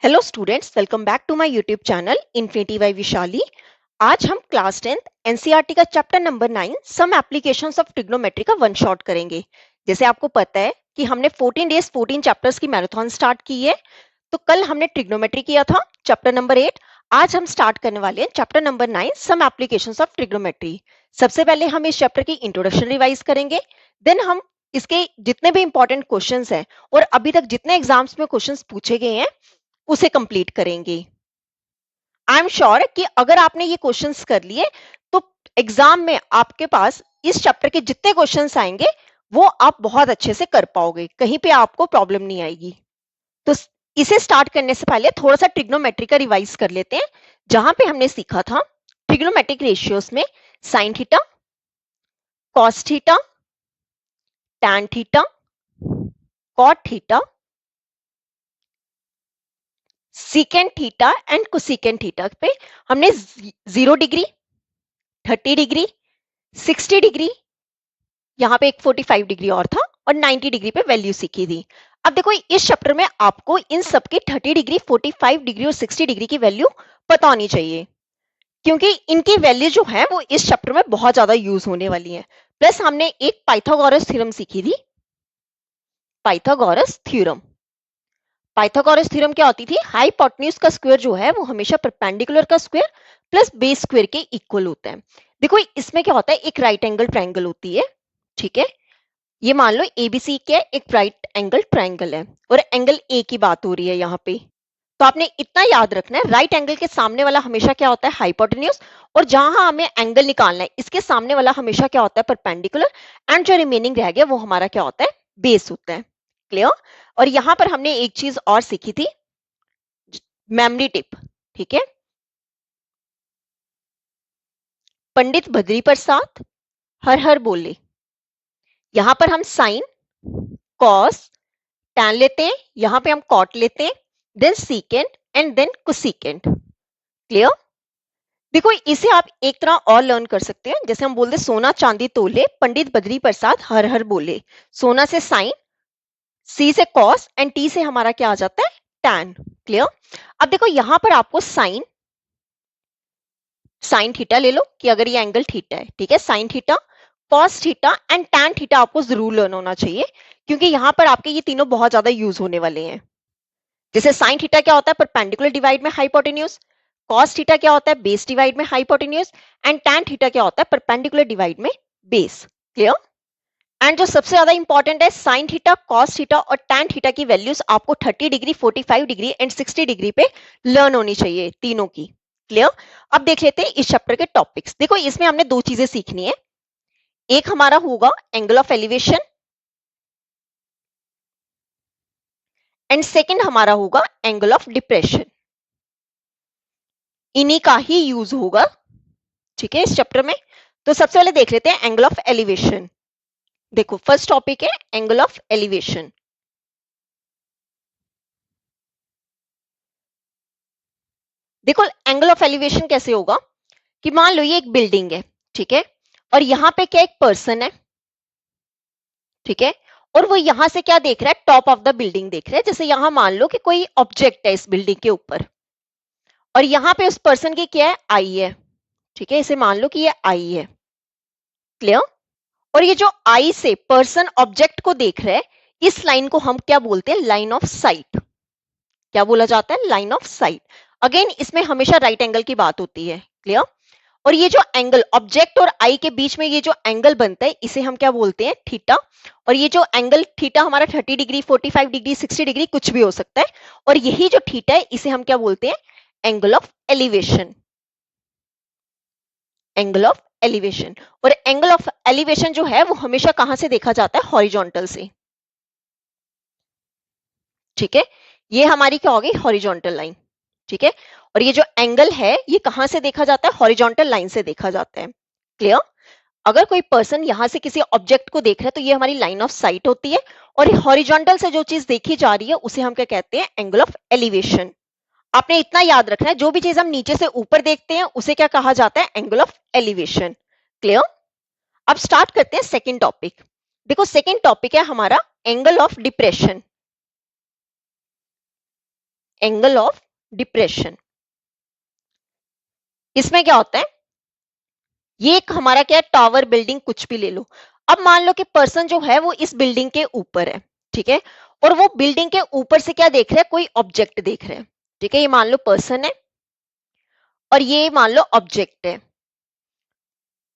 Hello students, welcome back to my YouTube channel infinity by Vishali. आज हम class 10th NCERT का chapter number 9 some applications of trigonometry का one shot करेंगे। जैसे आपको पता है कि हमने 14 डेज 14 चैप्टर्स की मैराथन स्टार्ट की है। तो कल हमने ट्रिग्नोमेट्री किया था, चैप्टर नंबर 8। आज हम स्टार्ट करने वाले हैं chapter number 9 some applications of trigonometry. सबसे पहले हम इस चैप्टर की इंट्रोडक्शन रिवाइज करेंगे, देन हम इसके जितने भी इंपॉर्टेंट क्वेश्चंस हैं और अभी तक जितने एग्जाम्स में क्वेश्चंस पूछे गए हैं उसे कंप्लीट करेंगे। आई एम श्योर कि अगर आपने ये क्वेश्चंस कर लिए तो एग्जाम में आपके पास इस चैप्टर के जितने क्वेश्चंस आएंगे वो आप बहुत अच्छे से कर पाओगे, कहीं पे आपको प्रॉब्लम नहीं आएगी। तो इसे स्टार्ट करने से पहले थोड़ा सा ट्रिग्नोमेट्री का रिवाइज कर लेते हैं, जहां पे हमने सीखा था ट्रिग्नोमेट्रिक रेशियोज में sine theta, cos theta, tan theta, cot theta, secant theta and cosecant theta पे हमने 0 डिग्री, 30 डिग्री, 60 डिग्री, यहाँ पे एक 45 डिग्री और था और 90 डिग्री पे वैल्यू सीखी थी। अब देखो इस चैप्टर में आपको इन सबके 30 डिग्री, 45 डिग्री और 60 डिग्री की वैल्यू पता होनी चाहिए, क्योंकि इनकी वैल्यू जो है वो इस चैप्टर में बहुत ज्यादा यूज होने वाली है। प्लस हमने एक पाइथागोरस थ्योरम सीखी थी, पाइथागोरस थ्योरम। पाइथागोरस थ्योरम क्या होती थी? हाइपोटेन्यूज का स्क्वायर जो है वो हमेशा परपेंडिकुलर का स्क्वायर प्लस बेस स्क्वायर के इक्वल होता है। देखो इसमें क्या होता है, एक राइट एंगल ट्रायंगल होती है, ठीक है। ये मान लो एबीसी के एक राइट एंगल ट्रायंगल है और एंगल ए की बात हो रही है यहाँ पे। तो आपने इतना याद रखना है, राइट एंगल के सामने वाला हमेशा क्या होता है? हाइपोटेन्यूज। और जहां हमें एंगल निकालना है इसके सामने वाला हमेशा क्या होता है? परपेंडिकुलर। एंड जो रिमेनिंग रह गया वो हमारा क्या होता है? बेस होता है। क्लियर? और यहां पर हमने एक चीज और सीखी थी, मेमोरी टिप, ठीक है। पंडित बद्री प्रसाद हर हर बोले, यहां पर हम साइन, कॉस, टैन लेते हैं, यहां पे हम कॉट लेते हैं, then secant and then cosecant. Clear? देखो इसे आप एक तरह और लर्न कर सकते हैं, जैसे हम बोलते सोना चांदी तोले पंडित बद्री प्रसाद हर हर बोले। सोना से साइन, सी से कॉस एंड टी से हमारा क्या आ जाता है? टैन। क्लियर? अब देखो यहां पर आपको साइन, साइन थीटा ले लो कि अगर ये एंगल थीटा है, ठीक है, sign theta, cos theta and tan theta आपको जरूर लर्न होना चाहिए, क्योंकि यहां पर आपके ये तीनों बहुत ज्यादा यूज होने वाले हैं। जैसे साइन थीटा क्या होता है? परपेंडिकुलर डिवाइड में हाइपोटेन्यूज। कॉस थीटा क्या होता है? बेस डिवाइड में हाइपोटेन्यूज। एंड टैन थीटा क्या होता है? परपेंडिकुलर डिवाइड में बेस। क्लियर? एंड जो सबसे ज्यादा इंपॉर्टेंट है, साइन थीटा, कॉस थीटा और टैन थीटा की वैल्यूज आपको 30 डिग्री, 45 डिग्री एंड 60 डिग्री पे लर्न होनी चाहिए, तीनों की। क्लियर? अब देख लेते हैं इस चैप्टर के टॉपिक्स। देखो इसमें हमने दो चीजें सीखनी है, एक हमारा होगा angle of elevation and second हमारा होगा एंगल ऑफ डिप्रेशन। इन्हीं का ही यूज होगा, ठीक है, इस चैप्टर में। तो सबसे पहले देख लेते हैं एंगल ऑफ एलिवेशन। देखो फर्स्ट टॉपिक है एंगल ऑफ एलिवेशन। देखो एंगल ऑफ एलिवेशन कैसे होगा कि मान लो ये एक बिल्डिंग है, ठीक है, और यहां पे क्या एक पर्सन है, ठीक है, और वो यहां से क्या देख रहा है? टॉप ऑफ द बिल्डिंग देख रहा है। जैसे यहां मान लो कि कोई ऑब्जेक्ट है इस बिल्डिंग के ऊपर और यहां पे उस पर्सन की क्या है? आई है, ठीक है, इसे मान लो कि ये आई है। क्लियर? और ये जो आई से पर्सन ऑब्जेक्ट को देख रहा है, इस लाइन को हम क्या बोलते हैं? Line of site. क्या बोला जाता है? Line of site. अगेन इसमें हमेशा राइट एंगल की बात होती है। क्लियर? और ये जो एंगल ऑब्जेक्ट और आई के बीच में ये जो एंगल बनता है इसे हम क्या बोलते हैं? थीटा। और ये जो एंगल थीटा हमारा 30 डिग्री, 45 डिग्री, 60 डिग्री कुछ भी हो सकता है। और यही जो थीटा है इसे हम क्या बोलते हैं? Angle of elevation. Angle of elevation. और एंगल ऑफ एलिवेशन जो है वो हमेशा कहां से देखा जाता है? हॉरिजॉन्टल से, ठीक है। ये हमारी क्या होगी? हॉरिजॉन्टल लाइन, ठीक है। और ये जो एंगल है ये कहां से देखा जाता है? हॉरिजॉन्टल लाइन से देखा जाता है। क्लियर? अगर कोई पर्सन यहां से किसी ऑब्जेक्ट को देख रहा है तो ये हमारी लाइन ऑफ साइट होती है, और हॉरिजॉन्टल से जो चीज देखी जा रही है उसे हम क्या कहते हैं? Angle of elevation. आपने इतना याद रखना है, जो भी चीज हम नीचे से ऊपर देखते हैं उसे क्या कहा जाता है? Angle of elevation. क्लियर? अब स्टार्ट करते हैं सेकेंड टॉपिक। देखो सेकेंड टॉपिक है हमारा angle of depression. Angle of depression. इसमें क्या होता है, ये एक हमारा क्या है, टावर बिल्डिंग कुछ भी ले लो। अब मान लो कि पर्सन जो है वो इस बिल्डिंग के ऊपर है, ठीक है, और वो बिल्डिंग के ऊपर से क्या देख रहा है, कोई ऑब्जेक्ट देख रहा है, ठीक है। ये मान लो पर्सन है और ये मान लो ऑब्जेक्ट है।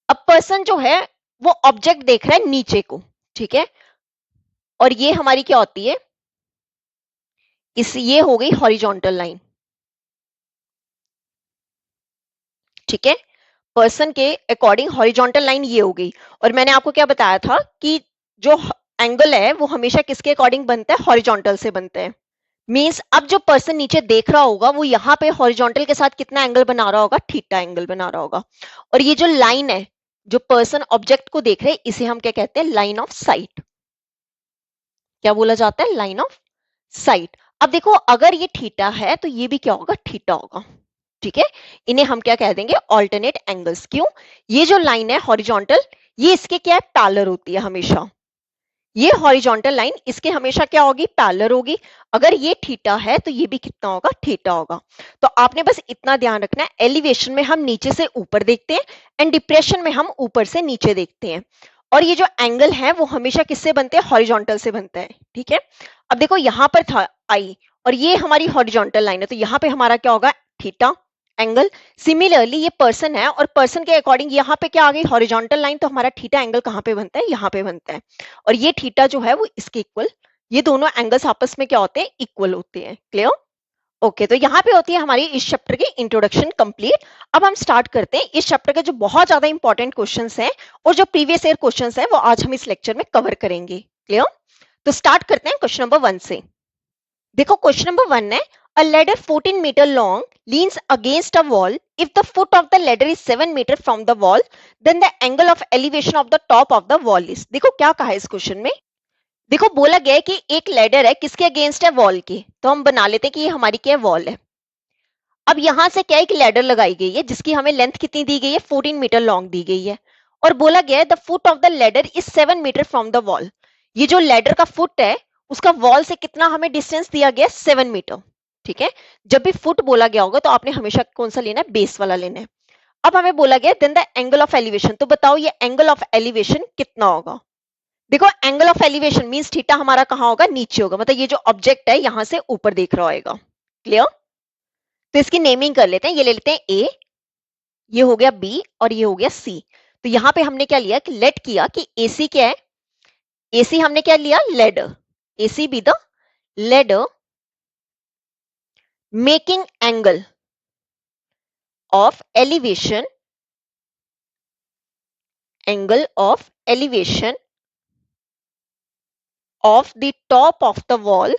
अब पर्सन जो है वो ऑब्जेक्ट देख रहा है नीचे को, ठीक है, और ये हमारी क्या होती है, ये हो गई हॉरिजॉन्टल लाइन, ठीक है। पर्सन के अकॉर्डिंग हॉरिजॉन्टल लाइन ये हो गई। और मैंने आपको क्या बताया था कि जो एंगल है वो हमेशा किसके अकॉर्डिंग बनता है, हॉरिजॉन्टल से बनता है। मींस अब जो पर्सन नीचे देख रहा होगा वो यहाँ पे हॉरिजॉन्टल के साथ कितना एंगल बना रहा होगा, थीटा एंगल बना रहा होगा। और ये जो लाइन है, जो पर्सन ऑब्जेक्ट को देख रहे हैं, इसे हम क्या कहते हैं, लाइन ऑफ साइट। क्या बोला जाता है, लाइन ऑफ साइट। अब देखो अगर ये थीटा है तो ये भी क्या होगा, थीटा होगा, ठीक है। इन्हें हम क्या कह देंगे, ऑल्टरनेट एंगल्स। क्यों, ये जो लाइन है हॉरिजॉन्टल, ये इसके क्या है, पैरेलल होती है हमेशा। ये हॉरिजॉन्टल लाइन इसके हमेशा क्या होगी, पैरेलल होगी। अगर ये थीटा है तो ये भी कितना होगा, थीटा होगा। तो आपने बस इतना ध्यान रखना है, एलिवेशन में हम नीचे से ऊपर देखते हैं एंड डिप्रेशन में हम ऊपर से नीचे देखते हैं। और ये जो एंगल है वो हमेशा किससे बनते हैं, हॉरिजॉन्टल से बनता है, ठीक है। अब देखो यहां पर था आई और ये हमारी हॉरिजॉन्टल लाइन है, तो यहाँ पे हमारा क्या होगा, थीटा एंगल। सिमिलरली ये पर्सन है और पर्सन के अकॉर्डिंग यहाँ पे क्या आ गई, हॉरिजॉन्टल लाइन, तो हमारा थीटा एंगल कहाँ पे बनता है, यहाँ पे बनता है। और ये थीटा जो है वो इसके इक्वल, ये दोनों एंगल्स आपस में क्या होते हैं, इक्वल होते हैं। Clear, okay. तो यहाँ पे होती है हमारी इस चैप्टर की इंट्रोडक्शन कंप्लीट। अब हम स्टार्ट करते हैं इस चैप्टर के जो बहुत ज्यादा इंपॉर्टेंट क्वेश्चंस हैं और जो प्रीवियस ईयर क्वेश्चंस हैं वो आज हम इस लेक्चर में कवर करेंगे। क्लियर, तो स्टार्ट करते हैं क्वेश्चन नंबर 1 से। देखो क्वेश्चन नंबर 1 है, a ladder 14 meter long leans against a wall. If the foot of the ladder is 7 meter from the wall, then the angle of elevation of the top of the wall is। देखो क्या कहा है इस question में, देखो बोला गया है कि एक लैडर है, किसके अगेंस्ट है, वॉल के। तो हम बना लेते हैं कि ये हमारी क्या है, वॉल है। अब यहां से क्या है, एक लैडर लगाई गई है जिसकी हमें लेंथ कितनी दी गई है, 14 मीटर लॉन्ग दी गई है। और बोला गया है the foot of the ladder is 7 metre from the wall. ये जो लैडर का फुट है उसका वॉल से कितना हमें डिस्टेंस दिया गया, 7 मीटर, ठीक है। जब भी फुट बोला गया होगा तो आपने हमेशा कौन सा लेना है, बेस वाला लेना है। अब हमें बोला गया then the angle of elevation, तो बताओ ये एंगल ऑफ एलिवेशन कितना होगा। देखो angle of elevation means theta हमारा कहां होगा, नीचे होगा, मतलब ये जो ऑब्जेक्ट है यहां से ऊपर देख रहा होगा। क्लियर, तो इसकी नेमिंग कर लेते हैं, ये ले लेते हैं ए, ये हो गया बी और ये हो गया सी। तो यहां पे हमने क्या लिया कि लेट किया कि एसी क्या है, एसी हमने क्या लिया, ladder, AC be the ladder making angle of elevation, angle of elevation of the top of the wall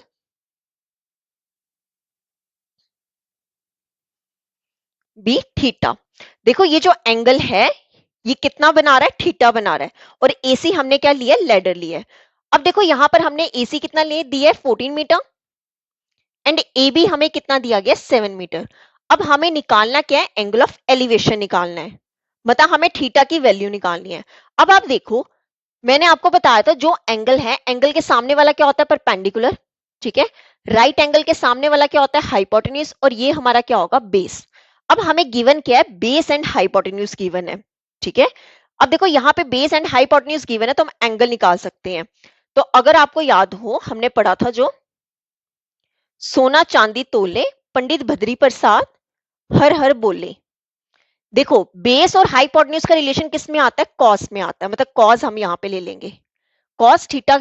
be theta. देखो ये जो एंगल है ये कितना बना रहा है, थीटा बना रहा है। और एसी हमने क्या लिया, लेडर लिया है। अब देखो यहां पर हमने एसी कितना ले दिया है, 14 मीटर एंड ए बी हमें कितना दिया गया, 7 मीटर। अब हमें निकालना क्या है, एंगल ऑफ एलिवेशन निकालना है, मतलब हमें थीटा की वैल्यू निकालनी है। अब आप देखो मैंने आपको बताया था जो एंगल है, एंगल के सामने वाला क्या होता है, परपेंडिकुलर, ठीक है। राइट एंगल के सामने वाला क्या होता है, हाइपोटेन्यूज, और ये हमारा क्या होगा, बेस। अब हमें गिवन क्या है, बेस एंड हाइपोटेन्यूज गिवन है, ठीक है। अब देखो यहाँ पे बेस एंड हाइपोटेन्यूज गिवन है तो हम एंगल निकाल सकते हैं। तो अगर आपको याद हो हमने पढ़ा था जो सोना चांदी तोले पंडित भद्री प्रसाद हर हर बोले। देखो बेस और हाइपोटेन्यूज का रिलेशन किस में आता है, कॉस में आता है, मतलब कॉस हम यहाँ पे ले लेंगे, कॉस थीटा।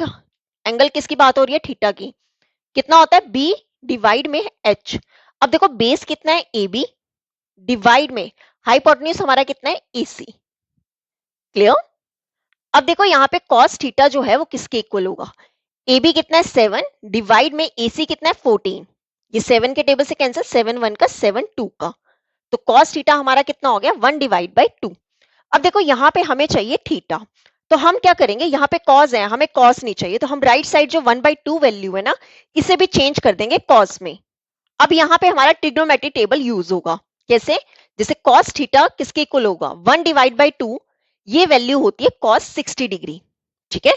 एंगल किसकी बात हो रही है, थीटा की। कितना होता है, बी डिवाइड में एच। अब देखो बेस कितना है, ए बी डिवाइड में हाइपोटेन्यूज हमारा कितना है, एसी। क्लियर, अब देखो यहाँ पे कॉस थीटा जो है वो किसके इक्वल होगा, ए बी कितना है, 7 डिवाइड में एसी कितना है, 14। ये 7 के टेबल से कैंसिल, 7 1 का 7 2 का, तो कॉस थीटा हमारा कितना हो गया, 1 डिवाइड बाई 2। अब देखो यहाँ पे हमें चाहिए थीटा, तो हम क्या करेंगे, यहाँ पे कॉस है, हमें कॉस नहीं चाहिए, तो हम राइट साइड जो 1/2 वैल्यू है ना, इसे भी चेंज कर देंगे कॉस में। अब यहाँ पे हमारा ट्रिग्नोमेट्री टेबल यूज होगा, कैसे, जैसे कॉस थीटा किसके इक्वल होगा, 1 डिवाइड बाई 2, ये वैल्यू होती है कॉस 60 डिग्री, ठीक है।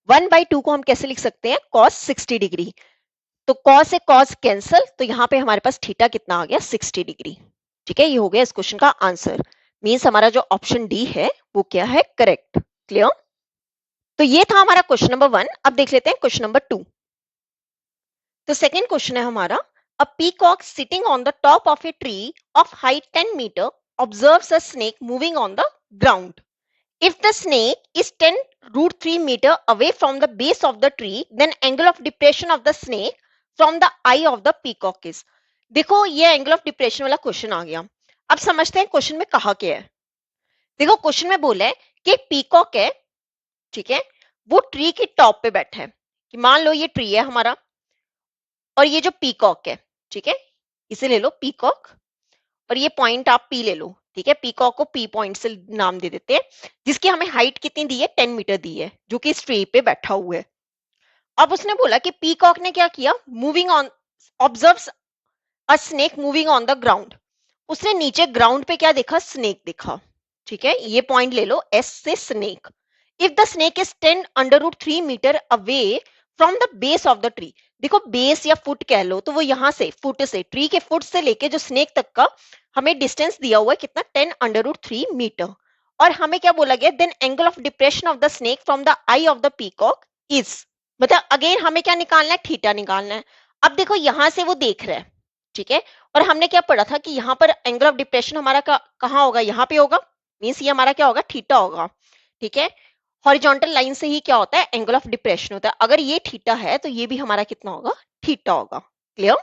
1/2 को हम कैसे लिख सकते हैं, कॉस 60 डिग्री। तो कॉस से कॉस कैंसल, तो यहाँ पे हमारे पास थीटा कितना आ गया 60 डिग्री। ठीक है, ये हो गया इस क्वेश्चन का आंसर। मींस हमारा जो ऑप्शन डी है वो क्या है, करेक्ट। क्लियर। तो ये था हमारा क्वेश्चन नंबर 1। अब देख लेते हैं क्वेश्चन नंबर 2। तो सेकंड क्वेश्चन है हमारा, a peacock sitting on the top of a tree of height 10 metre observes a snake moving on the ground. If the snake is 10 root 3 meter away from the base of the tree, then angle of depression of the snake from the eye of the peacock is। देखो ये angle of depression वाला question आ गया। अब समझते हैं question में कहा क्या है। देखो क्वेश्चन में बोला है कि एक पीकॉक है, ठीक है, वो ट्री की टॉप पे बैठा है। कि मान लो ये ट्री है हमारा और ये जो पीकॉक है, ठीक है, इसे ले लो पीकॉक और ये पॉइंट आप पी ले लो। ठीक है, पीकॉक को पी पॉइंट से नाम दे देते हैं, जिसकी हमें हाइट कितनी दी है, 10 मीटर दी है, जो कि इस ट्री पे बैठा हुआ है। अब उसने बोला कि पीकॉक ने क्या किया, moving on observe a snake moving on the ground. उसने नीचे ग्राउंड पे क्या देखा, स्नेक देखा। ठीक है, ये पॉइंट ले लो एस से snake. If the snake is 10 under root 3 metre away from the base of the tree. देखो बेस या फुट कह लो, तो वो यहां से फुट से, ट्री के फुट से लेके जो स्नेक तक का हमें डिस्टेंस दिया हुआ है कितना, 10 अंडर रूट 3 मीटर। और हमें क्या बोला गया, then angle of depression of the snake from the eye of the peacock is. मतलब अगेन हमें क्या निकालना है, थीटा निकालना है। अब देखो यहां से वो देख रहा है, ठीक है, और हमने क्या पढ़ा था कि यहाँ पर एंगल ऑफ डिप्रेशन हमारा कहाँ होगा, यहाँ पे होगा। मीन्स ये हमारा क्या होगा, थीटा होगा। ठीक है, हॉरिजॉन्टल लाइन से ही क्या होता है, एंगल ऑफ डिप्रेशन होता है। अगर ये थीटा है तो ये भी हमारा कितना होगा, थीटा होगा। क्लियर।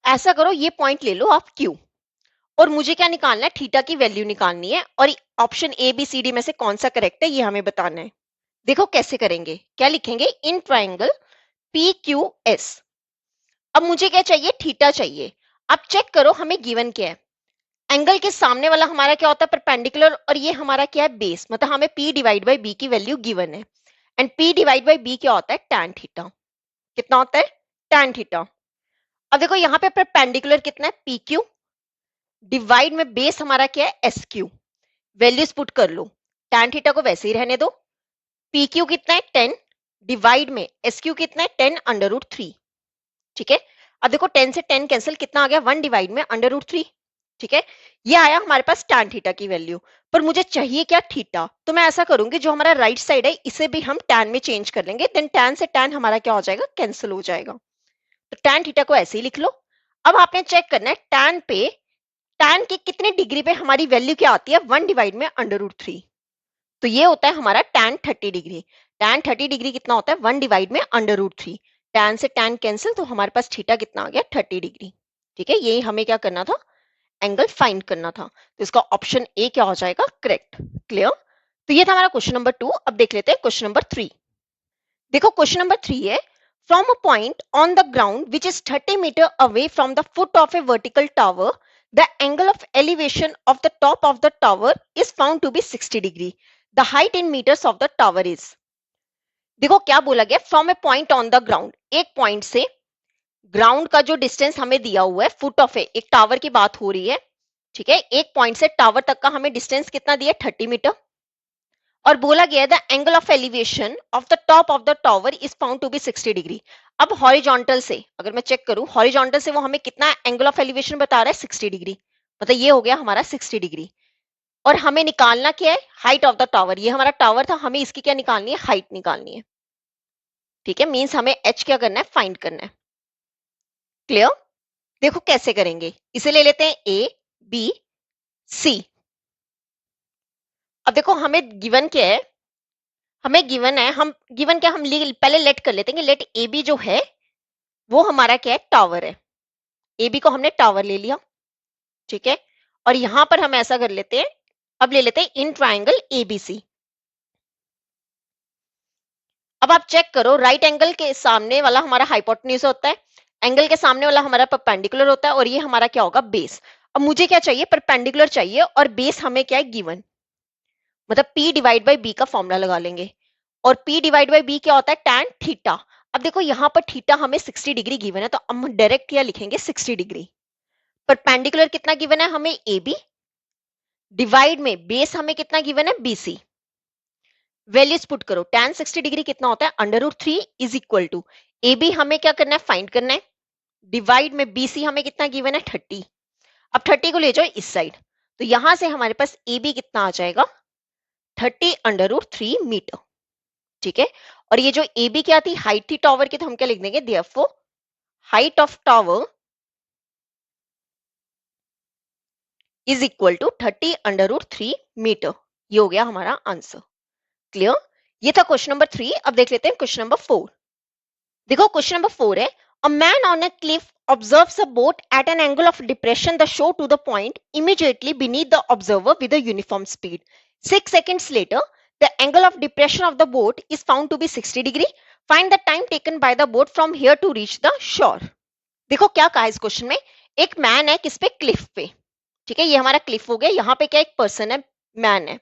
ऐसा करो, ये पॉइंट ले लो आप क्यू, और मुझे क्या निकालना है, थीटा की वैल्यू निकालनी है, और option A B C D में से कौन सा करेक्ट है ये हमें बताना है। देखो कैसे करेंगे, क्या लिखेंगे, in triangle P Q S. अब मुझे क्या चाहिए, थीटा चाहिए। अब चेक करो हमें गिवन क्या है, एंगल के सामने वाला हमारा क्या होता है, परपेंडिकुलर, और ये हमारा क्या है, बेस। मतलब हमें p डिवाइड बाई बी की वैल्यू गिवन है, and p divide by B क्या होता है, tan थीटा। कितना होता है, tan थीटा। अब देखो यहाँ पे परपेंडिकुलर कितना है, पी क्यू, डिवाइड में बेस हमारा क्या है, एस क्यू। वैल्यूज पुट कर लो, tan थीटा को वैसे ही रहने दो। पी क्यू कितना है, 10, डिवाइड में एस क्यू कितना है, 10 अंडर रूट 3। ठीक है, अब देखो 10 से 10 कैंसिल, कितना आ गया, 1 डिवाइड में अंडर रूट 3। ठीक है, ये आया हमारे पास tan थीटा की वैल्यू। पर मुझे चाहिए क्या, थीटा। तो मैं ऐसा करूंगी, जो हमारा राइट साइड है इसे भी हम tan में चेंज कर लेंगे, देन tan से tan हमारा क्या हो जाएगा, कैंसिल हो जाएगा। तो tan थीटा को ऐसे ही लिख लो। अब आपने चेक करना है tan पे, tan के कितने डिग्री पे हमारी वैल्यू क्या आती है, 1 डिवाइड में अंडर रूट 3। तो ये होता है हमारा tan 30 डिग्री। tan 30 डिग्री कितना होता है, 1 डिवाइड में अंडर रूट 3। tan से tan कैंसिल, तो हमारे पास थीटा कितना आ गया, 30 डिग्री। ठीक है, यही हमें क्या करना था, एंगल फाइंड करना था। तो इसका ऑप्शन ए क्या हो जाएगा, करेक्ट। क्लियर। तो ये था हमारा क्वेश्चन नंबर 2। अब देख लेते हैं क्वेश्चन नंबर 3। देखो क्वेश्चन नंबर 3 है, from a point on the ground which is 30 metre away from the foot of a vertical tower, the angle of elevation of the top of the tower is found to be 60 degree. The height in metres of the tower is. देखो क्या बोला गया, from a point on the ground, एक point से ground का जो distance हमें दिया हुआ है, फुट ऑफ एक टावर की बात हो रही है। ठीक है, एक पॉइंट से टावर तक का हमें डिस्टेंस कितना दिया, 30 मीटर। और बोला गया the angle of elevation of the top of the tower is found to be 60 degree. अब हॉरिजॉन्टल से अगर मैं चेक करूं, हॉरिजॉन्टल से वो हमें कितना एंगल ऑफ एलिवेशन बता रहा है, 60 डिग्री। मतलब ये हो गया हमारा 60 डिग्री। और हमें निकालना क्या है, हाइट ऑफ द टावर। ये हमारा टावर था, हमें इसकी क्या निकालनी है, हाइट निकालनी है। ठीक है, मीन्स हमें एच क्या करना है, फाइंड करना है। क्लियर। देखो कैसे करेंगे, इसे ले लेते हैं ए बी सी। अब देखो हमें गिवन क्या है, हमें गिवन है, हम गिवन क्या, हम पहले लेट कर लेते हैं, लेट ए बी जो है वो हमारा क्या है, टावर है। ए बी को हमने टावर ले लिया। ठीक है, और यहां पर हम ऐसा कर लेते हैं, अब ले लेते हैं इन ट्राइंगल एबीसी। अब आप चेक करो, राइट एंगल के सामने वाला हमारा हाइपोटेन्यूज होता है, एंगल के सामने वाला हमारा परपेंडिकुलर होता है, और ये हमारा क्या होगा, बेस। अब मुझे क्या चाहिए, परपेंडिकुलर चाहिए, और बेस हमें क्या है, गिवन। मतलब p डिवाइड बाई बी का फॉर्मूला लगा लेंगे, और p डिवाइड बाई बी क्या होता है, tan थीटा। अब देखो यहाँ पर थीटा हमें 60 डिग्री गिवन है, तो हम डायरेक्ट क्या लिखेंगे, 60 डिग्री। परपेंडिकुलर कितना गिवन है हमें, ए बी, डिवाइड में बेस हमें कितना गिवन है, BC। वैल्यूज पुट करो। tan 60 डिग्री कितना होता है, √3 is equal to A B हमें क्या करना है, फाइंड करना है, डिवाइड में बी सी हमें कितना गिवन है 30। अब 30 को ले जाओ इस साइड, तो यहां से हमारे पास ए बी कितना आ जाएगा 30 √3 मीटर। ठीक है, और ये जो ए बी क्या थी, हाइट थी टावर की, तो हम क्या लिख देंगे, therefore height of tower is equal to 30 √3 metre. ये हो गया हमारा आंसर। क्लियर? ये था क्वेश्चन नंबर 3। अब देख लेते हैं क्वेश्चन नंबर 4। देखो क्वेश्चन नंबर 4 है, a man on a cliff observes a boat at an angle of depression the shore to the point immediately beneath the observer with a uniform speed. 6 seconds later, the angle of depression of the boat is found to be 60 degree. Find the time taken by the boat from here to reach the shore. देखो क्या कहा इस question में, एक man है किस पे, Cliff पे। ठीक है, ये हमारा क्लिफ हो गया, यहाँ पे क्या एक पर्सन है, मैन है।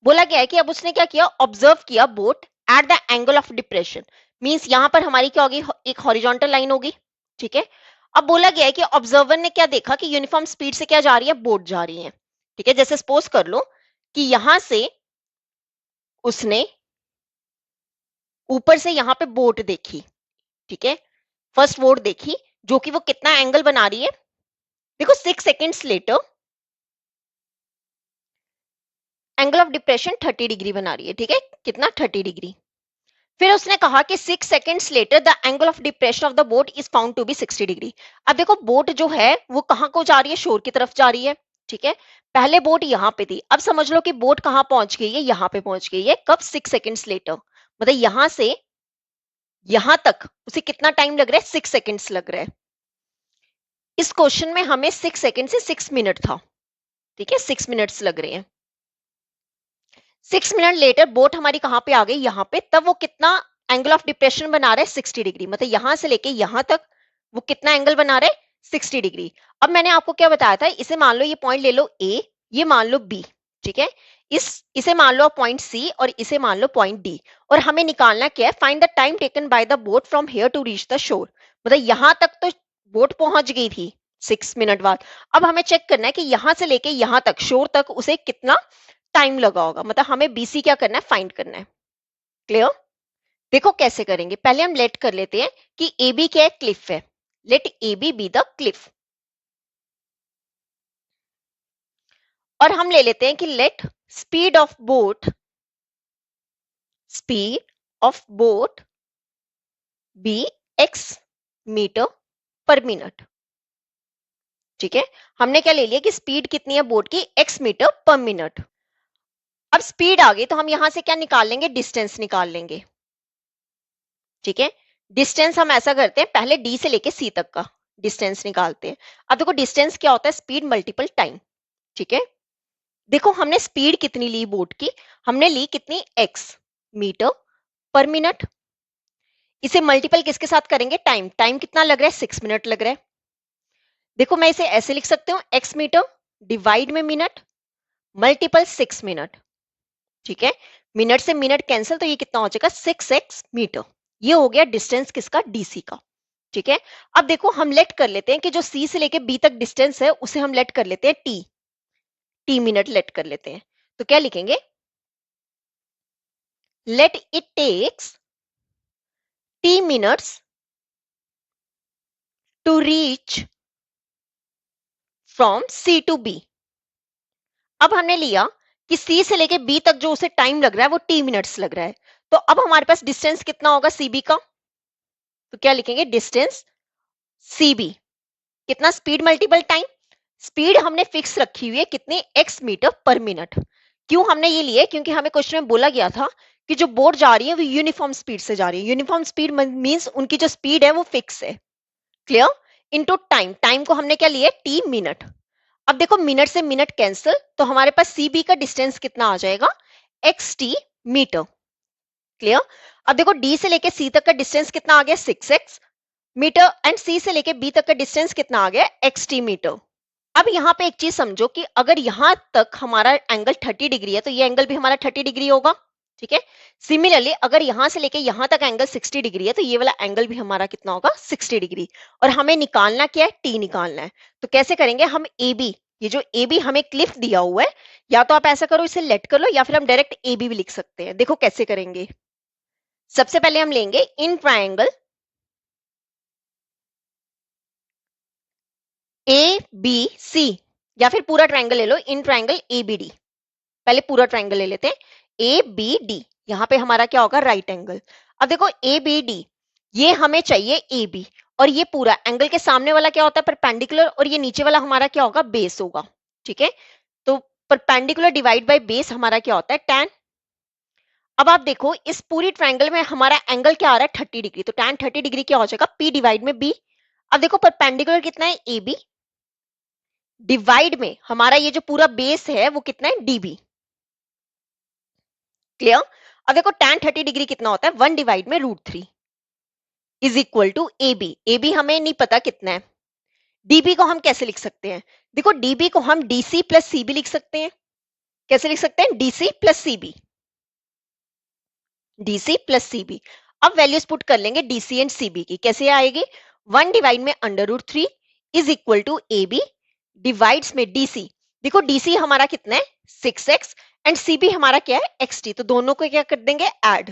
बोला गया है कि अब उसने क्या किया, ऑब्जर्व किया boat at the angle of depression, means यहाँ पर हमारी क्या होगी, एक हॉरिजॉन्टल लाइन होगी। ठीक है, अब बोला गया है कि ऑब्जर्वर ने क्या देखा कि यूनिफॉर्म स्पीड से क्या जा रही है, बोट जा रही है। ठीक है, जैसे सपोज कर लो कि यहां से उसने ऊपर से यहाँ पे बोट देखी। ठीक है, फर्स्ट बोट देखी जो कि वो कितना एंगल बना रही है, देखो 6 seconds later angle of depression 30 degree बना रही है। ठीक है, कितना, 30 डिग्री। फिर उसने कहा कि 6 seconds later the angle of depression of the boat is found to be 60 degree. अब देखो बोट जो है वो कहां को जा रही है, शोर की तरफ जा रही है। ठीक है, पहले बोट यहां पे थी, अब समझ लो कि बोट कहां पहुंच गई है, यहां पे पहुंच गई है। कब, 6 सेकेंड्स लेटर, मतलब यहां से यहां तक उसे कितना टाइम लग रहा है, 6 सेकेंड्स लग रहा है। इस क्वेश्चन में हमें 6 सेकेंड से 6 मिनट था। ठीक है, 6 मिनट्स लग रहे हैं। 6 मिनट लेटर बोट हमारी कहां पे आ गई, यहां पे, तब वो कितना एंगल ऑफ डिप्रेशन बना रहा है, 60 डिग्री, मतलब यहां से लेके यहां तक वो कितना एंगल बना रहा है, 60 डिग्री। अब मैंने आपको क्या बताया था, इसे मान लो ये पॉइंट ले लो ए, ये मान लो बी। ठीक है, इसे मान लो पॉइंट सी और इसे मान लो पॉइंट डी, और हमें निकालना क्या है, find the time taken by the boat from here to reach the shore. मतलब यहां तक तो बोट पहुंच गई थी 6 मिनट बाद, अब हमें चेक करना है कि यहां से लेके यहां तक शोर तक उसे कितना टाइम लगा होगा, मतलब हमें बीसी क्या करना है, फाइंड करना है। क्लियर? देखो कैसे करेंगे, पहले हम लेट कर लेते हैं कि ए बी क्या है, क्लिफ है। Let A B the cliff, और हम ले लेते हैं कि let speed of boat be X metre per minute. ठीक है, हमने क्या ले लिया कि स्पीड कितनी है बोट की, एक्स मीटर पर मिनट। अब स्पीड आ गई तो हम यहां से क्या निकाल लेंगे, डिस्टेंस निकाल लेंगे। ठीक है, डिस्टेंस हम ऐसा करते हैं, पहले डी से लेके सी तक का डिस्टेंस निकालते हैं। अब देखो डिस्टेंस क्या होता है, स्पीड मल्टीपल टाइम। ठीक है, देखो हमने स्पीड कितनी ली बोट की, हमने ली कितनी, एक्स मीटर पर मिनट। इसे मल्टीपल किसके साथ करेंगे, टाइम। टाइम कितना लग रहा है, 6 मिनट लग रहा है। देखो मैं इसे ऐसे लिख सकती हूँ, एक्स मीटर डिवाइड में मिनट मल्टीपल 6 मिनट। ठीक है, मिनट से मिनट कैंसिल, तो ये कितना हो जाएगा, 6x मीटर। ये हो गया डिस्टेंस किसका, डीसी का। ठीक है, अब देखो हम लेट कर लेते हैं कि जो सी से लेके बी तक डिस्टेंस है उसे हम लेट कर लेते हैं टी मिनट लेट कर लेते हैं। तो क्या लिखेंगे, let it takes T minutes to reach from C to B. अब हमने लिया कि सी से लेके बी तक जो उसे टाइम लग रहा है वो टी मिनट्स लग रहा है, तो अब हमारे पास डिस्टेंस कितना होगा सीबी का, तो क्या लिखेंगे, डिस्टेंस सीबी कितना, स्पीड मल्टीपल टाइम। स्पीड हमने फिक्स रखी हुई है कितनी, एक्स मीटर पर मिनट। क्यों हमने ये लिए, क्योंकि हमें क्वेश्चन में बोला गया था कि जो बोट जा रही है वो यूनिफॉर्म स्पीड से जा रही है। यूनिफॉर्म स्पीड मींस उनकी जो स्पीड है वो फिक्स है। क्लियर? इनटू टाइम, टाइम को हमने क्या लिया, टी मिनट। अब देखो मिनट से मिनट कैंसिल, तो हमारे पास सीबी का डिस्टेंस कितना आ जाएगा, एक्स टी मीटर। क्लियर? अब देखो डी से लेके सी तक का डिस्टेंस कितना आ गया, 6x मीटर, एंड सी से लेके बी तक का डिस्टेंस कितना आ गया, एक्स टी मीटर। अब यहाँ पे एक चीज समझो कि अगर यहां तक हमारा एंगल 30 डिग्री है तो ये एंगल भी हमारा 30 डिग्री होगा। ठीक है, सिमिलरली अगर यहां से लेके यहां तक एंगल 60 डिग्री है तो ये वाला एंगल भी हमारा कितना होगा, 60 डिग्री। और हमें निकालना क्या है, टी निकालना है। तो कैसे करेंगे हम, ए बी ये जो ए बी हमें क्लिफ दिया हुआ है, या तो आप ऐसा करो इसे लेट कर लो, या फिर हम डायरेक्ट ए बी भी लिख सकते हैं। देखो कैसे करेंगे। सबसे पहले हम लेंगे इन ट्राइंगल ए बी सी, या फिर पूरा ट्राइंगल ले लो, in triangle A B D. पहले पूरा ट्राइंगल ले लेते हैं। ए बी डी, यहां पे हमारा क्या होगा, राइट एंगल। अब देखो ए बी डी, ये हमें चाहिए ए बी, और ये पूरा एंगल के सामने वाला क्या होता है, परपेंडिकुलर, और ये नीचे वाला हमारा क्या होगा, बेस होगा। ठीक है, तो परपेंडिकुलर डिवाइड बाय बेस हमारा क्या होता है, tan। अब आप देखो इस पूरी ट्राइंगल में हमारा एंगल क्या आ रहा है, 30 डिग्री, तो tan 30 डिग्री क्या हो जाएगा, P डिवाइड में B। अब देखो परपेंडिकुलर कितना है, AB, डिवाइड में हमारा ये जो पूरा बेस है वो कितना है, DB। क्लियर। अब देखो tan 30 डिग्री कितना होता है, 1 डिवाइड में √3 is equal to AB। AB हमें नहीं पता कितना है। DB को हम कैसे लिख सकते हैं, देखो DB को हम DC प्लस CB लिख सकते हैं। कैसे लिख सकते हैं, DC plus CB, DC plus CB। अब वैल्यूज पुट कर लेंगे DC एंड CB की। कैसे आएगी, 1 डिवाइड में √3 is equal to AB divides में DC। देखो DC हमारा कितना है, 6x, एंड CB हमारा क्या है, xt। तो दोनों को क्या कर देंगे, ऐड,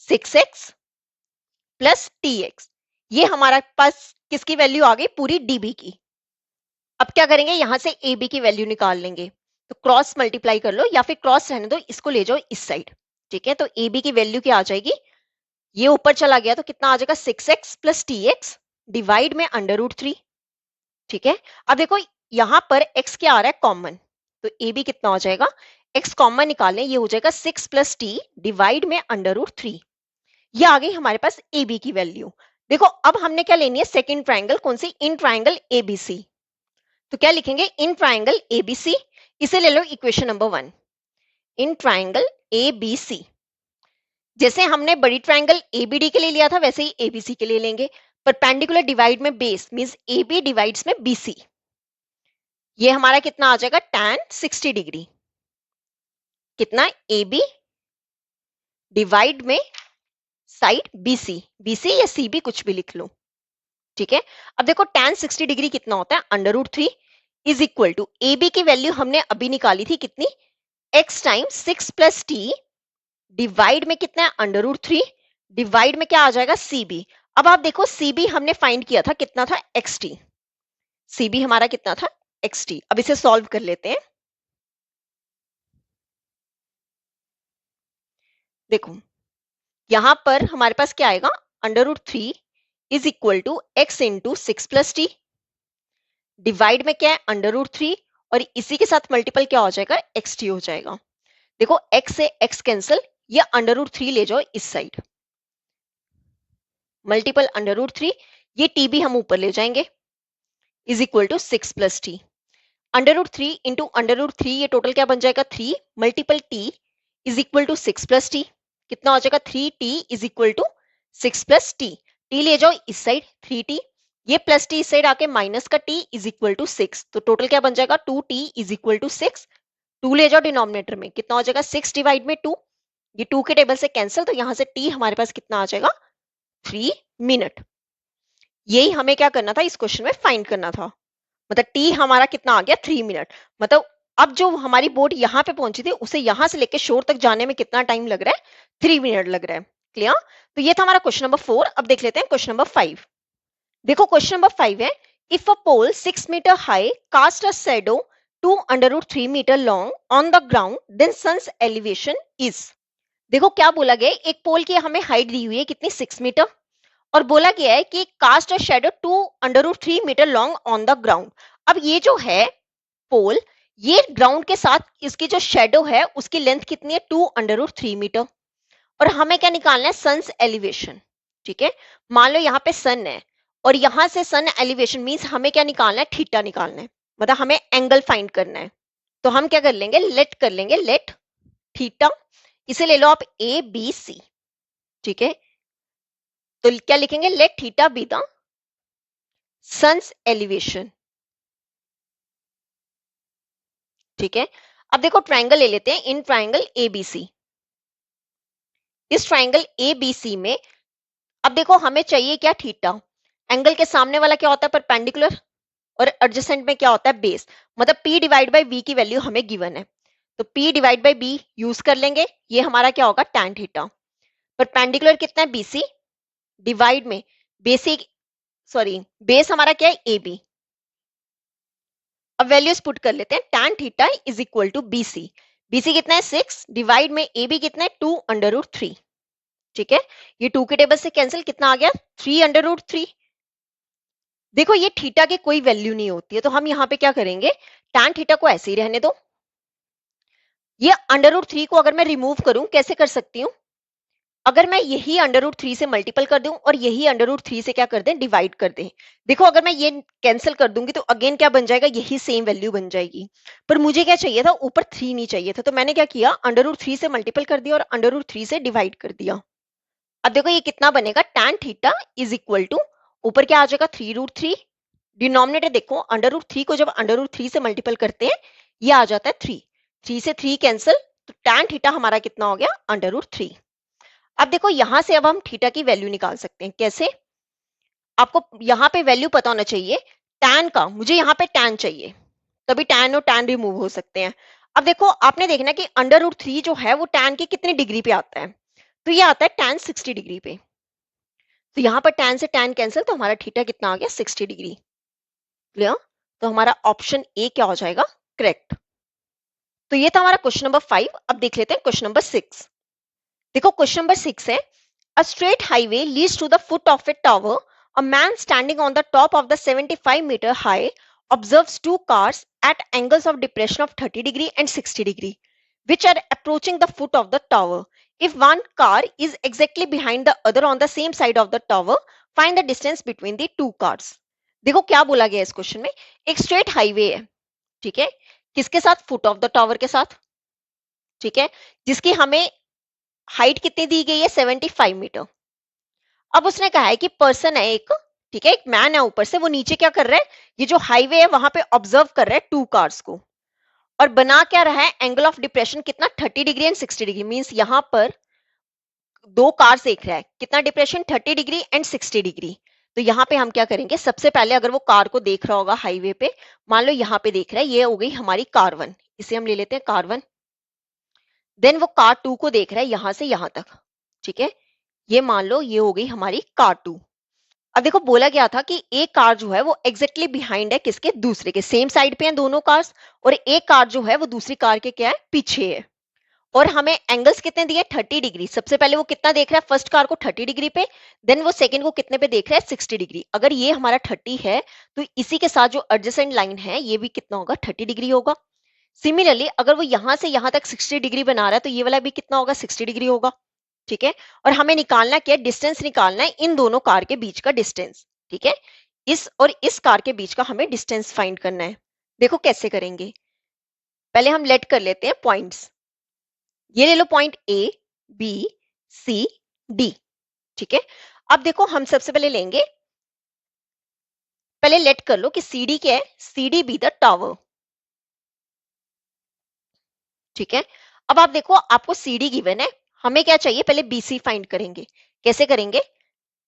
6x प्लस tx। ये हमारा पास किसकी वैल्यू आ गई, पूरी DB की। अब क्या करेंगे, यहां से AB की वैल्यू निकाल लेंगे। तो क्रॉस मल्टीप्लाई कर लो, या फिर क्रॉस रहने दो, इसको ले जाओ इस साइड। ठीक है, तो AB की वैल्यू क्या आ जाएगी, ये ऊपर चला गया तो कितना आ जाएगा, 6x प्लस tx डिवाइड में √3। ठीक है, अब देखो यहां पर x क्या आ रहा है, कॉमन, तो AB कितना हो जाएगा, x कॉमन निकालें, ये हो जाएगा 6 प्लस t डिवाइड में √3। ये आ गई हमारे पास AB की वैल्यू। देखो अब हमने क्या लेनी है, सेकंड ट्राइंगल, कौन सी, इन ट्राइंगल ABC। तो क्या लिखेंगे, इन ट्राइंगल ABC, इसे ले लो equation number 1, in triangle ABC। जैसे हमने बड़ी ट्राइंगल ABD के लिए लिया था, वैसे ही ABC के लिए लेंगे। परपेंडिकुलर डिवाइड में बेस मींस AB डिवाइड्स में BC। ये हमारा कितना आ जाएगा, tan 60 डिग्री, कितना, AB डिवाइड में साइड BC, BC या CB कुछ भी लिख लो। ठीक है, अब देखो tan 60 डिग्री कितना होता है, √3 इज इक्वल टू AB की वैल्यू हमने अभी निकाली थी कितनी, x times 6 plus t divide में कितना है, √3 डिवाइड में क्या आ जाएगा, CB। अब आप देखो CB हमने फाइंड किया था, कितना था, xt। CB हमारा कितना था, xt। अब इसे सॉल्व कर लेते हैं। देखो यहां पर हमारे पास क्या आएगा, √3 is equal to x into 6 plus T, divide में क्या है, √3, और इसी के साथ मल्टीपल क्या हो जाएगा, xt हो जाएगा। देखो x से x कैंसिल, या √3 ले जाओ इस साइड, मल्टीपल √3, ये t भी हम ऊपर ले जाएंगे, is equal to 6 plus T. √3 into √3, ये टोटल क्या बन जाएगा, 3 multiple t is equal to 6 plus T. कितना हो जाएगा, 3t is equal to 6 plus T. t ले जाओ इस साइड, 3t, ये प्लस टी इस साइड आके माइनस का t इज इक्वल टू 6। तो टोटल क्या बन जाएगा, 2t इज इक्वल टू 6। 2 ले जाओ डिनोमिनेटर में, कितना हो जाएगा, 6 डिवाइड में 2, ये 2 के टेबल से कैंसिल, तो यहां से t हमारे पास कितना आ जाएगा, 3 मिनट। यही हमें क्या करना था, इस क्वेश्चन में फाइंड करना था। मतलब टी हमारा कितना आ गया, 3 मिनट। मतलब अब जो हमारी बोट यहाँ पे पहुंची थी, उसे यहां से लेके शोर तक जाने में कितना टाइम लग रहा है, 3 मिनट लग रहा है। क्लियर। तो ये था हमारा क्वेश्चन नंबर 4। अब देख लेते हैं क्वेश्चन नंबर 5। देखो क्वेश्चन नंबर 5 है, if a pole 6 metre high cast a shadow 2 √3 metre long on the ground, then sun's elevation is. देखो क्या बोला गया है, एक पोल की हमें हाइट दी हुई है कितनी, 6 मीटर, और बोला गया है कि cast a shadow 2 √3 metre long on the ground. अब ये जो है पोल, ये ग्राउंड के साथ इसकी जो शेडो है उसकी लेंथ कितनी है, 2 √3 मीटर, और हमें क्या निकालना है, सन्स एलिवेशन। ठीक है, मान लो यहाँ पे सन है, और यहां से सन एलिवेशन मींस हमें क्या निकालना है, थीटा निकालना है, मतलब हमें एंगल फाइंड करना है। तो हम क्या कर लेंगे, लेट कर लेंगे, लेट थीटा, इसे ले लो आप ए बी सी। ठीक है, तो क्या लिखेंगे, let theta be the sun's elevation. ठीक है, अब देखो ट्राइंगल ले लेते हैं, इन ट्राइंगल एबीसी। इस ट्राइंगल एबीसी में अब देखो हमें चाहिए क्या, थीटा। एंगल के सामने वाला क्या होता है, परपेंडिकुलर, और एडजेसेंट में क्या होता है बेस, मतलब p डिवाइड बाई b की वैल्यू हमें गिवन है, तो p divide by b use कर लेंगे, ये हमारा क्या होगा tan थीटा। परपेंडिकुलर कितना है bc, डिवाइड में बेसिक सॉरी बेस हमारा क्या है ab। अब वैल्यूज पुट कर लेते हैं, tan theta is equal to bc, bc कितना है 6 डिवाइड में ab कितना है 2 अंडर रूट 3। ठीक है, ये 2 के टेबल से कैंसिल, कितना आ गया 3 अंडर रूट 3। देखो ये थीटा की कोई वैल्यू नहीं होती है, तो हम यहाँ पे क्या करेंगे, tan थीटा को ऐसे ही रहने दो। ये अंडर रूट 3 को अगर मैं रिमूव करूं कैसे कर सकती हूँ, अगर मैं यही अंडर रूट 3 से मल्टीपल कर दूं और यही अंडर रूट 3 से क्या कर दें डिवाइड कर दें, देखो अगर मैं ये कैंसिल कर दूंगी तो अगेन क्या बन जाएगा, यही सेम वैल्यू बन जाएगी। पर मुझे क्या चाहिए था, ऊपर 3 नहीं चाहिए था, तो मैंने क्या किया अंडर रूट 3 से मल्टीपल कर दिया और अंडर रूट 3 से डिवाइड कर दिया। अब देखो ये कितना बनेगा, tan theta is equal to ऊपर क्या आ जाएगा 3 रूट 3, डिनोमिनेटर देखो अंडर रूट 3 को जब अंडर रूट 3 से मल्टीपल करते हैं ये आ जाता है 3, 3 से 3 कैंसिल, तो tan थीटा हमारा कितना हो गया अंडर रूट 3। अब देखो यहां से अब हम थीटा की वैल्यू निकाल सकते हैं, कैसे, आपको यहां पे वैल्यू पता होना चाहिए tan का, मुझे यहाँ पे tan चाहिए, तभी tan और tan रिमूव हो सकते हैं। अब देखो आपने देखना कि अंडर रूट 3 जो है वो tan की कितनी डिग्री पे आता है, तो ये आता है tan 60 डिग्री पे, तो यहाँ पर tan से tan कैंसिल, तो हमारा थीटा कितना आ गया 60 डिग्री। क्लियर, तो हमारा ऑप्शन ए क्या हो जाएगा करेक्ट। तो ये था हमारा क्वेश्चन नंबर 5। अब देख लेते हैं क्वेश्चन नंबर 6। देखो क्वेश्चन नंबर 6 है, a straight highway leads to the foot of a tower. A man standing on the top of the 75-meter high observes two cars at angles of depression of 30 degree and 60 degree, which are approaching the foot of the tower. If one car is exactly behind the other on the same side of the tower, find the distance between the two cars. देखो क्या बोला गया इस question में, एक straight highway है, ठीक है, किसके साथ, फुट ऑफ द टावर के साथ, ठीक है, जिसकी हमें हाइट कितनी दी गई है 75 मीटर। अब उसने कहा है कि पर्सन है एक, ठीक है, एक मैन है ऊपर से, वो नीचे क्या कर रहा है, ये जो हाईवे है वहां पे ऑब्जर्व कर रहा है टू कार्स को, और बना क्या रहा है एंगल ऑफ डिप्रेशन कितना 30 डिग्री एंड 60 डिग्री, मींस यहां पर दो कार्स देख रहा है, कितना डिप्रेशन 30 डिग्री एंड 60 डिग्री। तो यहाँ पे हम क्या करेंगे, सबसे पहले अगर वो कार को देख रहा होगा हाईवे पे, मान लो यहाँ पे देख रहा है, ये हो गई हमारी कार 1, इसे हम ले लेते हैं कार 1। देन वो कार 2 को देख रहा है यहां से यहां तक, ठीक है, ये मान लो ये हो गई हमारी कार 2। अब देखो बोला गया था कि एक कार जो है वो एग्जैक्टली बिहाइंड है किसके, दूसरे के, सेम साइड पे हैं दोनों कार्स, और एक कार जो है वो दूसरी कार के क्या है पीछे है, और हमें एंगल्स कितने दिए 30 डिग्री। सबसे पहले वो कितना देख रहा है, फर्स्ट कार को 30 डिग्री पे, देन वो सेकंड को कितने पे देख रहा है 60 डिग्री। अगर ये हमारा 30 है तो इसी के साथ जो एडजेसेंट लाइन है ये भी कितना होगा 30 डिग्री होगा। सिमिलरली अगर वो यहां से यहां तक 60 डिग्री बना रहा है तो ये वाला भी कितना होगा 60 डिग्री होगा, ठीक है। और हमें निकालना क्या है, डिस्टेंस निकालना है इन दोनों कार के बीच का डिस्टेंस, ठीक है, इस और इस कार के बीच का हमें डिस्टेंस फाइंड करना है। देखो कैसे करेंगे, पहले हम लेट कर लेते हैं पॉइंट्स, ये ले लो point A B C D, ठीक है। अब देखो हम सबसे पहले लेंगे, पहले लेट कर लो कि सी डी क्या है, C D B the tower, ठीक है। अब आप देखो आपको सी डी गिवन है, हमें क्या चाहिए, पहले बी सी फाइंड करेंगे। कैसे करेंगे,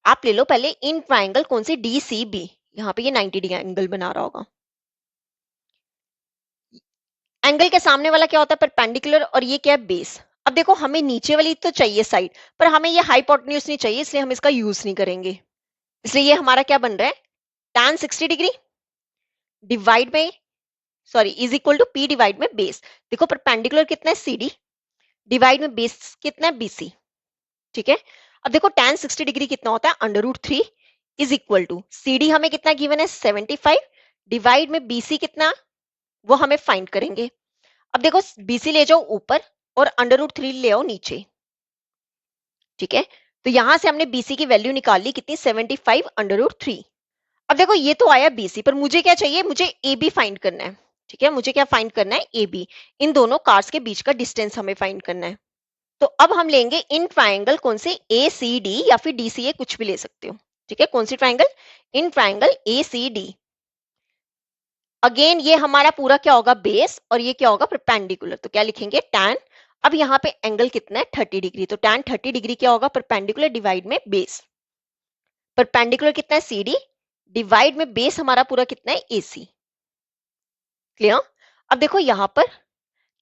आप ले लो पहले इन ट्राइंगल कौन सी डी सी बी, यहाँ पे ये 90 डिग्री एंगल बना रहा होगा, एंगल के सामने वाला क्या होता है परपेंडिकुलर, और ये क्या है बेस। अब देखो हमें नीचे वाली तो चाहिए साइड, पर हमें ये हाइपोटेन्यूज नहीं चाहिए, इसलिए हम इसका यूज नहीं करेंगे, इसलिए ये हमारा क्या बन रहा है tan 60 डिग्री डिवाइड में sorry is equal to P divide में बेस। देखो परपेंडिकुलर कितना है सी डी, डिवाइड में बेस कितना है बीसी, ठीक है। अब देखो tan 60 डिग्री कितना होता है under root 3 is equal to C D हमें कितना गिवन है 75 डिवाइड में बीसी कितना, वो हमें फाइंड करेंगे। अब देखो बीसी ले जाओ ऊपर और अंडर रूट 3 ले आओ नीचे, ठीक है। तो यहां से हमने बीसी की वैल्यू निकाल ली कितनी 75 अंडर रूट 3। अब देखो ये तो आया बीसी, पर मुझे क्या चाहिए, मुझे ए बी फाइंड करना है, ठीक है, मुझे क्या फाइंड करना है ए बी, इन दोनों कार्स के बीच का डिस्टेंस हमें फाइंड करना है। तो अब हम लेंगे इन ट्राइंगल कौन से ए सी डी या फिर डी सी ए कुछ भी ले सकते हो, ठीक है, कौन सी triangle, in triangle A C D. Again ये हमारा पूरा क्या होगा बेस और ये क्या होगा परपेंडिकुलर, तो क्या लिखेंगे tan। अब यहाँ पे एंगल कितना है 30 डिग्री, तो tan 30 डिग्री क्या होगा परपेंडिकुलर डिवाइड में बेस, परपेंडिकुलर कितना है सी डी डिवाइड में बेस हमारा पूरा कितना है AC। क्लियर? अब देखो यहां पर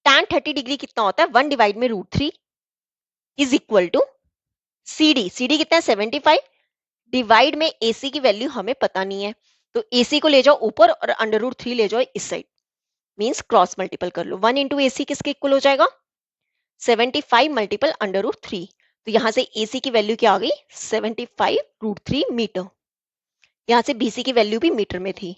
tan 30 डिग्री कितना होता है 1 डिवाइड में √3 इज इक्वल टू CD कितना है 75 डिवाइड में AC की वैल्यू हमें पता नहीं है, तो AC को ले जाओ ऊपर और √3 ले जाओ इस साइड, मींस क्रॉस मल्टीपल कर लो। 1 इंटू AC किसके इक्वल हो जाएगा 75 मल्टीपल √3, तो यहां से AC की वैल्यू क्या आ गई 75 √3 मीटर। यहां से BC की वैल्यू भी मीटर में थी।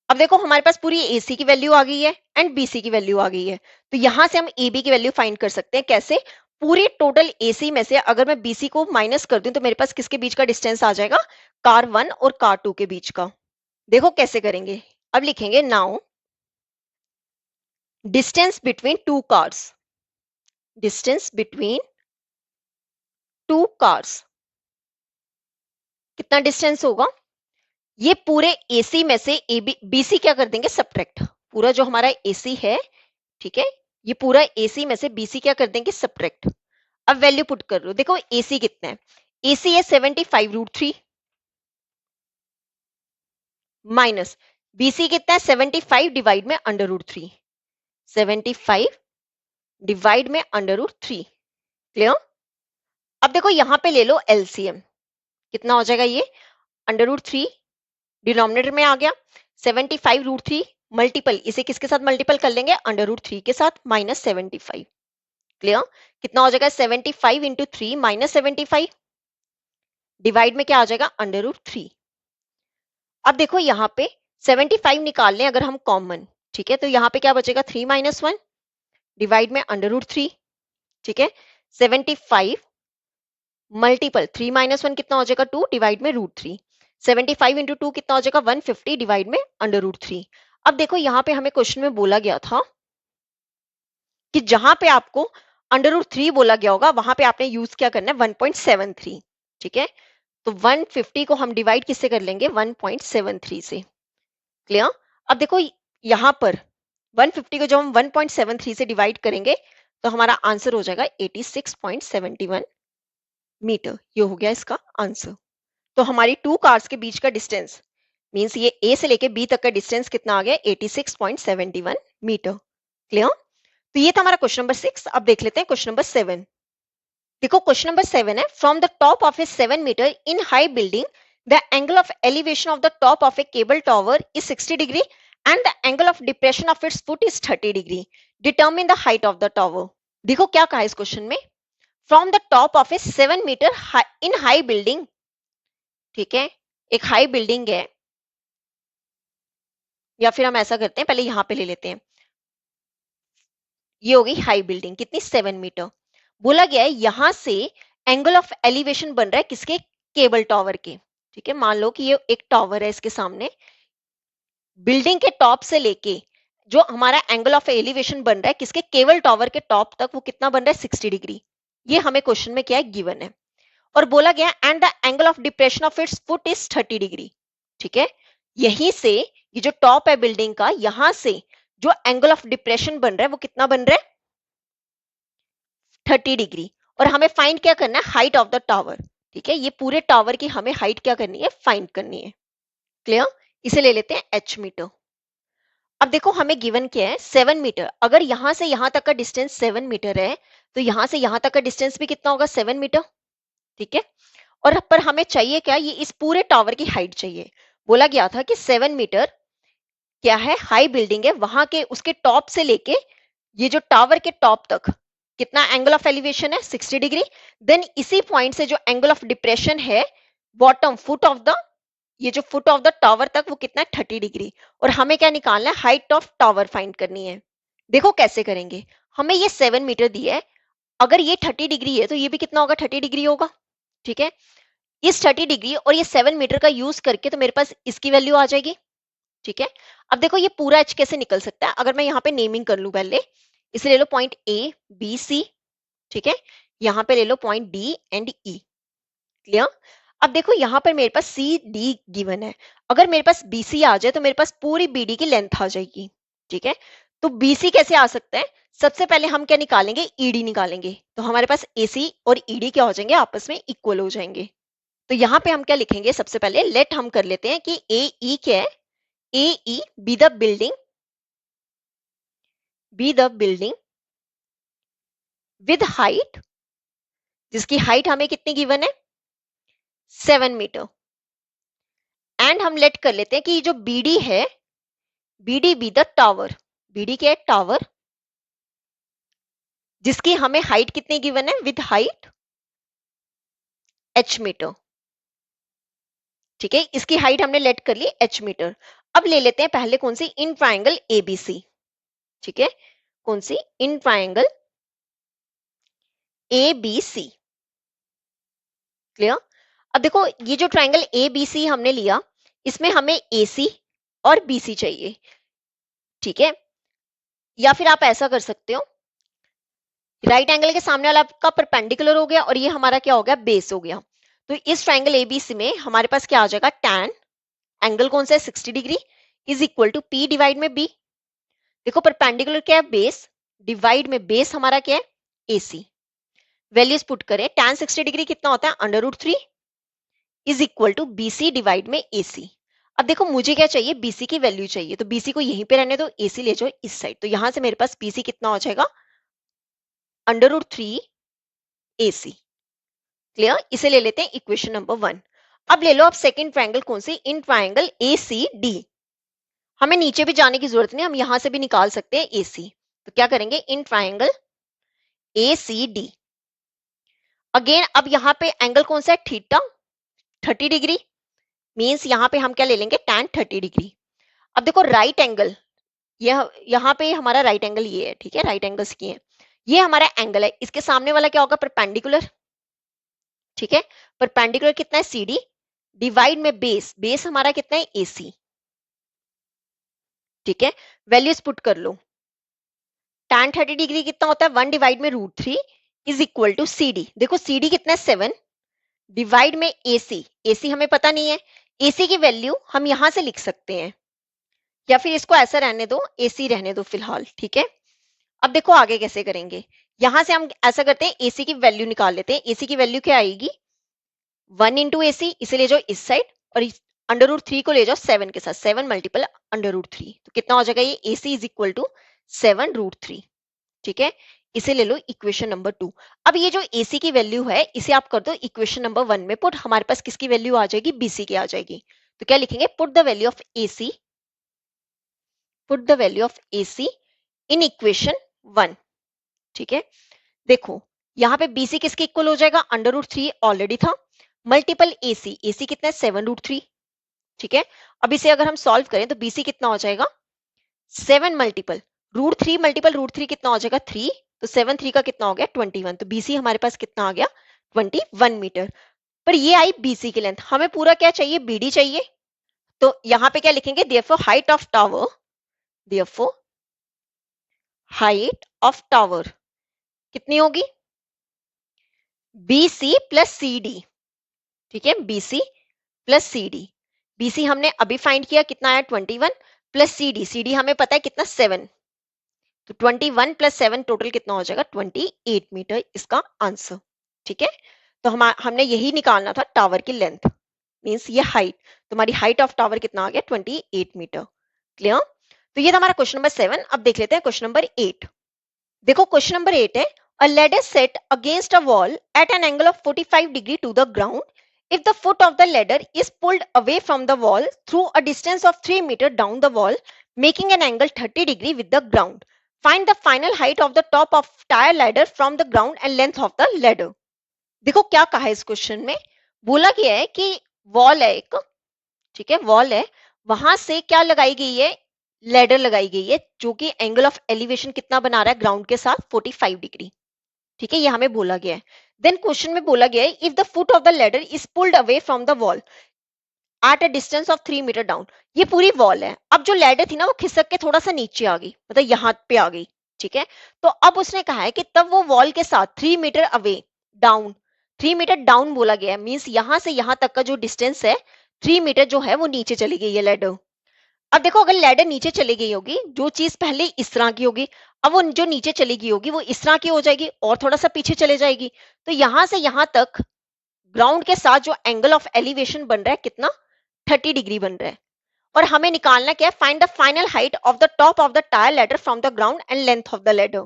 अब देखो हमारे पास पूरी AC की वैल्यू आ गई है एंड BC की वैल्यू आ गई है, तो यहां से हम AB की वैल्यू फाइंड कर सकते हैं। कैसे? पूरे टोटल AC में से अगर मैं BC को माइनस कर दूं तो मेरे पास किसके बीच का डिस्टेंस आ जाएगा कार 1 और कार 2 के बीच का। देखो कैसे करेंगे, अब लिखेंगे now distance between two cars, distance between two cars कितना डिस्टेंस होगा, ये पूरे AC में से BC क्या कर देंगे सब्ट्रैक्ट, पूरा जो हमारा AC है, ठीक है, ये पूरा AC में से BC क्या कर देंगे सब्ट्रैक्ट। अब वैल्यू पुट कर लो, देखो AC कितना है, AC है 75 √3 माइनस BC कितना है 75 डिवाइड में √3, 75 डिवाइड में √3। क्लियर? अब देखो यहां पे ले लो LCM, कितना हो जाएगा ये √3 डिनोमिनेटर में आ गया, 75 √3 मल्टीपल, इसे किसके साथ मल्टीपल कर लेंगे √3 के साथ माइनस 75। क्लियर? कितना हो जाएगा 75 इंटू 3 माइनस 75 डिवाइड में क्या आ जाएगा √3। अब देखो यहाँ पे 75 निकाल लें अगर हम कॉमन, ठीक है, तो यहाँ पे क्या बचेगा 3 - 1 डिवाइड में √3, ठीक है, 75 मल्टीपल 3 - 1 कितना हो जाएगा 2 डिवाइड में √3, 75 इंटू 2 कितना हो जाएगा 150 डिवाइड में √3। अब देखो यहाँ पे हमें क्वेश्चन में बोला गया था कि जहां पे आपको √3 बोला गया होगा वहां पे आपने यूज क्या करना है 1.73, ठीक है, तो 150 को हम डिवाइड किससे कर लेंगे 1.73 से। क्लियर? अब देखो यहां पर 150 को जब हम 1.73 से डिवाइड करेंगे तो हमारा आंसर हो जाएगा 86.71 मीटर। ये हो गया इसका आंसर। तो हमारी टू कार्स के बीच का डिस्टेंस मींस ये ए से लेके बी तक का डिस्टेंस कितना आ गया 86.71 मीटर। क्लियर? तो ये था हमारा क्वेश्चन नंबर 6। अब देख लेते हैं क्वेश्चन नंबर 7। देखो क्वेश्चन नंबर 7 है from the top of a 7 metre in high building the angle of elevation of the top of a cable tower is 60 degree and the angle of depression of its foot is 30 degree. Determine the height of the tower. देखो क्या कहा है इस question में, from the top of a 7 metre in high building, ठीक है, एक high building है, या फिर हम ऐसा करते हैं पहले यहां पे ले लेते हैं, ये हो गई हाई बिल्डिंग कितनी 7 मीटर। बोला गया है यहां से एंगल ऑफ एलिवेशन बन रहा है किसके केबल टॉवर के, ठीक है, मान लो कि ये एक टॉवर है, इसके सामने बिल्डिंग के टॉप से लेके जो हमारा एंगल ऑफ एलिवेशन बन रहा है किसके केबल टॉवर के टॉप तक, वो कितना बन रहा है 60 डिग्री। ये हमें क्वेश्चन में क्या है गिवन है, और बोला गया and the angle of depression of its foot is 30 degree, ठीक है, यहीं से ये जो टॉप है बिल्डिंग का, यहां से जो एंगल ऑफ डिप्रेशन बन रहा है वो कितना बन रहा है 30 डिग्री, और हमें फाइंड क्या करना है हाइट ऑफ द टावर, ठीक है, ये पूरे टावर की हमें हाइट क्या करनी है फाइंड करनी है। क्लियर? इसे ले लेते हैं h मीटर। अब देखो हमें गिवन क्या है 7 मीटर, अगर यहां से यहां तक का डिस्टेंस 7 मीटर है तो यहां से यहां तक का डिस्टेंस भी कितना होगा 7 मीटर, ठीक है, और पर हमें चाहिए क्या, ये इस पूरे टावर की हाइट चाहिए। बोला गया था कि 7 मीटर क्या है हाई बिल्डिंग है, वहां के उसके टॉप से लेके ये जो टावर के टॉप तक कितना एंगल ऑफ एलिवेशन है 60 डिग्री, देन इसी पॉइंट से जो एंगल ऑफ डिप्रेशन है बॉटम फुट ऑफ द, ये जो फुट ऑफ द टावर तक वो कितना है 30 डिग्री, और हमें क्या निकालना है हाइट ऑफ टावर फाइंड करनी है। देखो कैसे करेंगे, हमें ये 7 मीटर दिया है, अगर ये 30 डिग्री है तो ये भी कितना होगा 30 डिग्री होगा, ठीक है, इस 30 डिग्री और ये 7 मीटर का यूज करके तो मेरे पास इसकी वैल्यू आ जाएगी, ठीक है। अब देखो ये पूरा एच कैसे निकल सकता है, अगर मैं यहाँ पे नेमिंग कर लूं पहले, इसे ले लो पॉइंट ए बी सी, ठीक है, यहाँ पे ले लो point D and E. Clear? अब देखो यहाँ पर मेरे पास सी डी गिवन है, अगर मेरे पास बीसी आ जाए तो मेरे पास पूरी बीडी की लेंथ आ जाएगी, ठीक है, तो बीसी कैसे आ सकता है, सबसे पहले हम क्या निकालेंगे ईडी निकालेंगे, तो हमारे पास एसी और ईडी क्या हो जाएंगे आपस में इक्वल हो जाएंगे। तो यहाँ पे हम क्या लिखेंगे, सबसे पहले लेट हम कर लेते हैं कि ए ई क्या है, A E be the building with height, जिसकी हाइट हमें कितनी गिवन है, 7 मीटर। एंड हम लेट कर लेते हैं कि जो बीडी है, BD be the tower, BD क्या है, टावर, जिसकी हमें हाइट कितनी गिवन है, विद हाइट h मीटर। ठीक है, इसकी हाइट हमने लेट कर ली h मीटर। अब ले लेते हैं पहले कौन सी, इन ट्राइंगल एबीसी। ठीक है, कौन सी, इन ट्राइंगल एबीसी। क्लियर। अब देखो ये जो ट्राइंगल एबीसी हमने लिया, इसमें हमें एसी और बीसी चाहिए। ठीक है, या फिर आप ऐसा कर सकते हो, राइट एंगल के सामने वाला आपका परपेंडिकुलर हो गया और ये हमारा क्या हो गया, बेस हो गया। तो इस ट्राइंगल एबीसी में हमारे पास क्या आ जाएगा, tan एंगल कौन सा है, 60 degree, is equal to P divide में बी। देखो परपेंडिकुलर क्या है, बेस, डिवाइड में बेस हमारा क्या है, एसी। वैल्यूज पुट करें, tan 60 डिग्री कितना होता है, √3 is equal to BC divide में एसी। अब देखो मुझे क्या चाहिए, बीसी की वैल्यू चाहिए, तो बीसी को यहीं पे रहने दो, एसी ले जाओ इस साइड। तो यहां से मेरे पास बीसी कितना हो जाएगा, √3 एसी। क्लियर, इसे ले लेते हैं इक्वेशन नंबर 1। अब ले लो आप सेकंड ट्रायंगल कौन सी, इन ट्रायंगल एसीडी। हमें नीचे भी जाने की जरूरत नहीं, हम यहां से भी निकाल सकते हैं एसी। तो क्या करेंगे, इन ट्रायंगल एसीडी। अगेन अब यहाँ पे एंगल कौन सा है, थीटा, 30 डिग्री, मींस यहाँ पे हम क्या ले लेंगे, tan 30 डिग्री। अब देखो राइट एंगल, यह यहाँ पे हमारा राइट एंगल ये है, ठीक है, राइट एंगल्स की है, ये हमारा एंगल है, इसके सामने वाला क्या होगा, परपेंडिकुलर। ठीक है, परपेंडिकुलर कितना है, CD डिवाइड में बेस, बेस हमारा कितना है, AC। ठीक है, वैल्यूज पुट कर लो, tan 30 डिग्री कितना होता है, 1 डिवाइड में √3 इज इक्वल टू CD। देखो CD कितना है, 7 डिवाइड में AC, AC हमें पता नहीं है, AC की वैल्यू हम यहां से लिख सकते हैं, या फिर इसको ऐसा रहने दो, AC रहने दो फिलहाल। ठीक है, अब देखो आगे कैसे करेंगे, यहां से हम ऐसा करते हैं, AC की वैल्यू निकाल लेते हैं। AC की वैल्यू क्या आएगी, 1 इंटू AC, इसे ले जाओ इस साइड, और √3 को ले जाओ 7 के साथ, 7 मल्टीपल √3, तो कितना हो जाएगा ये, AC इज इक्वल टू 7√3। ठीक है, इसे ले लो इक्वेशन नंबर 2। अब ये जो AC की वैल्यू है, इसे आप कर दो इक्वेशन नंबर 1 में पुट, हमारे पास किसकी वैल्यू आ जाएगी, BC की आ जाएगी। तो क्या लिखेंगे, put the value of AC, put the value of AC in equation 1। ठीक है, देखो यहाँ पे BC किसके इक्वल हो जाएगा, √3 ऑलरेडी था, मल्टीपल AC, AC कितना है, 7√3। ठीक है, अब इसे अगर हम सॉल्व करें तो BC कितना हो जाएगा, 7 मल्टीपल √3 मल्टीपल √3 कितना हो जाएगा, 3, तो 7 3 का कितना हो गया, 21। तो BC हमारे पास कितना आ गया, 21 मीटर। पर ये आई BC की लेंथ, हमें पूरा क्या चाहिए, BD चाहिए। तो यहाँ पे क्या लिखेंगे, therefore height of tower, therefore height of tower कितनी होगी, BC प्लस CD। ठीक है, BC प्लस CD, BC हमने अभी फाइंड किया, कितना आया, 21 प्लस CD, CD हमें पता है कितना, 7, तो 21 प्लस 7 टोटल कितना हो जाएगा, 28 मीटर इसका आंसर। ठीक है, तो हमने यही निकालना था, टावर की लेंथ, मींस ये हाइट, तुम्हारी हाइट ऑफ टावर कितना आ गया, 28 मीटर। क्लियर, तो ये था हमारा क्वेश्चन नंबर 7। अब देख लेते हैं क्वेश्चन नंबर 8। देखो क्वेश्चन नंबर 8 है, a ladder set against a wall at an angle of 45 degree to the ground if the foot of the ladder is pulled away from the wall through a distance of 3 meter down the wall making an angle 30 degree with the ground. Find the final height of the top of tire ladder from the ground and length of the ladder. देखो क्या कहा है इस question में, बोला गया है कि वॉल है एक, ठीक है, वॉल है, वहां से क्या लगाई गई है, लैडर लगाई गई है, जो कि एंगल ऑफ एलिवेशन कितना बना रहा है ग्राउंड के साथ, 45 डिग्री। ठीक है, ये हमें बोला गया है। देन क्वेश्चन में बोला गया है, if the foot of the ladder is pulled away from the wall at a distance of 3 metre down. ये पूरी वॉल है, अब जो लैडर थी ना वो खिसक के थोड़ा सा नीचे आ गई, मतलब यहाँ पे आ गई। ठीक है, तो अब उसने कहा है कि तब वो वॉल के साथ 3 metre away down, 3 metre down बोला गया है, मींस यहां से यहां तक का जो डिस्टेंस है 3 मीटर जो है वो नीचे चली गई है लैडर। अब देखो अगर लैडर नीचे चली गई होगी, जो चीज पहले इस तरह की होगी, अब वो जो नीचे चली गई होगी वो इस तरह की हो जाएगी और थोड़ा सा पीछे चले जाएगी, तो यहां से यहां तक ग्राउंड के साथ जो एंगल ऑफ एलिवेशन बन रहा है कितना 30 डिग्री बन रहा है। और हमें निकालना क्या है, find the final height of the top of the tyre ladder from the ground and length of the ladder.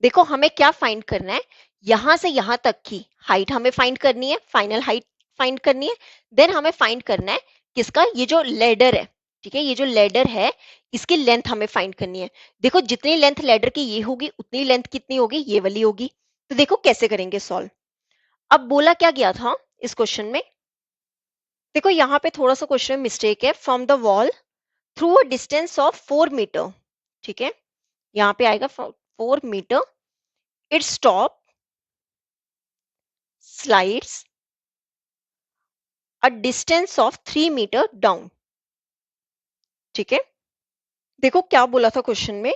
देखो हमें क्या फाइंड करना है, यहां से यहां तक की हाइट हमें फाइंड करनी है, फाइनल हाइट फाइंड करनी है। देन हमें फाइंड करना है किसका, ये जो लेडर है, ठीक है, ये जो लेडर है इसकी लेंथ हमें फाइंड करनी है। देखो जितनी लेंथ लेडर की ये होगी उतनी लेंथ कितनी होगी, ये वाली होगी। तो देखो कैसे करेंगे सॉल्व। अब बोला क्या गया था इस क्वेश्चन में, देखो यहाँ पे थोड़ा सा क्वेश्चन में मिस्टेक है। From the wall through a distance of 4 metre, ठीक है, यहाँ पे आएगा 4 metre, its top slides a distance of 3 metre down. ठीक है, देखो क्या बोला था क्वेश्चन में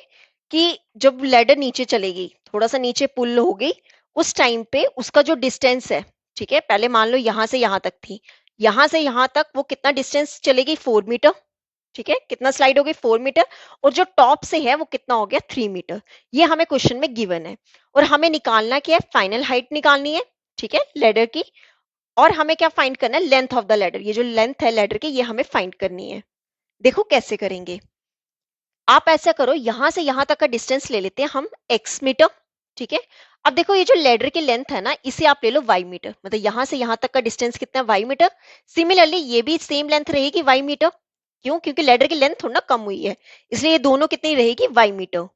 कि जब लैडर नीचे चलेगी, थोड़ा सा नीचे पुल होगी, उस टाइम पे उसका जो डिस्टेंस है, ठीक है, पहले मान लो यहां से यहां तक थी, यहां से यहां तक वो कितना डिस्टेंस चलेगी 4 मीटर, ठीक है, कितना स्लाइड होगी 4 मीटर, और जो टॉप से है वो कितना हो गया 3 मीटर। ये हमें क्वेश्चन में गिवन है और हमें निकालना क्या है, फाइनल हाइट निकालनी है, ठीक है, लेडर की। और हमें क्या फाइंड करना है, लेंथ ऑफ द लेडर, ये जो लेंथ है लेडर की ये हमें फाइंड करनी है। देखो कैसे करेंगे, आप ऐसा करो, यहां से यहां तक का डिस्टेंस ले लेते हैं हम x मीटर, ठीक है। अब देखो ये जो लेडर की लेंथ है ना, इसे आप ले लो y मीटर, मतलब यहां से यहां तक का डिस्टेंस कितना है y मीटर। सिमिलरली ये भी सेम लेंथ रहेगी y मीटर, क्यों, क्योंकि लेडर की लेंथ थोड़ा ना कम हुई है, इसलिए ये दोनों कितनी रहेगी y मीटर,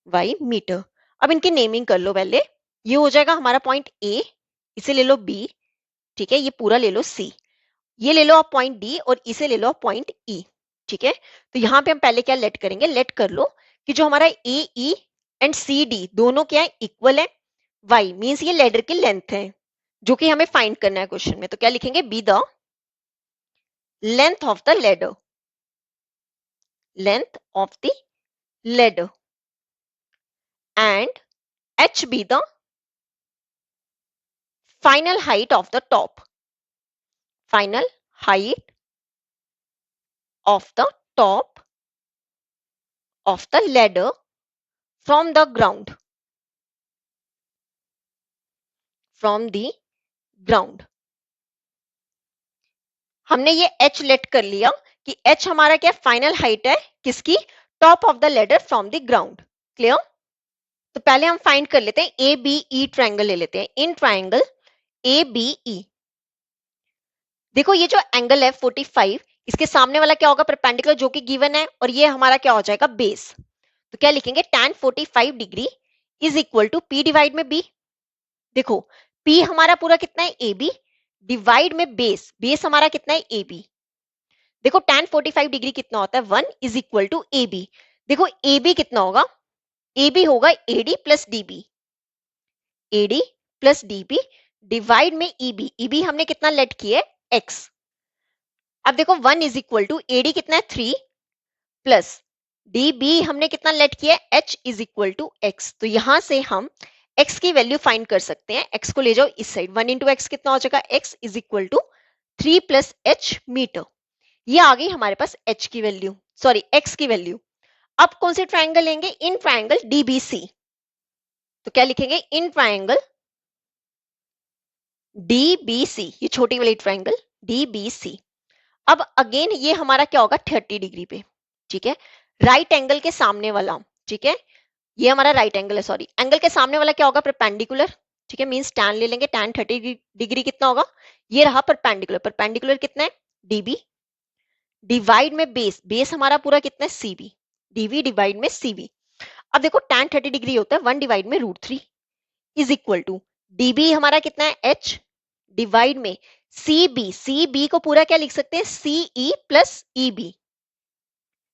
y मीटर। अब इनकी नेमिंग कर लो पहले, ये हो जाएगा हमारा पॉइंट a, इसे ले लो b, ठीक है, ये पूरा ले लो c, ये ले लो आप पॉइंट डी और इसे ले लो आप पॉइंट ई, ठीक है। तो यहां पे हम पहले क्या लेट करेंगे, लेट कर लो कि जो हमारा ए ई एंड सी डी दोनों क्या है, इक्वल है। वाई मींस ये लेडर की लेंथ है जो कि हमें फाइंड करना है क्वेश्चन में। तो क्या लिखेंगे, be the length of the ladder, length of the ladder, and H be the final height of the top, final height of the top of the ladder from the ground, from the ground. हमने ये h late कर लिया कि h हमारा क्या final height है किसकी, top of the ladder from the ground. Clear, तो पहले हम फाइंड कर लेते हैं ए बी ई ट्राइंगल ले लेते हैं। इन ट्राइंगल ए बी ई, देखो ये जो एंगल है 45, इसके सामने वाला क्या होगा, परपेंडिकुलर, जो कि गिवन है, और ये हमारा क्या हो जाएगा बेस। तो क्या लिखेंगे, tan 45 degree is equal to P divide में बी। देखो p हमारा पूरा कितना है ए बी, डिवाइड में बेस, बेस हमारा कितना है ए बी। देखो tan 45 डिग्री कितना होता है, 1 is equal to A B. देखो ए बी कितना होगा, ए बी होगा AD plus DB, AD plus DB divide में ईबी, ईबी हमने कितना लेट किया है x। अब देखो 1 इज इक्वल टू एडी कितना है 3 प्लस डीबी हमने कितना लेट किया है h is equal to x। तो यहां से हम x की वैल्यू फाइंड कर सकते हैं, x को ले जाओ इस साइड, 1 इंटू एक्स कितना हो जाएगा, x is equal to 3 plus h metre. ये आ गई हमारे पास h की वैल्यू, सॉरी x की वैल्यू। अब कौन से ट्राइंगल लेंगे, इन ट्राइंगल डीबीसी। तो क्या लिखेंगे, इन ट्राइंगल डीबीसी, ये छोटी वाली ट्राइंगल डीबीसी। अब अगेन ये हमारा क्या होगा 30 डिग्री पे, ठीक है, राइट एंगल के सामने वाला, ठीक है, ये हमारा राइट एंगल है, सॉरी, एंगल के सामने वाला क्या होगा, परपेंडिकुलर, ठीक है, मींस tan ले लेंगे, tan 30 डिग्री कितना होगा, ये रहा परपेंडिकुलर, परपेंडिकुलर कितना है डीबी, डिवाइड में बेस, बेस हमारा पूरा कितना है सीबी, डीवी डिवाइड में सीबी। अब देखो tan 30 डिग्री होता है 1 डिवाइड में √3 इज इक्वल टू डीबी हमारा कितना है h डिवाइड में सीबी, सीबी को पूरा क्या लिख सकते हैं, CE plus EB,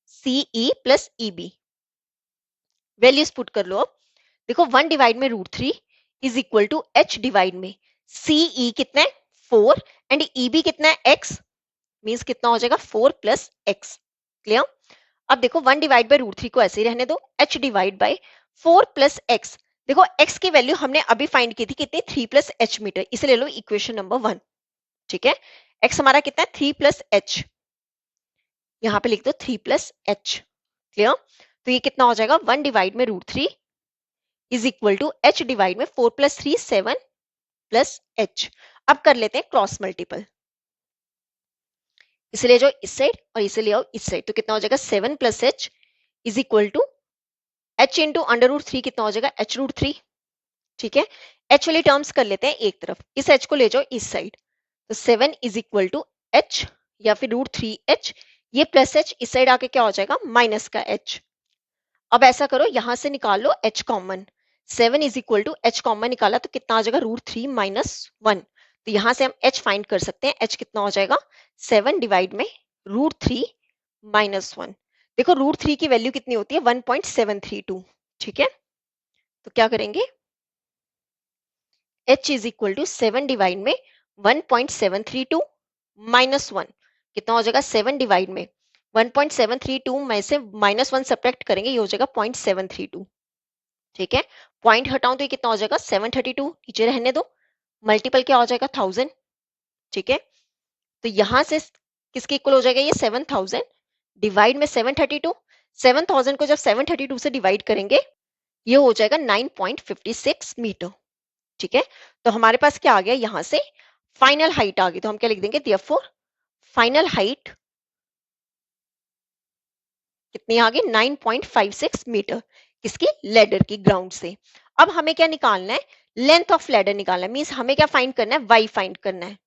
CE plus EB, values put कर लो। अब देखो 1 डिवाइड में √3 is equal to h divide में सीई कितना है 4 एंड ईबी कितना है x, मींस कितना हो जाएगा 4 प्लस x। क्लियर, अब देखो 1 डिवाइड बाई √3 को ऐसे ही रहने दो, h divide by 4 plus x। देखो x की वैल्यू हमने अभी फाइंड की थी कितनी, 3 प्लस h मीटर, इसे ले लो इक्वेशन नंबर 1, ठीक है। x हमारा कितना है 3 प्लस h, यहाँ पे लिख दो 3 प्लस h। क्लियर, तो ये कितना हो जाएगा 1 डिवाइड में √3 is equal to h divide में 4 प्लस 3 7 प्लस एच। अब कर लेते हैं क्रॉस मल्टीपल, इसे ले जाओ इस साइड और इसे ले आओ इस साइड, तो कितना हो जाएगा 7 plus H is equal to H into under root three, कितना हो जाएगा एच रूट थ्री। ठीक है, एच वाली टर्म्स कर लेते हैं एक तरफ, इस एच को ले जाओ इस साइड, तो 7 इज इक्वल टू एच या फिर रूट थ्री एच, ये प्लस एच इस साइड आके क्या हो जाएगा माइनस का एच। अब ऐसा करो यहां से निकाल लो H common, 7 is equal to H common निकाला तो कितना आ जाएगा रूट थ्री माइनस वन, तो यहां से हम एच फाइंड कर सकते हैं, एच कितना हो जाएगा 7 डिवाइड में रूट थ्री माइनस वन। देखो रूट थ्री की वैल्यू कितनी होती है 1.732। ठीक है, तो क्या करेंगे h is equal to 7 divide में 1.732 माइनस वन, कितना हो जाएगा 7 डिवाइड में 1.732 में से माइनस वन सब्ट्रैक्ट करेंगे, ये हो जाएगा 0.732। ठीक है, पॉइंट हटाऊं तो ये कितना हो जाएगा 732, नीचे रहने दो, मल्टीपल क्या हो जाएगा 1000। ठीक है, तो यहां से किसके इक्वल हो जाएगा ये 7000 डिवाइड में 732, 7000 को जब 732 से डिवाइड करेंगे ये हो जाएगा 9.56 मीटर। ठीक है, तो हमारे पास क्या आ गया यहां से फाइनल हाइट आ गई, तो हम क्या लिख देंगे देयरफॉर फाइनल हाइट कितनी आ गई 9.56 मीटर, किसकी लेडर की ग्राउंड से। अब हमें क्या निकालना है लेंथ ऑफ लेडर निकालना है, मींस हमें क्या फाइंड करना है वाई फाइंड करना है।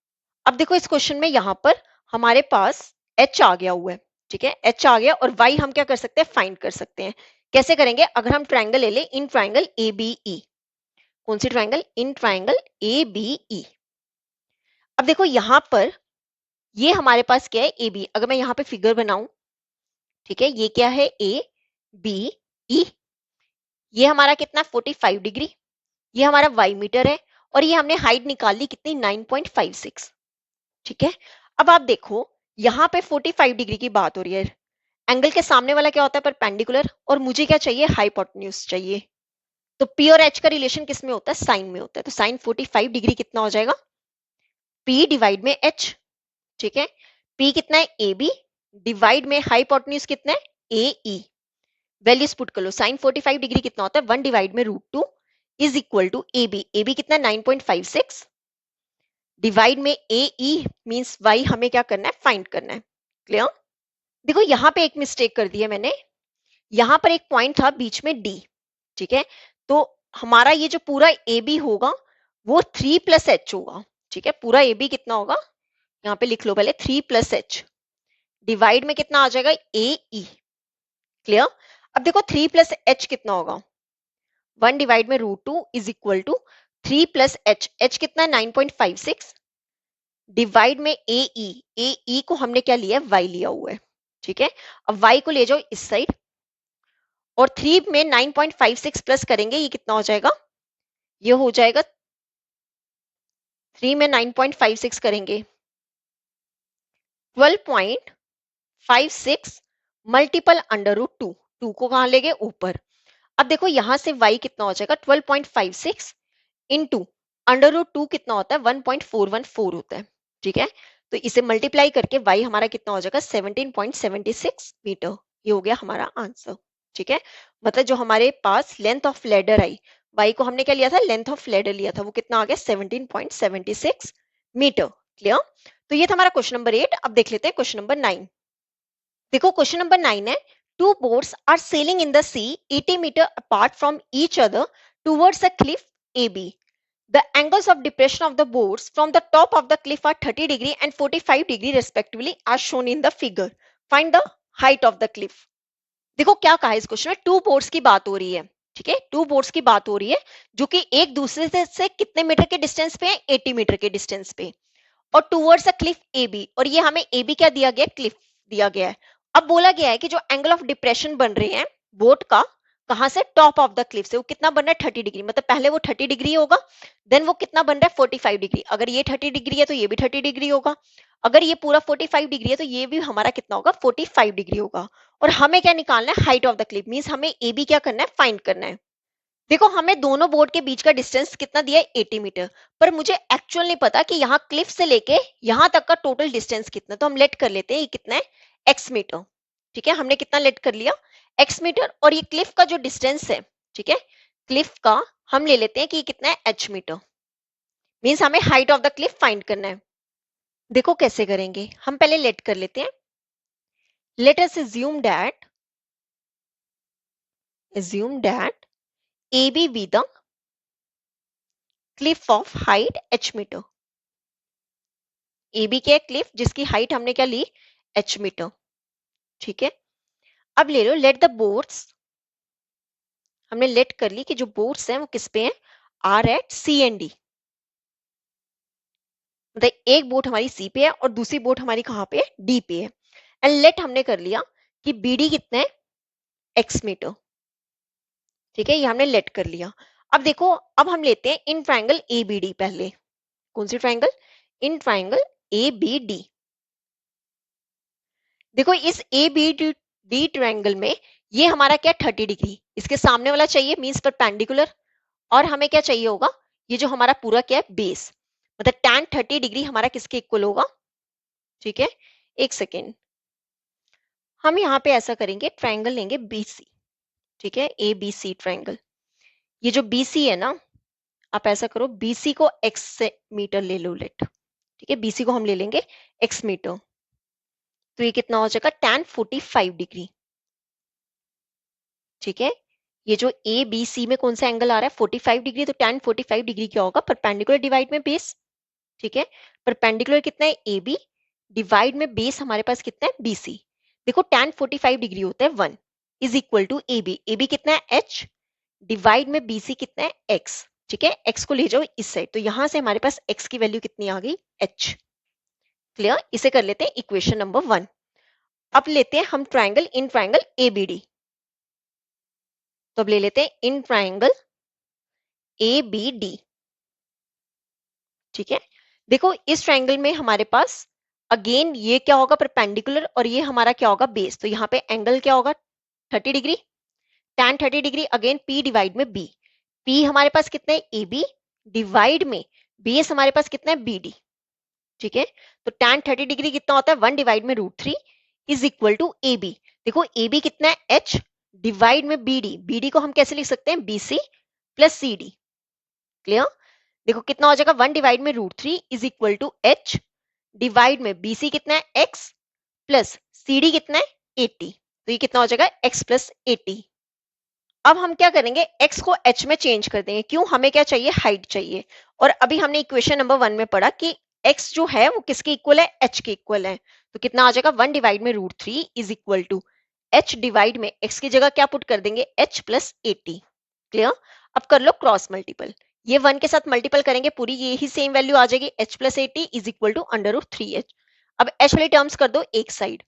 अब देखो इस क्वेश्चन में यहां पर हमारे पास एच आ गया हुआ है, ठीक है एच आ गया, और वाई हम क्या कर सकते हैं फाइंड कर सकते हैं। कैसे करेंगे, अगर हम ट्राइंगल ले ले इन ट्राइंगल ए बी ई, कौन सी triangle in triangle A B E. अब देखो यहां पर ये हमारे पास क्या है ए बी, अगर मैं यहाँ पे फिगर बनाऊं, ठीक है ये क्या है ए बी ई, ये हमारा कितना 45 डिग्री, ये हमारा वाई मीटर है, और ये हमने हाइट निकाल ली कितनी 9.56। ठीक है, अब आप देखो यहाँ पे 45 डिग्री की बात हो रही है, एंगल के सामने वाला क्या होता है परपेंडिकुलर, और मुझे क्या चाहिए हाइपोटेन्यूज चाहिए, तो पी और एच का रिलेशन किस में होता है साइन में होता है, तो साइन 45 डिग्री कितना हो जाएगा पी डिवाइड में एच। ठीक है, पी कितना है ए बी डिवाइड में हाइपोटेन्यूज कितना है ए ई, वैल्यूज पुट कर लो, साइन 45 डिग्री कितना होता है 1 डिवाइड में root two is equal to A B कितना 9.56 डिवाइड में ए ई मींस वाई हमें क्या करना है फाइंड करना है। क्लियर, देखो यहाँ पे एक मिस्टेक कर दी है मैंने, यहाँ पर एक पॉइंट था बीच में डी। ठीक है, तो हमारा ये जो पूरा ए बी होगा वो 3 प्लस एच होगा। ठीक है, पूरा ए बी कितना होगा यहाँ पे लिख लो पहले 3 प्लस एच डिवाइड में कितना आ जाएगा ए ई। क्लियर, अब देखो 3 प्लस एच कितना होगा 1 डिवाइड में root two is equal to 3 plus H, H कितना है 9.56 डिवाइड में ए ई को हमने क्या लिया है वाई लिया हुआ है। ठीक है, अब वाई को ले जाओ इस साइड, और 3 में 9.56 प्लस करेंगे ये कितना हो जाएगा, ये हो जाएगा 3 में 9.56 करेंगे 12.56 multiple under root two, two को कहां ले गए ऊपर। अब देखो यहां से y कितना हो जाएगा 12.56 इंटू अंडर रूट टू कितना होता है 1.414 होता है। ठीक है, तो इसे मल्टीप्लाई करके y हमारा कितना हो जाएगा 17.76 मीटर, ये हो गया हमारा आंसर। ठीक है, मतलब जो हमारे पास लेंथ ऑफ लेडर आई, y को हमने क्या लिया था लेंथ ऑफ लेडर लिया था, वो कितना आ गया 17.76 मीटर। क्लियर, तो ये था हमारा क्वेश्चन नंबर 8। अब देख लेते हैं क्वेश्चन नंबर 9। देखो क्वेश्चन नंबर 9 है, two boats are sailing in the sea 80 metre apart from each other towards a cliff AB. The angles of depression of the boards from the top of the cliff are 30 degree and 45 degree respectively as shown in the figure. Find the height of the cliff. देखो क्या कहा है इस question में, to boards की बात हो रही है। ठीक है, टू बोर्ड्स की बात हो रही है जो कि एक दूसरे से कितने मीटर के डिस्टेंस पे है 80 मीटर के डिस्टेंस पे, और towards a cliff A B, और ये हमें ए बी क्या दिया गया क्लिफ दिया गया है। अब बोला गया है कि जो एंगल ऑफ डिप्रेशन बन रहे हैं बोट का कहां से टॉप ऑफ द क्लिफ से, वो कितना बन रहा है 30 डिग्री, मतलब पहले वो 30 डिग्री होगा, देन वो कितना बन रहा है 45 डिग्री, अगर ये 30 डिग्री है तो ये भी 30 डिग्री होगा, अगर ये पूरा 45 डिग्री है तो ये भी हमारा कितना होगा 45 डिग्री होगा। और हमें क्या निकालना है height of the Cliff, means हमें ए बी क्या करना है फाइंड करना है। देखो हमें दोनों बोर्ड के बीच का डिस्टेंस कितना दिया है 80 मीटर, पर मुझे एक्चुअल नहीं पता कि यहाँ क्लिफ से लेके यहाँ तक का टोटल डिस्टेंस कितना, तो हम लेट कर लेते हैं ये कितना है x मीटर। ठीक है, हमने कितना लेट कर लिया x मीटर, और ये क्लिफ का जो डिस्टेंस है, ठीक है क्लिफ का हम ले लेते हैं कि ये कितना है h मीटर, मीन्स हमें height of the Cliff find करना है। देखो कैसे करेंगे, हम पहले लेट कर लेते हैं। Let us assume that AB be the cliff of height h metre. AB के क्लिफ जिसकी हाइट हमने क्या ली, h मीटर। ठीक है, अब ले लो लेट द बोर्ड्स, हमने लेट कर ली कि जो बोर्ड्स हैं वो किस पे हैं, are at C and D. मतलब एक बोट हमारी सी पे है और दूसरी बोट हमारी कहाँ पे है, डी पे है। एंड लेट हमने कर लिया कि बीडी कितना है, एक्स मीटर। ठीक है, ये हमने लेट कर लिया। अब देखो, अब हम लेते हैं in triangle A B D पहले। कौन सी triangle, in triangle A B D. देखो इस ए बी डी ट्राइंगल में ये हमारा क्या, 30 डिग्री इसके सामने वाला चाहिए, मीन्स परपेंडिकुलर। और हमें क्या चाहिए होगा, ये जो हमारा पूरा क्या है, बेस। मतलब tan 30 डिग्री हमारा किसके इक्वल होगा। ठीक है, एक सेकेंड, हम यहाँ पे ऐसा करेंगे, ट्राइंगल लेंगे बीसी। ठीक है, ए बी सी ट्राइंगल। ये जो बीसी है ना, आप ऐसा करो, बीसी को एक्स से मीटर ले लो लेट। ठीक है, बीसी को हम ले लेंगे एक्स मीटर। तो ये कितना हो जाएगा, tan 45 डिग्री। ठीक है, ये जो ए बी सी में कौन सा एंगल आ रहा है, 45 डिग्री। तो tan 45 डिग्री क्या होगा, परपेंडिकुलर डिवाइड में बेस। ठीक है, परपेंडिकुलर कितना है, ए बी, डिवाइड में बेस हमारे पास कितना है, बी सी। देखो tan 45 डिग्री होता है 1 is equal to A B. A B कितना है, h, डिवाइड में बी सी कितना है, x। ठीक है, x को ले जाओ इस साइड, तो यहां से हमारे पास x की वैल्यू कितनी आ गई, h। क्लियर, इसे कर लेते हैं इक्वेशन नंबर 1। अब लेते हैं हम triangle, in triangle A B D. तो अब ले लेते हैं in triangle A B D. ठीक है, देखो इस ट्राइंगल में हमारे पास अगेन ये क्या होगा, परपेंडिकुलर, और ये हमारा क्या होगा, बेस। तो यहाँ पे एंगल क्या होगा, 30 degree. tan 30 degree again p divide में b। p हमारे पास कितना है, ए बी, डिवाइड में बेस हमारे पास कितना है, बी डी। ठीक है, तो tan 30 डिग्री कितना होता है, 1 डिवाइड में √3 is equal to A B. देखो ए बी कितना है, h, डिवाइड में बी डी। बी डी को हम कैसे लिख सकते हैं, B C plus C D. Clear, देखो कितना हो जाएगा, 1 डिवाइड में √3 is equal to h, divide में बी सी कितना है, x, प्लस सी डी कितना है, 80। तो ये कितना हो जाएगा, x प्लस 80। अब हम क्या करेंगे, x को h में चेंज कर देंगे। क्यों, हमें क्या चाहिए, हाइट चाहिए। और अभी हमने इक्वेशन नंबर 1 में पढ़ा कि x जो है वो किसके इक्वल है, h के इक्वल है। तो कितना आ जाएगा, 1 डिवाइड में √3 is equal to h, divide में x की जगह क्या पुट कर देंगे, h प्लस 80। क्लियर, अब कर लो क्रॉस मल्टीपल। ये 1 के साथ मल्टीपल करेंगे, पूरी यही सेम वैल्यू आ जाएगी, h plus 80 is equal to √3h। अब h वाली टर्म्स कर दो एक साइड,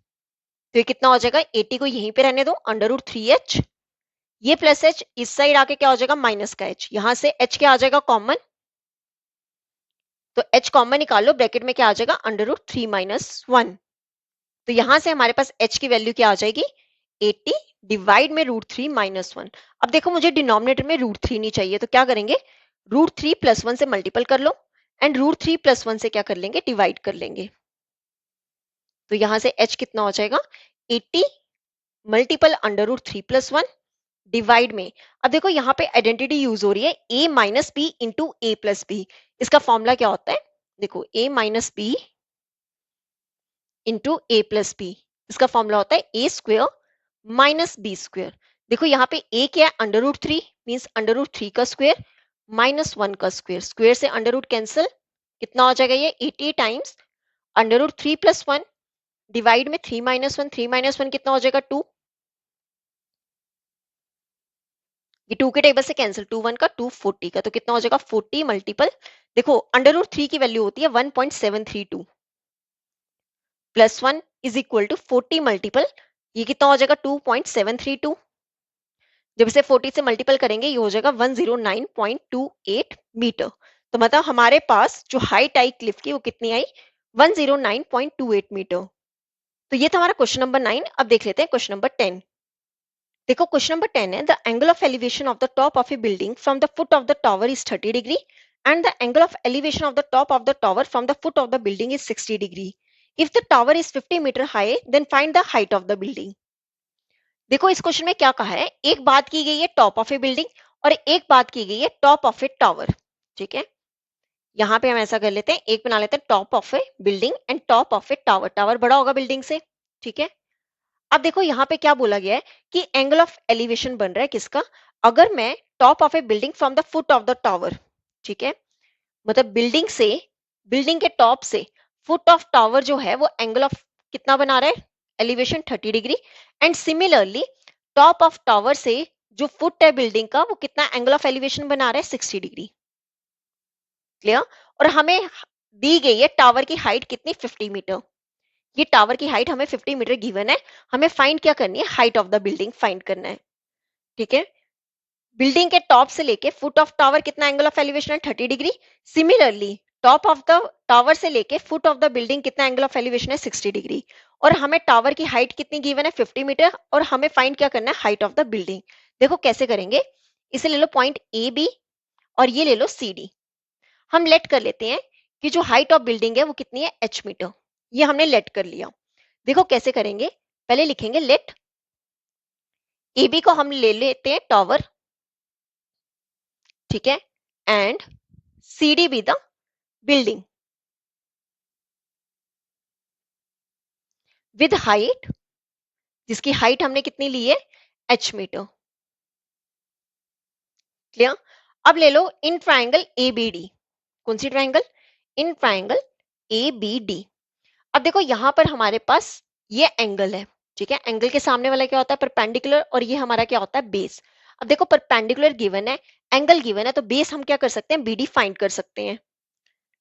तो ये कितना हो जाएगा, 80 को यहीं पे रहने दो, √3h, ये प्लस h इस साइड आके क्या हो जाएगा, माइनस का h। यहां से h क्या आ जाएगा, कॉमन। तो h कॉमन निकालो, ब्रैकेट में क्या आ जाएगा, √3 माइनस 1। तो यहां से हमारे पास h की वैल्यू क्या आ जाएगी, 80, डिवाइड में √3 माइनस 1। अब देखो मुझे डिनोमिनेटर में √3 नहीं चाहिए, तो क्या करेंगे, √3 प्लस 1 से मल्टीपल कर लो, एंड √3 प्लस 1 से क्या कर लेंगे, डिवाइड कर लेंगे। तो यहां से h कितना हो जाएगा, 80 मल्टीपल √3 प्लस 1 डिवाइड में। अब देखो यहाँ पे आइडेंटिटी यूज हो रही है, a minus B into A plus B. इसका फॉर्मूला क्या होता है, देखो a minus B into A plus B, इसका फॉर्मूला होता है A square minus B square. देखो यहाँ पे a क्या है, √3 मीन्स √3 का स्क्वेयर माइनस 1 का स्क्वेयर। स्क्वेयर से अंडर कैंसिल, कितना हो जाएगा ये, 80 टाइम्स √3 प्लस 1 डिवाइड में 3 माइनस 1, 3 माइनस 1 कितना हो जाएगा, 2। ये 2 के टेबल से कैंसिल, 2 1 का 2 40 का, तो कितना हो जाएगा, 40 मल्टीपल, देखो √3 की वैल्यू होती है 1.732 plus 1 is equal to 40 multiple, ये कितना हो जाएगा, 2.732। जब इसे 40 से मल्टीपल करेंगे ये हो जाएगा 109.28 मीटर। तो मतलब हमारे पास जो हाइट आई क्लिफ की वो कितनी आई, 109.28 मीटर। तो ये था हमारा क्वेश्चन नंबर 9। अब देख लेते हैं क्वेश्चन नंबर 10। देखो क्वेश्चन नंबर 10 है, the angle of elevation of the top of a building from the foot of the tower is 30 degree and the angle of elevation of the top of the tower from the foot of the building is 60 degree. If the tower is 50 metre high then find the height of the building. देखो इस question में क्या कहा है, एक बात की गई है टॉप ऑफ ए बिल्डिंग और एक बात की गई है टॉप ऑफ ए टावर। ठीक है, यहाँ पे हम ऐसा कर लेते हैं, एक बना लेते हैं top of a building and top of a tower. Tower बड़ा होगा बिल्डिंग से, ठीक है। अब देखो यहाँ पे क्या बोला गया है कि एंगल ऑफ एलिवेशन बन रहा है किसका, अगर मैं top of a building from the foot of the tower, ठीक है, मतलब बिल्डिंग से, बिल्डिंग के टॉप से फुट ऑफ टावर जो है वो एंगल ऑफ कितना बना रहा है, elevation 30 degree. And similarly top of tower से जो फुट है बिल्डिंग का वो कितना एंगल ऑफ एलिवेशन बना रहा है, 60 डिग्री। क्लियर। और हमें दी गई है टावर की हाइट कितनी, 50 मीटर। ये टावर की हाइट हमें 50 मीटर गिवन है, हमें फाइंड क्या करनी है, height of the building find करना है, ठीक है। बिल्डिंग के टॉप से लेके फुट ऑफ टावर कितना एंगल ऑफ एलिवेशन है, 30 degree. Similarly top of the tower से लेके फुट ऑफ द बिल्डिंग कितना एंगल ऑफ एलिवेशन है, 60 डिग्री। और हमें टावर की हाइट कितनी गिवन है, 50 मीटर, और हमें फाइंड क्या करना है, हाइट ऑफ द बिल्डिंग। देखो कैसे करेंगे, इसे ले लो पॉइंट ए बी और ये ले लो सी डी। हम लेट कर लेते हैं कि जो हाइट ऑफ बिल्डिंग है वो कितनी है, एच मीटर। ये हमने लेट कर लिया। देखो कैसे करेंगे, पहले लिखेंगे लेट ए बी को हम ले लेते हैं टावर, ठीक है, and C D B the building with height, जिसकी हाइट हमने कितनी ली है, एच मीटर। क्लियर। अब ले लो in triangle A B D. कौन सी triangle, in triangle A B D. अब देखो यहां पर हमारे पास ये एंगल है, ठीक है। एंगल के सामने वाला क्या होता है, परपेंडिकुलर, और ये हमारा क्या होता है, बेस। अब देखो परपेंडिकुलर गिवन है, एंगल गिवन है, तो बेस हम क्या कर सकते हैं, बीडी फाइंड कर सकते हैं।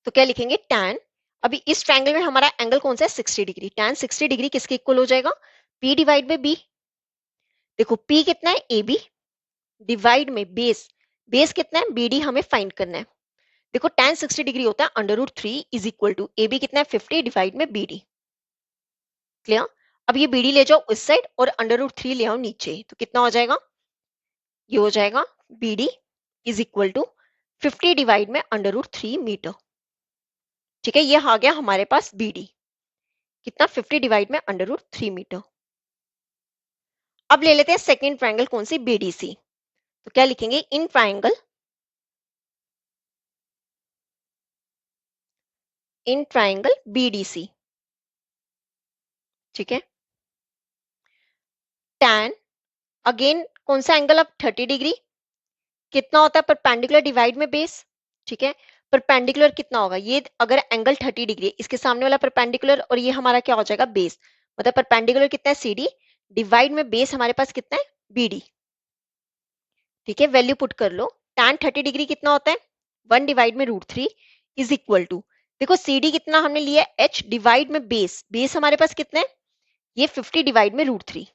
तो क्या लिखेंगे, टैन, अभी इस ट्रायंगल में हमारा एंगल कौन सा है, 60 डिग्री। टैन 60 डिग्री किसके इक्वल हो जाएगा, पी डिवाइड में बी। देखो पी कितना है, ए बी, डिवाइड में बेस, बेस कितना है, बी डी हमें फाइंड करना है। देखो टैन 60 डिग्री होता है √3 is equal to A B कितना है, 50 डिवाइड में बी डी। क्लियर। अब ये बी डी ले जाओ उस साइड और √3 ले आओ नीचे, तो कितना हो जाएगा, ये हो जाएगा B D is equal to 50 divide में √3 मीटर। ठीक है, ये आ गया हमारे पास बी डी कितना, 50 डिवाइड में √3 मीटर। अब ले लेते हैं सेकेंड ट्रायंगल, कौन सी, बीडीसी। तो क्या लिखेंगे, in triangle, in triangle BDC, ठीक है। टैन, अगेन कौन सा एंगल, अब 30 डिग्री, कितना होता है, परपेंडिकुलर डिवाइड में बेस, ठीक है। परपेंडिकुलर कितना होगा, ये अगर एंगल 30 डिग्री, इसके सामने वाला परपेंडिकुलर और ये हमारा क्या हो जाएगा, बेस। मतलब परपेंडिकुलर कितना है, सी डी, डिवाइड में बेस हमारे पास कितना है, बी डी। ठीक है, वैल्यू पुट कर लो। tan 30 डिग्री कितना होता है, 1 डिवाइड में √3 इज इक्वल टू, देखो सी डी कितना हमने लिया, h डिवाइड में बेस, बेस हमारे पास कितना है, ये 50 डिवाइड में √3।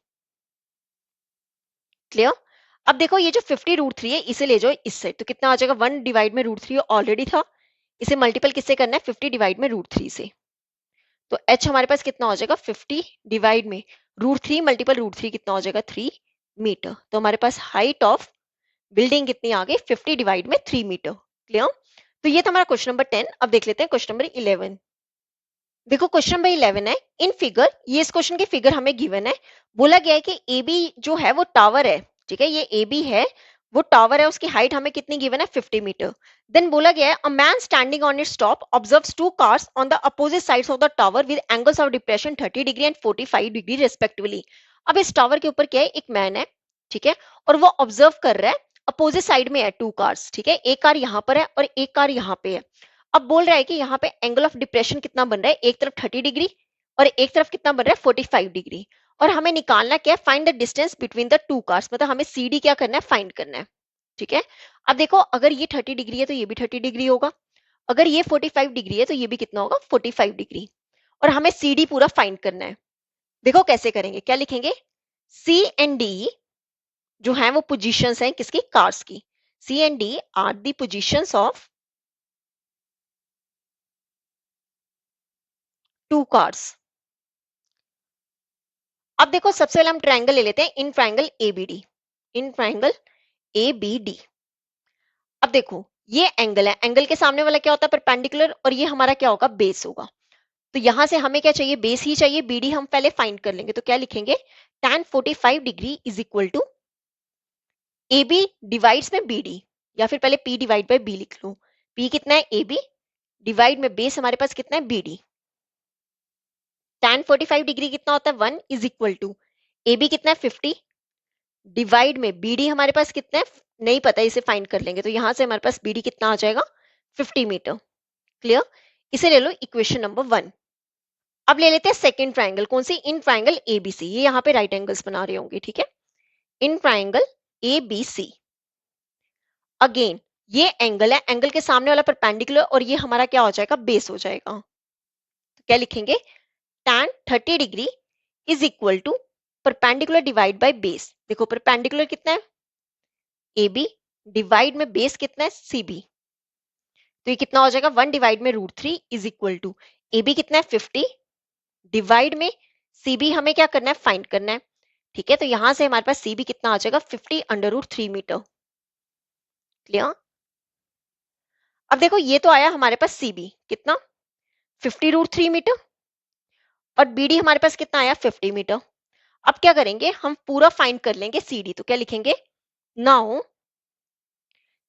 क्लियर। अब देखो ये जो 50 √3 है इसे ले जाओ इस साइड, तो कितना आ जाएगा, 1 डिवाइड में √3 ऑलरेडी था, इसे मल्टीपल किससे करना है, 50 डिवाइड में √3 से। तो h हमारे पास कितना हो जाएगा, 50 डिवाइड में √3 मल्टीपल √3 कितना हो जाएगा, 3 मीटर। तो हमारे पास हाइट ऑफ बिल्डिंग कितनी आ गई, 50 डिवाइड में 3 मीटर। क्लियर। तो ये था हमारा क्वेश्चन नंबर 10। अब देख लेते हैं क्वेश्चन नंबर 11। देखो क्वेश्चन नंबर 11 है, इन फिगर, ये इस क्वेश्चन की फिगर हमें गिवन है। बोला गया है कि ए बी जो है वो टावर है, ठीक है, ये ए बी है, वो टावर है, उसकी हाइट हमें कितनी गिवन है, 50 मीटर। देन बोला गया है, a man standing on its top observes two cars on the opposite sides of the tower with angles of depression 30 degree and 45 degree respectively. अब इस टावर के ऊपर क्या है, एक मैन है, ठीक है, और वो ऑब्जर्व कर रहा है, अपोजिट साइड में है टू कार्स, ठीक है, एक कार यहाँ पर है और एक कार यहाँ पे है। अब बोल रहा है कि यहाँ पे एंगल ऑफ डिप्रेशन कितना बन रहा है, एक तरफ 30 डिग्री और एक तरफ कितना बन रहा है, 45 डिग्री। और हमें निकालना क्या है, find the distance between the to cars, मतलब हमें सी डी क्या करना है, फाइंड करना है। ठीक है। अब देखो अगर ये 30 डिग्री है तो ये भी 30 डिग्री होगा, अगर ये 45 डिग्री है तो ये भी कितना होगा, 45 डिग्री। और हमें सी डी पूरा फाइंड करना है। देखो कैसे करेंगे, क्या लिखेंगे, सी एंड डी जो है वो पोजिशंस हैं किसकी, कार्स की। C and D are the positions of two cars. अब देखो सबसे पहले हम ट्रायंगल ले लेते हैं, in triangle ABD, in triangle ABD. अब देखो ये एंगल है, एंगल के सामने वाला क्या होता है, परपेंडिकुलर, और ये हमारा क्या होगा, बेस होगा। तो यहां से हमें क्या चाहिए, बेस ही चाहिए, बीडी हम पहले फाइंड कर लेंगे। तो क्या लिखेंगे, tan 45 degree is equal to A B divides में बी डी, या फिर पहले पी डिवाइड बाई बी लिख लो। पी कितना है, ए बी, डिवाइड में बेस हमारे पास कितना है BD। tan 45 डिग्री कितना होता है 1 इज इक्वल टू AB कितना है 50 डिवाइड में BD हमारे पास कितना है नहीं पता, इसे फाइंड कर लेंगे। तो यहां से हमारे पास BD कितना आ जाएगा 50 मीटर। क्लियर? इसे ले लो इक्वेशन नंबर 1। अब ले लेते हैं सेकंड ट्राइंगल। कौन सी? In triangle ABC। ये यहाँ पे राइट एंगल्स बना रहे होंगे, ठीक है। इन ट्राइंगल ABC अगेन ये एंगल है, एंगल के सामने वाला परपेंडिकुलर और ये हमारा क्या हो जाएगा बेस हो जाएगा। तो क्या लिखेंगे tan 30 degree is equal to perpendicular divide by base. देखो परपेंडिकुलर कितना है AB डिवाइड में बेस कितना है CB। तो ये कितना हो जाएगा 1 डिवाइड में √3 इज इक्वल टू AB कितना है 50 डिवाइड में CB हमें क्या करना है फाइंड करना है, ठीक है। तो यहां से हमारे पास CB कितना आ जाएगा 50 √3 मीटर। क्लियर? अब देखो ये तो आया हमारे पास CB कितना 50 √3 मीटर और BD हमारे पास कितना आया 50 मीटर। अब क्या करेंगे हम पूरा फाइंड कर लेंगे CD। तो क्या लिखेंगे now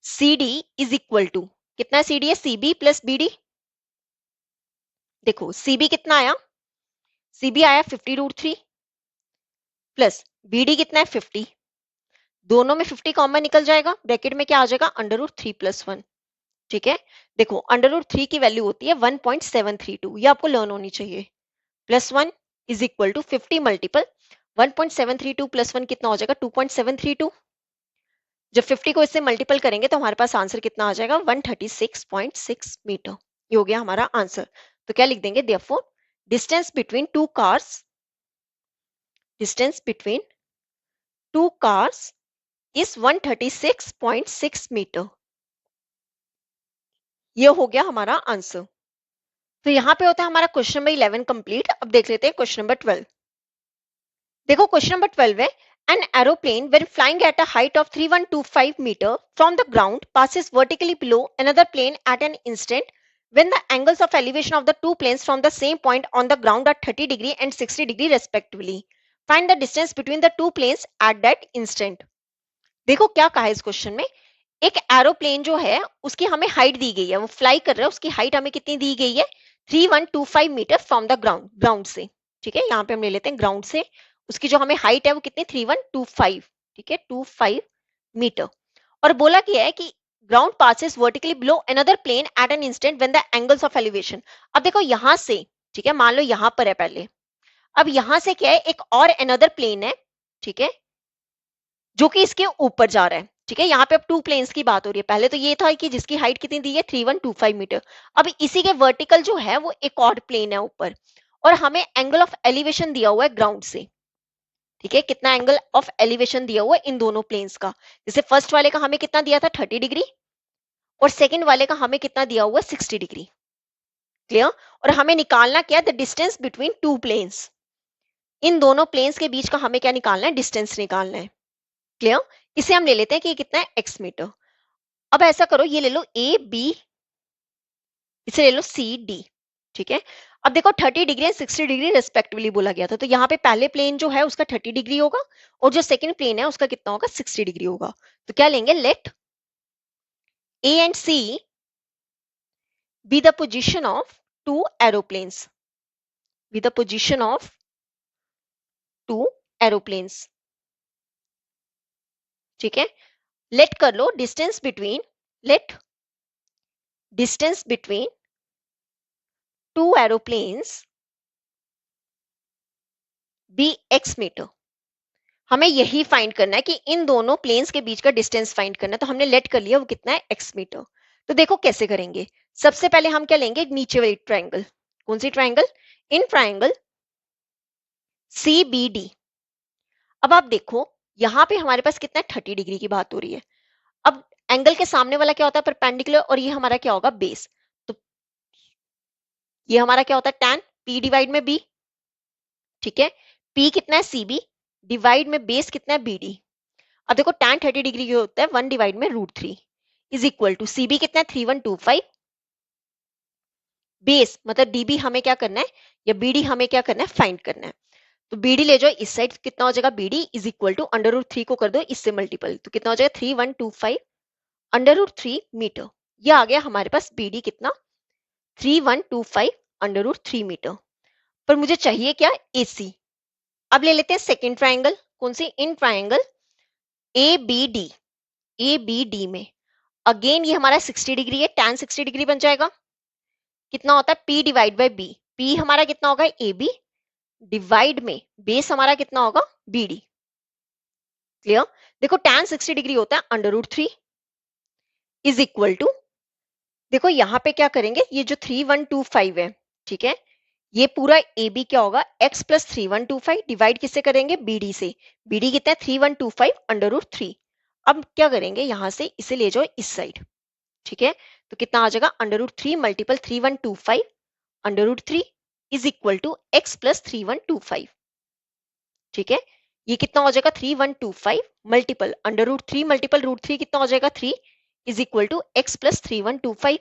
CD is equal to कितना है CD है CB प्लस BD। देखो CB कितना आया CB आया 50 √3 प्लस BD कितना है 50। दोनों में 50 कॉमन निकल जाएगा, ब्रैकेट में क्या आ जाएगा √3 + 1। ठीक है, देखो √3 की वैल्यू होती है 1.732, ये आपको लर्न होनी चाहिए। +1 इज इक्वल टू 50 मल्टीपल 1.732 + 1 कितना हो जाएगा 2.732। जब 50 को इससे मल्टीपल करेंगे तो हमारे पास आंसर कितना आ जाएगा 136.6 मीटर। ये हो गया हमारा आंसर। तो क्या लिख देंगे therefore distance between two cars is 136.6 metre. ये हो गया हमारा आंसर। तो यहाँ पे होता है हमारा क्वेश्चन नंबर 11 कंप्लीट। अब देख लेते हैं क्वेश्चन नंबर 12। देखो क्वेश्चन नंबर 12 है an aeroplane when flying at a height of 3125 meter from the ground passes vertically below another plane at an instant when the angles of elevation of the two planes from the same point on the ground are 30 degree and 60 degree respectively. Find the distance between the two planes at that instant. देखो क्या कहा है इस question में, एक aeroplane जो है उसकी हमें हाइट दी गई है, वो फ्लाई कर रहा है, उसकी हाइट हमें कितनी दी गई है 3125 मीटर फ्रॉम द ग्राउंड से। ठीक है, यहाँ पे हम ले लेते हैं ग्राउंड से उसकी जो हमें हाइट है वो कितनी 3125, ठीक है 25 मीटर। और बोला गया है कि ground passes vertically below another plane at an instant when the angles of elevation. अब देखो यहां से, ठीक है मान लो यहां पर है पहले, अब यहां से क्या है एक और अनदर प्लेन है, ठीक है जो कि इसके ऊपर जा रहा है। ठीक है, यहाँ पे अब टू प्लेन्स की बात हो रही है। पहले तो ये था कि जिसकी हाइट कितनी दी है 3125 मीटर। अब इसी के वर्टिकल जो है वो एक और प्लेन है ऊपर और हमें एंगल ऑफ एलिवेशन दिया हुआ है ग्राउंड से। ठीक है, कितना एंगल ऑफ एलिवेशन दिया हुआ है इन दोनों प्लेन्स का। जैसे फर्स्ट वाले का हमें कितना दिया था 30 डिग्री और सेकेंड वाले का हमें कितना दिया हुआ है 60 डिग्री। क्लियर? और हमें निकालना क्या है the distance between two planes. इन दोनों प्लेन्स के बीच का हमें क्या निकालना है डिस्टेंस निकालना है। क्लियर? इसे हम ले लेते हैं कि कितना है x मीटर। अब ऐसा करो ये ले लो ए बी, इसे ले लो सी डी। ठीक है, अब देखो 30 डिग्री एंड 60 डिग्री रेस्पेक्टिवली बोला गया था, तो यहाँ पे पहले प्लेन जो है उसका 30 डिग्री होगा और जो सेकंड प्लेन है उसका कितना होगा 60 डिग्री होगा। तो क्या लेंगे let A and C be the position of two aeroplanes, be the position of two aeroplanes. ठीक है, लेट कर लो distance between, let distance between two aeroplanes be x metre. हमें यही फाइंड करना है कि इन दोनों प्लेन्स के बीच का डिस्टेंस फाइंड करना है। तो हमने लेट कर लिया वो कितना है x मीटर। तो देखो कैसे करेंगे, सबसे पहले हम क्या लेंगे नीचे वाली ट्राइंगल। कौन सी ट्राइंगल? In triangle CBD। अब आप देखो यहां पे हमारे पास कितना है 30 डिग्री की बात हो रही है। अब एंगल के सामने वाला क्या होता है परपेंडिकुलर और ये हमारा क्या होगा बेस। तो ये हमारा क्या होता है tan P डिवाइड में B। ठीक है, P कितना है CB डिवाइड में बेस कितना है BD। अब देखो tan 30 डिग्री क्या होता है 1 डिवाइड में √3 इज इक्वल टू CB कितना है 3125 बेस मतलब DB हमें क्या करना है या BD हमें क्या करना है फाइंड करना है। तो BD ले जाओ इस साइड, कितना हो जाएगा BD इज इक्वल टू √3 को कर दो इससे मल्टीपल, तो कितना हो जाएगा 3125 √3 मीटर। ये आ गया हमारे पास BD कितना 3125 अंडर रूट 3 मीटर। पर मुझे चाहिए क्या, AC। अब ले लेते हैं सेकेंड ट्राइंगल, कौन सी, इन ट्राइंगल ABD। ABD में अगेन ये हमारा 60 डिग्री है, tan 60 डिग्री बन जाएगा। कितना होता है, P divide by B। P हमारा कितना होगा, AB डिवाइड में बेस हमारा कितना होगा, BD। क्लियर। देखो tan 60 डिग्री होता है under root 3 is equal to, देखो यहां पे क्या करेंगे, ये जो 3125 है, ठीक है, ये पूरा AB क्या होगा, x प्लस 3125 डिवाइड किससे करेंगे, BD से। BD कितना है, 3125 अंडर रूट 3। अब क्या करेंगे, यहां से इसे ले जाओ इस साइड, ठीक है, तो कितना आ जाएगा, under root 3 multiple 3125 under root 3 is equal to x plus 3125। ठीक है, ये कितना हो जाएगा, 3125 multiple under root 3 multiple root 3 कितना हो जाएगा, 3 is equal to x plus 3125।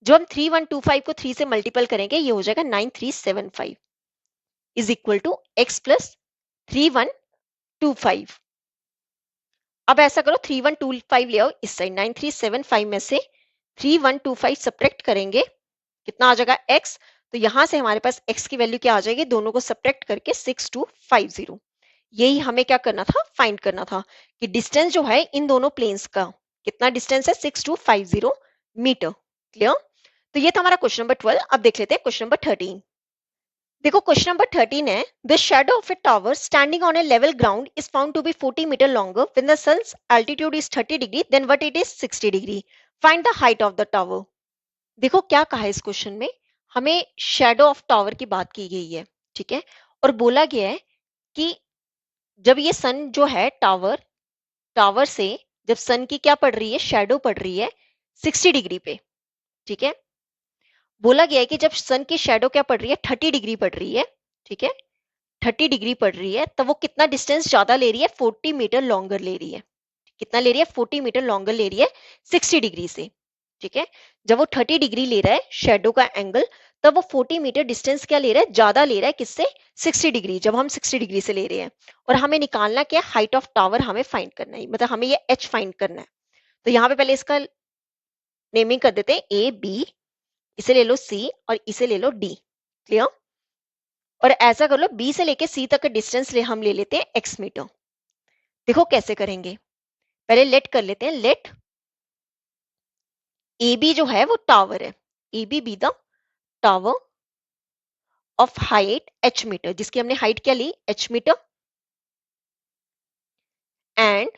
जो हम 3125 को 3 से मल्टीपल करेंगे ये हो जाएगा 9375 is equal to x plus 3125। अब ऐसा करो 3125 ले आओ इस साइड, 9375 में से 3125 सब्ट्रैक्ट करेंगे, कितना आ जाएगा x। तो यहां से हमारे पास x की वैल्यू क्या आ जाएगी, दोनों को सब्ट्रैक्ट करके 6250। यही हमें क्या करना था, फाइंड करना था कि डिस्टेंस जो है इन दोनों प्लेन्स का कितना डिस्टेंस है, 6250 मीटर। क्लियर। तो ये था हमारा क्वेश्चन नंबर 12। अब देख लेते हैं क्वेश्चन नंबर 13। देखो क्वेश्चन नंबर 13 है, the shadow of a tower standing on a level ground is found to be 40 metre longer when the sun's altitude is 30 degree then what it is 60 degree, find the height of the tower. देखो क्या कहा है इस question में, हमें shadow of tower की बात की गई है, ठीक है, और बोला गया है कि जब ये सन जो है टावर, टावर से जब सन की क्या पड़ रही है, शैडो पड़ रही है 60 डिग्री पे, ठीक है, बोला गया है कि जब सन की शैडो क्या पड़ रही है, 30 डिग्री पड़ रही है, ठीक है, 30 डिग्री पड़ रही है, तब वो कितना डिस्टेंस ज्यादा ले रही है, 40 मीटर लॉन्गर ले रही है। कितना ले रही है, 40 मीटर लॉन्गर ले रही है 60 डिग्री से, ठीक है। जब वो 30 डिग्री ले रहा है शेडो का एंगल, तब वो 40 मीटर डिस्टेंस क्या ले रहा है, ज्यादा ले रहा है किससे, 60 डिग्री, जब हम 60 डिग्री से ले रहे हैं। और हमें निकालना क्या, हाइट ऑफ टावर हमें फाइंड करना है, मतलब हमें ये h फाइंड करना है। तो यहाँ पे पहले इसका नेमिंग कर देते हैं ए बी, इसे ले लो C और इसे ले लो D। क्लियर। और ऐसा कर लो B से लेके C तक का डिस्टेंस हम ले लेते हैं x मीटर। देखो कैसे करेंगे, पहले लेट कर लेते हैं, लेट ए बी जो है वो टावर है, A B the tower of height h metre, जिसकी हमने हाइट क्या ली, h metre, and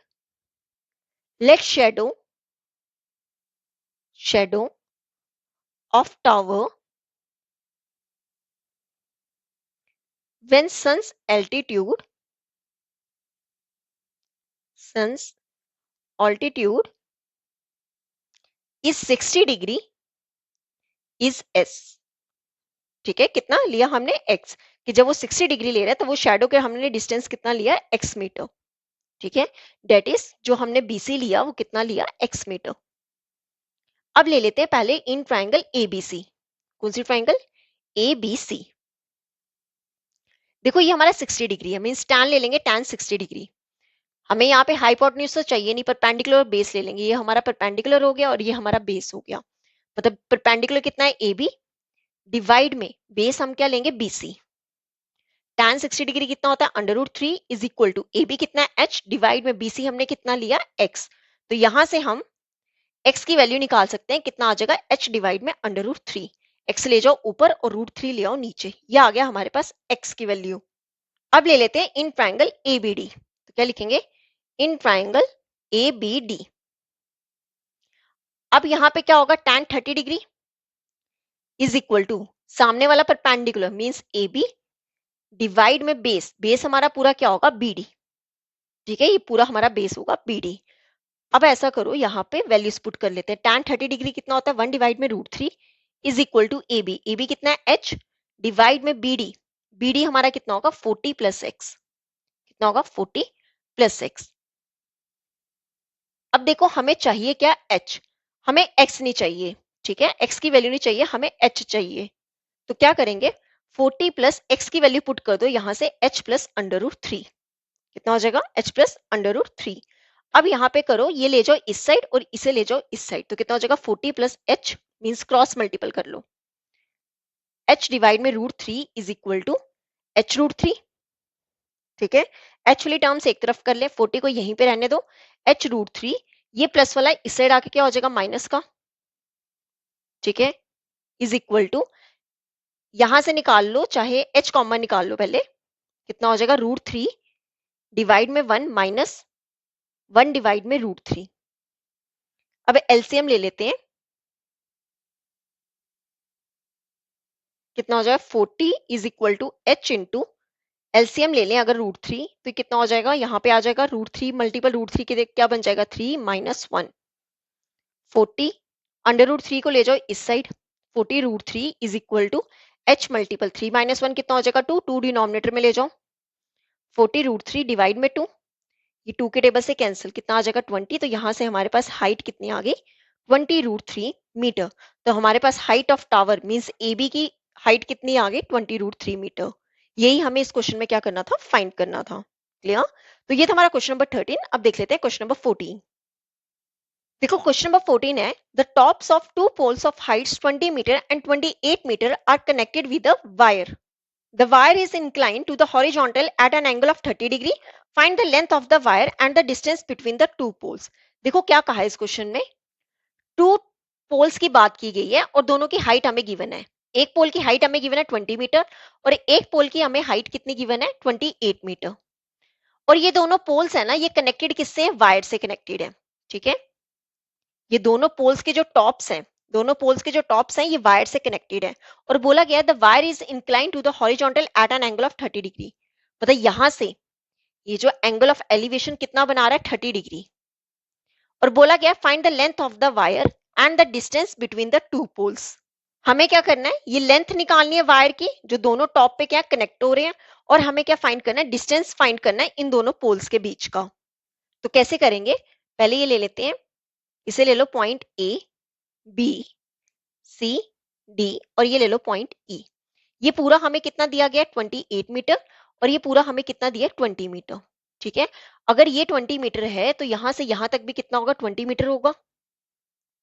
let shadow, shadow of tower when sun's altitude, sun's altitude is 60 degree is s। ठीक है, कितना लिया हमने x, कि जब वो 60 डिग्री ले रहा है तो वो शेडो के हमने डिस्टेंस कितना लिया, x मीटर। ठीक है, डेट इज जो हमने BC लिया वो कितना लिया, x मीटर। अब ले लेते हैं पहले इन ट्राइंगल ABC। कौन सी ट्राइंगल, ABC। देखो ये हमारा 60 डिग्री है, मींस tan ले लेंगे, tan 60 डिग्री। हमें यहाँ पे हाइपोटेन्यूज तो चाहिए नहीं, परपेंडिकुलर और बेस ले लेंगे, ये हमारा परपेंडिकुलर हो गया और ये हमारा बेस हो गया। मतलब परपेंडिकुलर कितना है, AB डिवाइड में बेस हम क्या लेंगे, BC। tan 60 डिग्री कितना होता है, under root 3 is equal to AB कितना है, h डिवाइड में BC हमने कितना लिया, x। तो यहां से हम x की वैल्यू निकाल सकते हैं, कितना आ जाएगा, h डिवाइड में अंडर रूट 3। x ले जाओ ऊपर और रूट 3 ले आओ नीचे, ये आ गया हमारे पास x की वैल्यू। अब ले लेते हैं इन ट्राइंगल ABD। तो क्या लिखेंगे, इन ट्राइंगल ABD। अब यहाँ पे क्या होगा, tan 30 degree is equal to सामने वाला परपेंडिकुलर मींस AB डिवाइड में बेस, बेस हमारा पूरा क्या होगा, BD। ठीक है, ये पूरा हमारा बेस होगा BD। अब ऐसा करो, यहाँ पे वैल्यूज पुट कर लेते हैं, tan 30 डिग्री कितना होता है, 1 डिवाइड में root 3 is equal to AB। AB कितना है, h डिवाइड में BD। BD हमारा कितना होगा, 40 प्लस x। कितना होगा, 40 प्लस x। अब देखो हमें चाहिए क्या, h, हमें x नहीं चाहिए, ठीक है, x की वैल्यू नहीं चाहिए, हमें h चाहिए। तो क्या करेंगे, 40 प्लस x की वैल्यू पुट कर दो यहाँ से, h प्लस अंडर रूट 3। कितना हो जाएगा, h प्लस अंडर रूट 3। अब यहाँ पे करो, ये ले जाओ इस साइड और इसे ले जाओ इस साइड, तो कितना हो जाएगा, 40 plus h means cross multiple कर लो। h डिवाइड में √3 इज इक्वल टू h√3। ठीक है, h वाली टर्म्स एक तरफ कर ले, 40 को यहीं पे रहने दो, h√3, ये प्लस वाला इस साइड आके क्या हो जाएगा माइनस का। ठीक है, इज इक्वल टू, यहां से निकाल लो, चाहे h कॉमन निकाल लो पहले, कितना हो जाएगा √3 डिवाइड में 1 माइनस 1 डिवाइड में √3। अब एलसीएम ले लेते हैं, कितना हो जाएगा 40 is equal to h into, LCM ले लें अगर √3 तो कितना हो जाएगा, यहाँ पे आ जाएगा √3 मल्टीपल √3 के क्या बन जाएगा 3 माइनस 1, 40 अंडर √3 को ले जाओ इस side, 40 √3 is equal to h multiple 3 minus 1 कितना हो जाएगा 2, 2 डिनोमिनेटर में ले जाओ, 40 √3 डिवाइड में 2, ये 2 के टेबल से कैंसिल, कितना आ जाएगा 20, तो यहाँ से हमारे पास हाइट कितनी आ गई 20 √3 मीटर। तो हमारे पास height of tower means AB की हाइट कितनी आ गई 20 √3 मीटर। यही हमें इस क्वेश्चन में क्या करना था, फाइंड करना था। क्लियर? तो ये था हमारा क्वेश्चन नंबर 13। अब देख लेते हैं क्वेश्चन नंबर 14। देखो क्वेश्चन नंबर 14 है, the tops of two poles of heights 20 metre and 28 metre are connected with a wire. The wire is inclined to the horizontal at an angle of 30 degree. Find the length of the wire and the distance between the two poles. देखो क्या कहा है इस question में, two poles की बात की गई है और दोनों की हाइट हमें गिवन है। एक पोल की हाइट हमें गिवन है 20 मीटर और एक पोल की हमें हाइट कितनी गिवन है 28 मीटर। और ये दोनों पोल्स है ना, ये कनेक्टेड किससे, वायर से कनेक्टेड है। ठीक है, ये दोनों पोल्स के जो टॉप्स हैं, दोनों पोल्स के जो टॉप्स हैं ये वायर से कनेक्टेड है। और बोला गया the wire is incline to the horizontal at an angle of 30 degree. मतलब यहां से ये जो एंगल ऑफ एलिवेशन कितना बना रहा है 30 डिग्री। और बोला गया find the length of the wire and the distance between the two poles. हमें क्या करना है, ये लेंथ निकालनी है वायर की जो दोनों टॉप पे क्या कनेक्ट हो रहे हैं, और हमें क्या फाइंड करना है, डिस्टेंस फाइंड करना है इन दोनों पोल्स के बीच का। तो कैसे करेंगे, पहले ये ले लेते हैं, इसे ले लो point A B C D और ये ले लो पॉइंट ई। ये पूरा हमें कितना दिया गया 28 मीटर और ये पूरा हमें कितना दिया 20 मीटर। ठीक है, अगर ये 20 मीटर है तो यहां से यहां तक भी कितना होगा 20 मीटर होगा।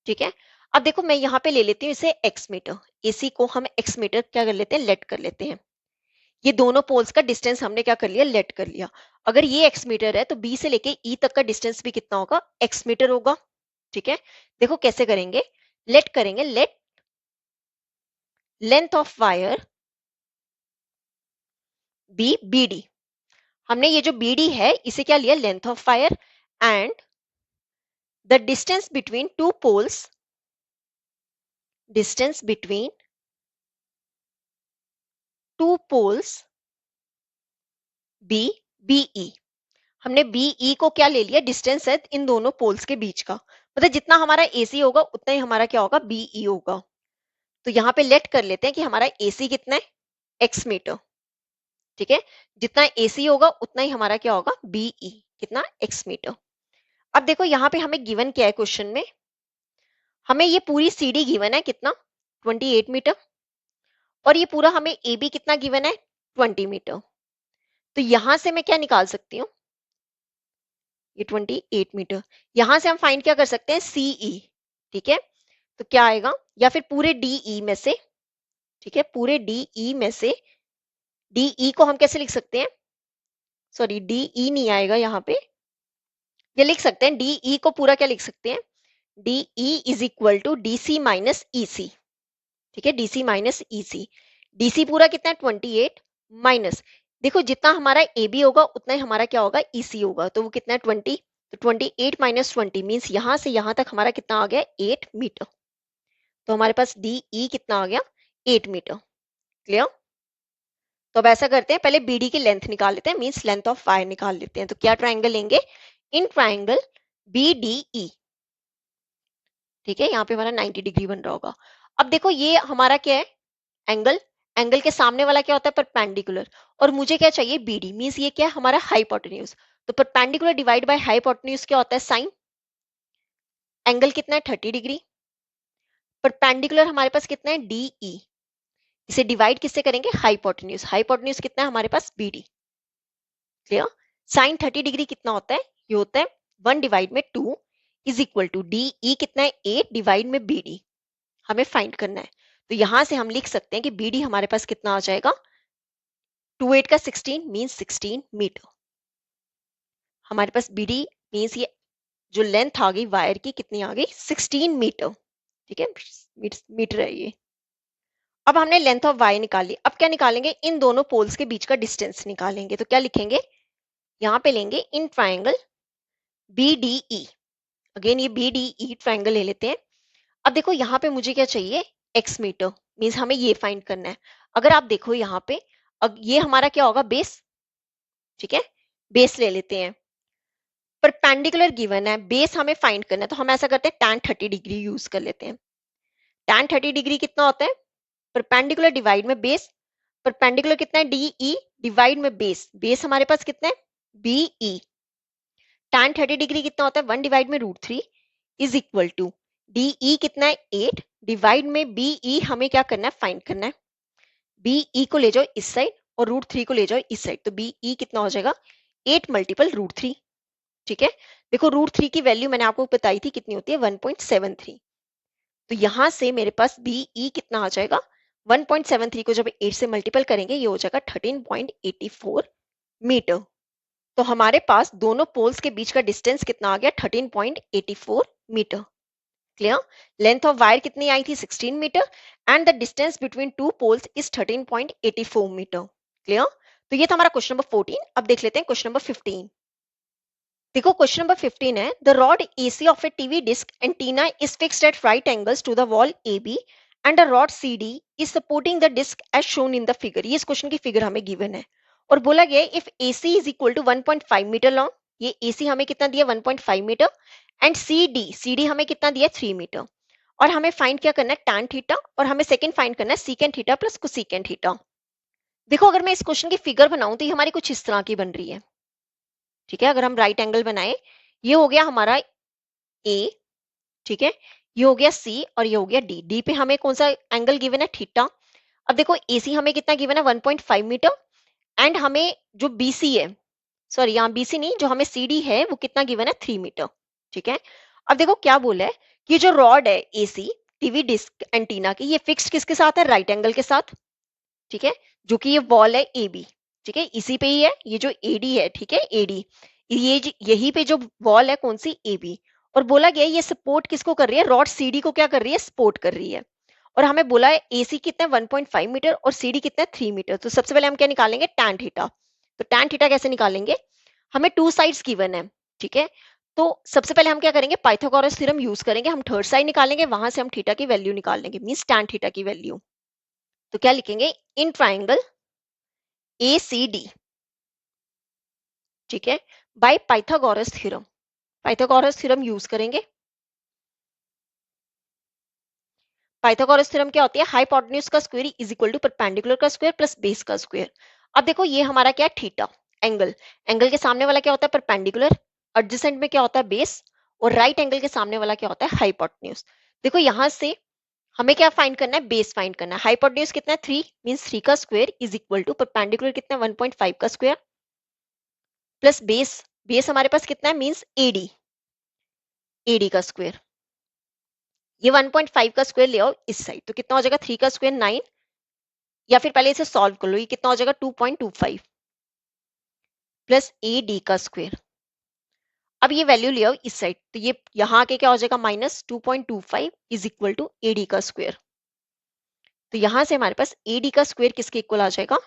ठीक है, अब देखो मैं यहाँ पे ले लेती हूँ इसे एक्स मीटर, एसी को हम एक्स मीटर क्या कर लेते हैं, लेट कर लेते हैं। ये दोनों पोल्स का डिस्टेंस हमने क्या कर लिया, लेट कर लिया। अगर ये एक्स मीटर है तो बी से लेके ई तक का डिस्टेंस भी कितना होगा, एक्स मीटर होगा। ठीक है, देखो कैसे करेंगे, लेट करेंगे, let length of wire be B D. हमने ये जो बी डी है इसे क्या लिया, length of wire, and the distance between two poles, distance between two poles be BE. हमने बीई को क्या ले लिया, डिस्टेंस है इन दोनों पोल्स के बीच का। मतलब जितना हमारा एसी होगा उतना ही हमारा क्या होगा, बीई होगा। तो यहाँ पे लेट कर लेते हैं कि हमारा एसी कितना है, एक्स मीटर। ठीक है, जितना एसी होगा उतना ही हमारा क्या होगा, बीई कितना, एक्स मीटर। अब देखो यहाँ पे हमें गिवन क्या है क्वेश्चन में, हमें ये पूरी सीडी गिवन है कितना 28 मीटर और ये पूरा हमें ए बी कितना गिवन है 20 मीटर। तो यहां से मैं क्या निकाल सकती हूँ, ये 28 मीटर, यहां से हम फाइंड क्या कर सकते हैं, सीई। ठीक है, तो क्या आएगा, या फिर पूरे डीई में से, ठीक है पूरे डीई में से, डीई को हम कैसे लिख सकते हैं, सॉरी डीई नहीं आएगा यहाँ पे, ये लिख सकते हैं डीई को पूरा क्या लिख सकते हैं, DE is equal to DC minus EC. ठीक है, डीसी माइनस ईसी, डीसी पूरा कितना है 28 माइनस, देखो जितना हमारा ए बी होगा उतना ही हमारा क्या होगा, ईसी होगा, तो वो कितना है 20, तो 28 माइनस 20 मीन्स यहां से यहां तक हमारा कितना आ गया 8 मीटर। तो हमारे पास डी ई कितना आ गया 8 मीटर। क्लियर? तो अब ऐसा करते हैं, पहले बीडी की लेंथ निकाल लेते हैं, मीन्स लेंथ ऑफ वायर निकाल लेते हैं। तो क्या ट्राइंगल लेंगे, in triangle B D E. ठीक है, यहाँ पे हमारा 90 डिग्री बन रहा होगा। अब देखो ये हमारा क्या है, एंगल, एंगल के सामने वाला क्या होता है परपेंडिकुलर, और मुझे क्या चाहिए बीडी, मींस ये क्या है हमारा हाइपोटेन्यूज। तो परपेंडिकुलर डिवाइड बाय हाइपोटेन्यूज क्या होता है, साइन। एंगल कितना है 30 डिग्री, परपेंडिकुलर हमारे पास कितना है डीई, इसे डिवाइड किससे करेंगे, हाइपोटेन्यूज, हाइपोटेन्यूज कितना है हमारे पास बीडी। क्लियर? साइन 30 डिग्री कितना होता है, ये होता है 1 डिवाइड में 2 इज इक्वल टू डीई कितना है 8 डिवाइड में बीडी, हमें फाइंड करना है। तो यहां से हम लिख सकते हैं कि BD हमारे पास कितना आ जाएगा, 2/8 का 16 मीन्स 16 मीटर। हमारे पास BD मीन्स ये जो लेंथ आ गई वायर की कितनी आ गई, 16 मीटर। ठीक है, मीटर है ये। अब हमने लेंथ ऑफ वायर निकाली, अब क्या निकालेंगे, इन दोनों पोल्स के बीच का डिस्टेंस निकालेंगे। तो क्या लिखेंगे, यहाँ पे लेंगे इन ट्राइंगल BDE। अगेन ये BDE ट्राइंगल ले लेते हैं। अब देखो यहाँ पे मुझे क्या चाहिए, x मीटर, मीन्स हमें ये फाइंड करना है। अगर आप देखो यहाँ पे, अब ये हमारा क्या होगा, बेस। ठीक है, बेस ले लेते हैं। परपेंडिकुलर गिवन है, बेस हमें फाइंड करना है, तो हम ऐसा करते हैं tan 30 डिग्री यूज कर लेते हैं। tan 30 डिग्री कितना होता है, परपेंडिकुलर डिवाइड में बेस। परपेंडिकुलर कितना है, DE डिवाइड में बेस। बेस हमारे पास कितना है, BE। tan 30 डिग्री कितना होता है, 1 डिवाइड में √3 इज इक्वल टू DE कितना है, 8 डिवाइड में BE। हमें क्या करना है, फाइंड करना है। BE को ले जाओ इस साइड और √3 को ले जाओ इस साइड, तो BE कितना हो जाएगा, 8 मल्टीपल √3। ठीक है, देखो √3 की वैल्यू मैंने आपको बताई थी कितनी होती है, 1.73। तो यहां से मेरे पास BE कितना आ जाएगा, 1.73 को जब 8 से मल्टीपल करेंगे ये हो जाएगा 13.84 मीटर। तो हमारे पास दोनों पोल्स के बीच का डिस्टेंस कितना आ गया, 13.84 metre. Clear, length of wire कितनी आई थी, 16 metre, and the distance between two poles is 13.84 metre. Clear, तो ये था हमारा क्वेश्चन नंबर 14। अब देख लेते हैं क्वेश्चन नंबर 15। देखो क्वेश्चन नंबर 15 है, the rod AC of a TV disc antenna is fixed at right angles to the wall AB and the rod CD is supporting the disc as shown in the figure. ये इस question की figure हमें given है और बोला गया है if AC is equal to 1.5 metre long, ये AC हमें कितना दिया, 1.5 मीटर, एंड CD हमें कितना दिया, 3 मीटर। और हमें फाइंड क्या करना है, tan थीटा, और हमें सेकंड फाइंड करना है secant theta plus cosecant theta. देखो अगर मैं इस क्वेश्चन की फिगर बनाऊं तो ये हमारी कुछ इस तरह की बन रही है। ठीक है, अगर हम राइट एंगल बनाए, ये हो गया हमारा A। ठीक है, ये हो गया C और ये हो गया D। D पे हमें कौन सा एंगल गिवन है, थीटा। अब देखो AC हमें कितना गिवन है, 1.5 मीटर, एंड हमें जो BC है, सॉरी यहाँ BC नहीं, जो हमें CD है वो कितना गिवन है, 3 मीटर। ठीक है, अब देखो क्या बोला है कि जो रॉड है AC टीवी डिस्क एंटीना की, ये फिक्स्ड किसके साथ है, राइट एंगल के साथ। ठीक है, जो कि ये वॉल है AB। ठीक है, इसी पे ही है ये जो AD है। ठीक है, AD यही पे जो वॉल है कौन सी, AB। और बोला गया है ये सपोर्ट किसको कर रही है, रॉड CD को क्या कर रही है, सपोर्ट कर रही है। और हमें बोला है AC कितना है, 1.5 मीटर, और CD कितना है, 3 मीटर। तो सबसे पहले हम क्या निकालेंगे, tan थीटा। तो tan थीटा कैसे निकालेंगे, हमें टू साइड्स गिवन है। ठीक है, तो सबसे पहले हम क्या करेंगे, पाइथागोरस थ्योरम यूज करेंगे। हम थर्ड साइड निकालेंगे, वहां से हम थीटा की वैल्यू निकालेंगे, मींस tan थीटा की वैल्यू। तो क्या लिखेंगे, इन ट्राइंगल ACD। ठीक है, by Pythagoras theorem. Pythagoras theorem use करेंगे। पाइथागोरस थ्योरम क्या होती है, हाइपोटेन्यूज का square is equal to perpendicular का स्क्वायर प्लस बेस का स्क्वायर। अब देखो ये हमारा क्या है, थीटा एंगल। एंगल के सामने वाला क्या होता है, परपेंडिकुलर, एडजेसेंट में क्या होता है, बेस, और राइट एंगल के सामने वाला क्या होता है, हाइपोटेन्यूज। देखो यहां से हमें क्या फाइंड करना है, बेस फाइंड करना है। हाइपोटेन्यूज कितना है, 3, मींस 3 का square is equal to perpendicular कितना है, 1.5 का स्क्वायर प्लस बेस। बेस हमारे पास कितना है, मींस AD, AD का स्क्वायर। ये 1.5 का स्क्वायर ले आओ इस साइड, तो कितना हो जाएगा, 3 का स्क्वायर 9, या फिर पहले इसे सॉल्व कर लो, ये कितना हो जाएगा, 2.25 प्लस AD का स्क्वायर। अब ये वैल्यू ले आओ इस साइड, तो ये यहाँ आके क्या हो जाएगा, -2.25 इज इक्वल टू AD का स्क्वायर। तो यहां से हमारे पास AD का स्क्वायर किसके इक्वल आ जाएगा,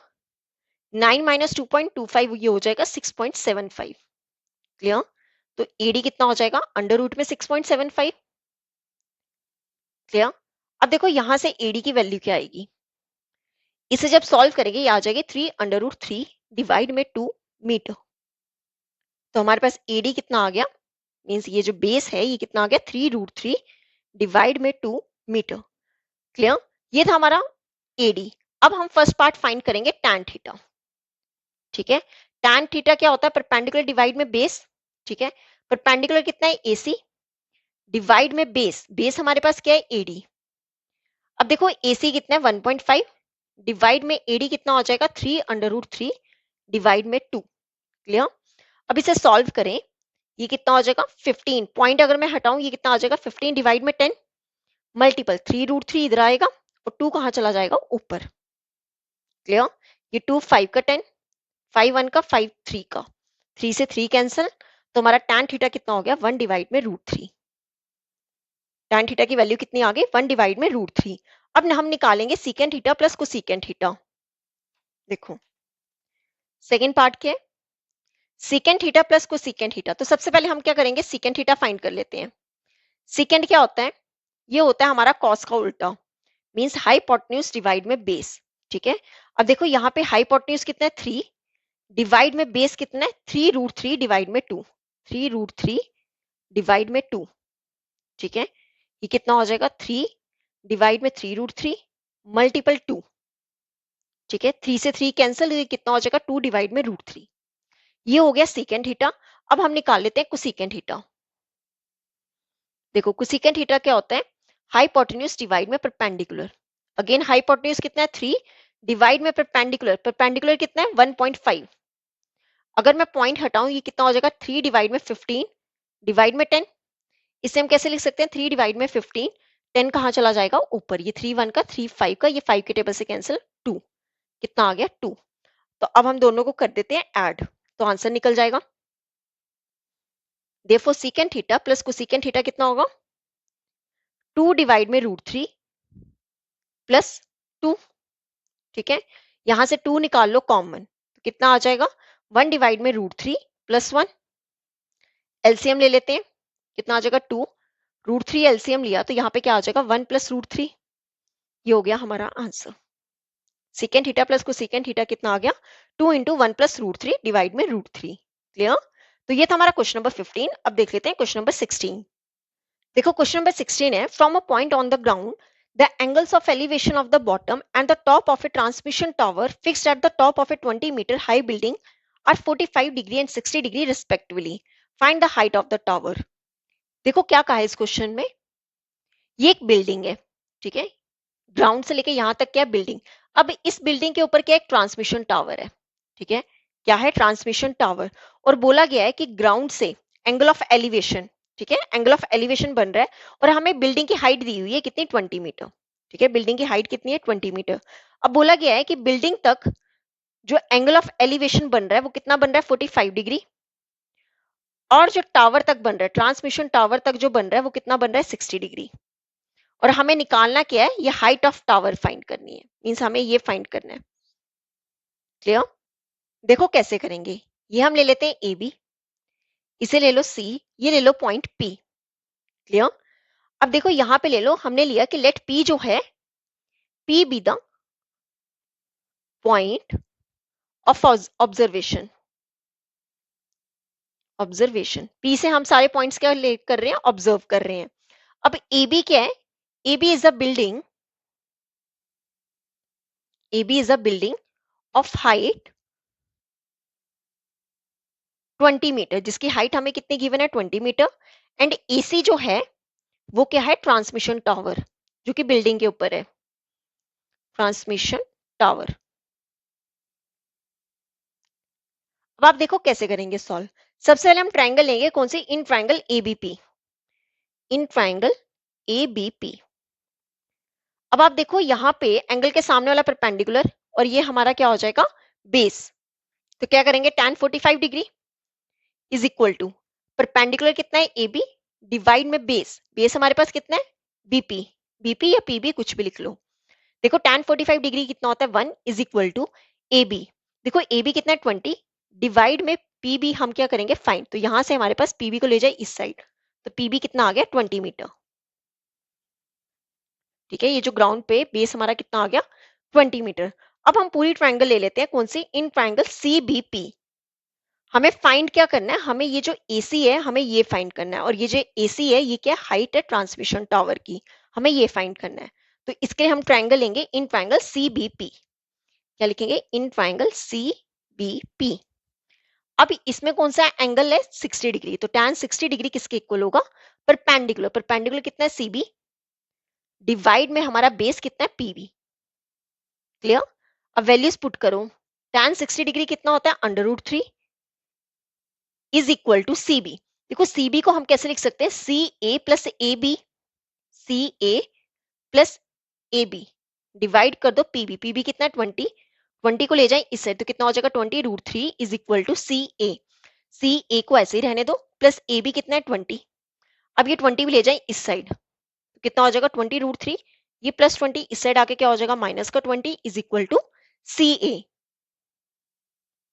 9 माइनस 2.25, ये हो जाएगा 6.75। क्लियर, तो AD कितना हो जाएगा, अंडर रूट में 6.75। क्लियर, अब देखो यहां से AD की वैल्यू क्या आएगी, इसे जब सॉल्व करेंगे ये आ जाएगी 3 √3 डिवाइड में 2 मीटर। तो हमारे पास AD कितना आ गया, मीन्स ये जो बेस है ये कितना आ गया, 3 √3 डिवाइड में 2 मीटर। क्लियर, ये था हमारा AD। अब हम फर्स्ट पार्ट फाइंड करेंगे tan थीटा। ठीक है, tan थीटा क्या होता है, परपेंडिकुलर डिवाइड में बेस। ठीक है, परपेंडिकुलर कितना है, AC डिवाइड में बेस। बेस हमारे पास क्या है, AD। अब देखो AC कितना है, 1.5 डिवाइड में AD कितना हो जाएगा, 3 √3 डिवाइड में 2। क्लियर, अब इसे सॉल्व करें, ये कितना हो जाएगा, 15 पॉइंट अगर मैं हटाऊं ये कितना आ जाएगा, 15 डिवाइड में 10 मल्टीपल 3 √3 इधर आएगा और 2 कहाँ चला जाएगा? ऊपर। क्लियर? ये 2 5 का 10, 5 1 का, 5 3 का, 3 से 3 कैंसिल, तो हमारा tan थीटा कितना हो गया? 1 डिवाइड में √3। tan थीटा की वैल्यू कितनी आ गई? 1 डिवाइड में √3। अब हम निकालेंगे secant theta plus cosecant theta. देखो सेकेंड पार्ट क्या है? Secant theta plus cosecant theta. तो सबसे पहले हम क्या करेंगे? सीकेंट थीटा फाइंड कर लेते हैं। सीकेंट क्या होता है? ये होता है हमारा कॉस का उल्टा, मींस हाइपोटेन्यूज डिवाइड में बेस। ठीक है, अब देखो यहाँ पे हाइपोटेन्यूज कितना है? 3 डिवाइड में बेस कितना है? 3√3 डिवाइड में 2, 3√3 डिवाइड में 2। ठीक है, ये कितना हो जाएगा? 3 डिवाइड में 3√3 मल्टीपल 2। ठीक है, 3 से 3 कैंसिल, ये कितना हो जाएगा? 2 डिवाइड में √3। ये हो गया सीकेंट थीटा। अब हम निकाल लेते हैं कोसीकेंट थीटा। देखो कोसीकेंट थीटा क्या होता है? हाइपोटेन्यूज डिवाइड में परपेंडिकुलर। अगेन हाइपोटेन्यूज कितना है? 3 डिवाइड में परपेंडिकुलर, परपेंडिकुलर कितना है? 1.5। अगर मैं पॉइंट हटाऊं, ये कितना हो जाएगा? 3 डिवाइड में 15 डिवाइड में 10। इसे हम कैसे लिख सकते हैं? 3 डिवाइड में 15, 10 कहाँ चला जाएगा? ऊपर। ये 3 1 का, 3 5 का, ये 5 के टेबल से कैंसिल, 2 कितना आ गया? 2। तो अब हम दोनों को कर देते हैं ऐड, तो आंसर निकल जाएगा। Therefore secant theta plus cosecant theta कितना होगा? 2 डिवाइड में √3 प्लस 2। ठीक है, यहां से 2 निकाल लो कॉमन, तो कितना आ जाएगा? 1 डिवाइड में √3 प्लस 1। एलसीएम ले लेते हैं, कितना आ जाएगा? 2। √3 एलसीएम लिया तो यहाँ पे क्या आ जाएगा? 1 प्लस √3। ये हो गया हमारा answer. Secant theta plus cosecant theta कितना आ गया? 2 इंटू 1 प्लस √3 डिवाइड में √3। क्लियर? तो ये था हमारा क्वेश्चन नंबर 15। अब देख लेते हैं क्वेश्चन नंबर 16। देखो क्वेश्चन नंबर 16 है, from a point on the ground the angles of elevation of the bottom and the top of a transmission tower fixed at the top of a 20-meter high building are 45 degree and 60 degree respectively. Find the height of the tower. देखो क्या कहा है इस question में? ये एक building है, ठीक है, ग्राउंड से लेके यहां तक क्या है? बिल्डिंग। अब इस बिल्डिंग के ऊपर क्या? एक ट्रांसमिशन टावर है। ठीक है, क्या है? Transmission tower. और बोला गया है कि ग्राउंड से एंगल ऑफ एलिवेशन, ठीक है, एंगल ऑफ एलिवेशन बन रहा है और हमें बिल्डिंग की हाइट दी हुई है कितनी? 20 मीटर। ठीक है, बिल्डिंग की हाइट कितनी है? 20 मीटर। अब बोला गया है कि बिल्डिंग तक जो एंगल ऑफ एलिवेशन बन रहा है वो कितना बन रहा है? 45 डिग्री। और जो टावर तक बन रहा है, ट्रांसमिशन टावर तक जो बन रहा है वो कितना बन रहा है? 60 डिग्री। और हमें निकालना क्या है? ये हाइट ऑफ टावर फाइंड करनी है, मींस हमें ये फाइंड करना है। क्लियर? देखो कैसे करेंगे। ये हम ले लेते हैं ए बी, इसे ले लो सी, ये ले लो पॉइंट पी। क्लियर? अब देखो यहां पे ले लो, हमने लिया कि लेट पी जो है, P be the point of observation. Observation, P से हम सारे पॉइंट्स क्या कर रहे हैं? ऑब्जर्व कर रहे हैं। अब ए बी क्या है? A B is a building, A B is a building of height 20 मीटर, जिसकी हाइट हमें कितनी गिवन है? 20 मीटर। एंड एसी जो है वो क्या है? ट्रांसमिशन टावर, जो कि बिल्डिंग के ऊपर है, ट्रांसमिशन टावर। अब आप देखो कैसे करेंगे सॉल्व। सबसे पहले हम ट्रायंगल लेंगे, कौन सी? In triangle ABP, in triangle ABP. अब आप देखो यहाँ पे एंगल के सामने वाला परपेंडिकुलर और ये हमारा क्या हो जाएगा? बेस। तो क्या करेंगे? tan 45 degree is equal to perpendicular कितना है? ए बी डिवाइड में बेस, बेस हमारे पास कितना है? बीपी, बीपी या पीबी कुछ भी लिख लो। देखो tan 45 डिग्री कितना होता है? 1 is equal to A B. देखो ए बी कितना है? 20 डिवाइड में पीबी हम क्या करेंगे? फाइंड। तो यहां से हमारे पास पीबी को ले जाए इस साइड, तो पीबी कितना आ गया? 20 मीटर। ठीक है, ये जो ग्राउंड पे बेस हमारा कितना आ गया? 20 मीटर। अब हम पूरी ट्रायंगल ले लेते हैं, कौन सी? In triangle CBP. हमें फाइंड क्या करना है? हमें ये जो एसी है हमें ये फाइंड करना है, और ये जो एसी है ये क्या? हाइट है ट्रांसमिशन टावर की, हमें ये फाइंड करना है। तो इसके लिए हम ट्रायंगल लेंगे इन ट्रायंगल सीबीपी। क्या लिखेंगे? In triangle CBP. अब इसमें कौन सा एंगल है? 60 डिग्री। तो tan 60 डिग्री किसके इक्वल होगा? परपेंडिकुलर। परपेंडिकुलर कितना है? सीबी डिवाइड में हमारा बेस कितना है? पीबी। क्लियर? अब वैल्यूज पुट करो। tan 60 डिग्री कितना होता है? √3 इज इक्वल टू सीबी। देखो सीबी को हम कैसे लिख सकते हैं? C A plus A B, C A plus A B. Divide कर दो पीबी, पीबी कितना है 20, 20 को ले जाए इस साइड तो कितना हो जाएगा 20√3 इज इक्वल टू सी ए, सी ए को ऐसे ही रहने दो, प्लस ए बी कितना है 20, अब ये 20 भी ले जाए इस साइड तो कितना हो जाएगा 20√3, ये प्लस 20 इस साइड आके क्या हो जाएगा माइनस का 20 इज इक्वल टू सी ए,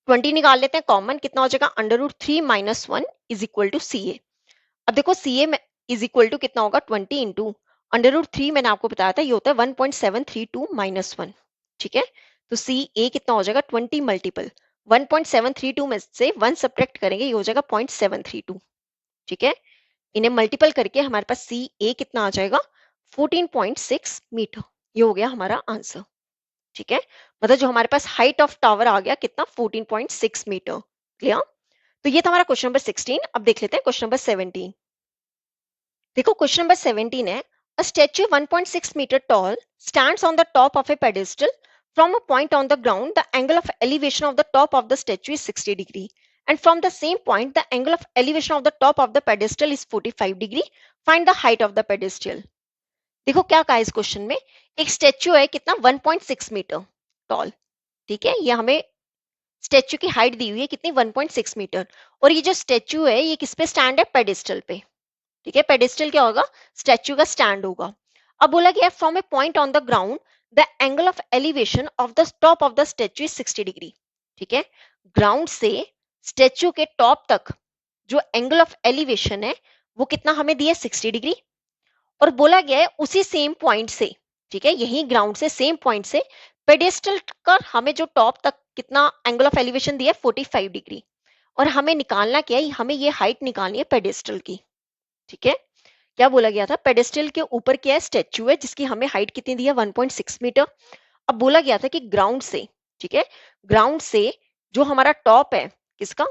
20 निकाल लेते हैं कॉमन, कितना हो जाएगा √3 माइनस 1 इज इक्वल टू सी ए। अब देखो सी ए इज इक्वल टू कितना होगा 20 इंटू √3, मैंने आपको बताया था ये होता है 1.732 माइनस 1, ठीक है। तो सी ए कितना हो जाएगा 20 मल्टीपल 1.732 में से 1 सब्ट्रैक्ट करेंगे, ये हो जाएगा 0.732, ठीक है। इन्हें मल्टीपल करके हमारे पास सी ए कितना आ जाएगा 14.6 मीटर, ये हो गया हमारा आंसर, ठीक है। मतलब जो हमारे पास हाइट ऑफ टावर आ गया कितना 14.6 मीटर, क्लियर। तो ये था हमारा क्वेश्चन नंबर 16। अब देख लेते हैं क्वेश्चन नंबर 17। देखो क्वेश्चन नंबर 17 है, a statue 1.6 metre tall stands on the top of a pedestal. From a point on the ground, the angle of elevation of the top of the statue is 60 degree. And from the same point, the angle of elevation of the top of the pedestal is 45 degree. Find the height of the pedestal. देखो क्या कहा इस question में, एक statue है कितना 1.6 metre toll, ठीक है। ये हमें स्टैच्यू की हाइट दी हुई है कितनी 1.6 मीटर, और ये जो स्टैच्यू है ये किस पे स्टैंड है पेडिस्टल पे, ठीक है। पेडिस्टल क्या होगा स्टैच्यू का स्टैंड होगा। अब बोला गया from a point on the ground the angle of elevation of the top of the statue is 60 degree, ठीक है। ग्राउंड से स्टैच्यू के टॉप तक जो एंगल ऑफ एलिवेशन है वो कितना हमें दिया 60 डिग्री, और बोला गया है उसी सेम पॉइंट से, ठीक है, यही ग्राउंड से सेम पॉइंट से पेडिस्टल का हमें जो टॉप तक कितना एंगल ऑफ एलिवेशन दिया 45 डिग्री, और हमें निकालना क्या है, हमें ये हाइट निकालनी है पेडिस्टल की, ठीक है। क्या बोला गया था, पेडिस्टल के ऊपर क्या है स्टैच्यू है जिसकी हमें हाइट कितनी दी है 1.6 मीटर। अब बोला गया था कि ग्राउंड से, ठीक है, ग्राउंड से जो हमारा टॉप है किसका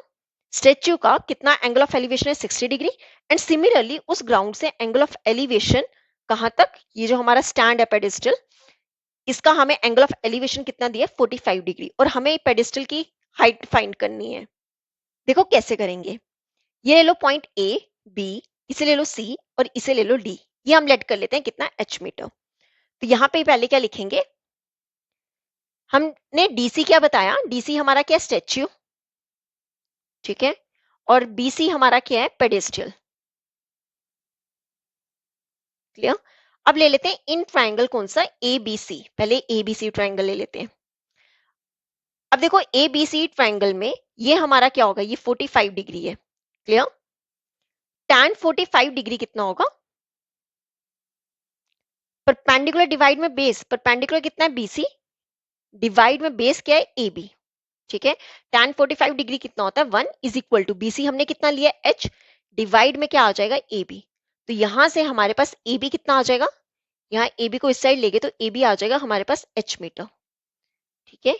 स्टैच्यू का कितना एंगल ऑफ एलिवेशन है 60 डिग्री, एंड सिमिलरली उस ग्राउंड से एंगल ऑफ एलिवेशन कहां तक, ये जो हमारा स्टैंड है पेडिस्टल इसका हमें एंगल ऑफ एलिवेशन कितना दिया 45 डिग्री, और हमें पेडिस्टल की हाइट फाइंड करनी है। देखो कैसे करेंगे, ये ले लो पॉइंट ए बी, इसे ले लो सी और इसे ले लो डी, ये हम लेट कर लेते हैं कितना एच मीटर। तो यहाँ पे पहले क्या लिखेंगे, हमने डीसी क्या बताया, डीसी हमारा क्या स्टैच्यू, ठीक है, और बीसी हमारा क्या है पेडेस्ट्रियल, क्लियर। अब ले लेते हैं इन ट्राइंगल कौन सा एबीसी, पहले एबीसी ट्राइंगल ले लेते हैं। अब देखो एबीसी ट्राइंगल में ये हमारा क्या होगा, ये 45 डिग्री है, क्लियर। tan 45 डिग्री कितना होगा, परपेंडिकुलर डिवाइड में बेस, परपेंडिकुलर कितना है बीसी, डिवाइड में बेस क्या है ए बी, ठीक है। tan 45 डिग्री कितना होता है 1 इज इक्वल टू बीसी हमने कितना लिया h, डिवाइड में क्या आ जाएगा ए बी, तो यहां से हमारे पास ए बी कितना आ जाएगा, यहाँ ए बी को इस साइड लेंगे तो ए बी आ जाएगा हमारे पास h मीटर, ठीक है।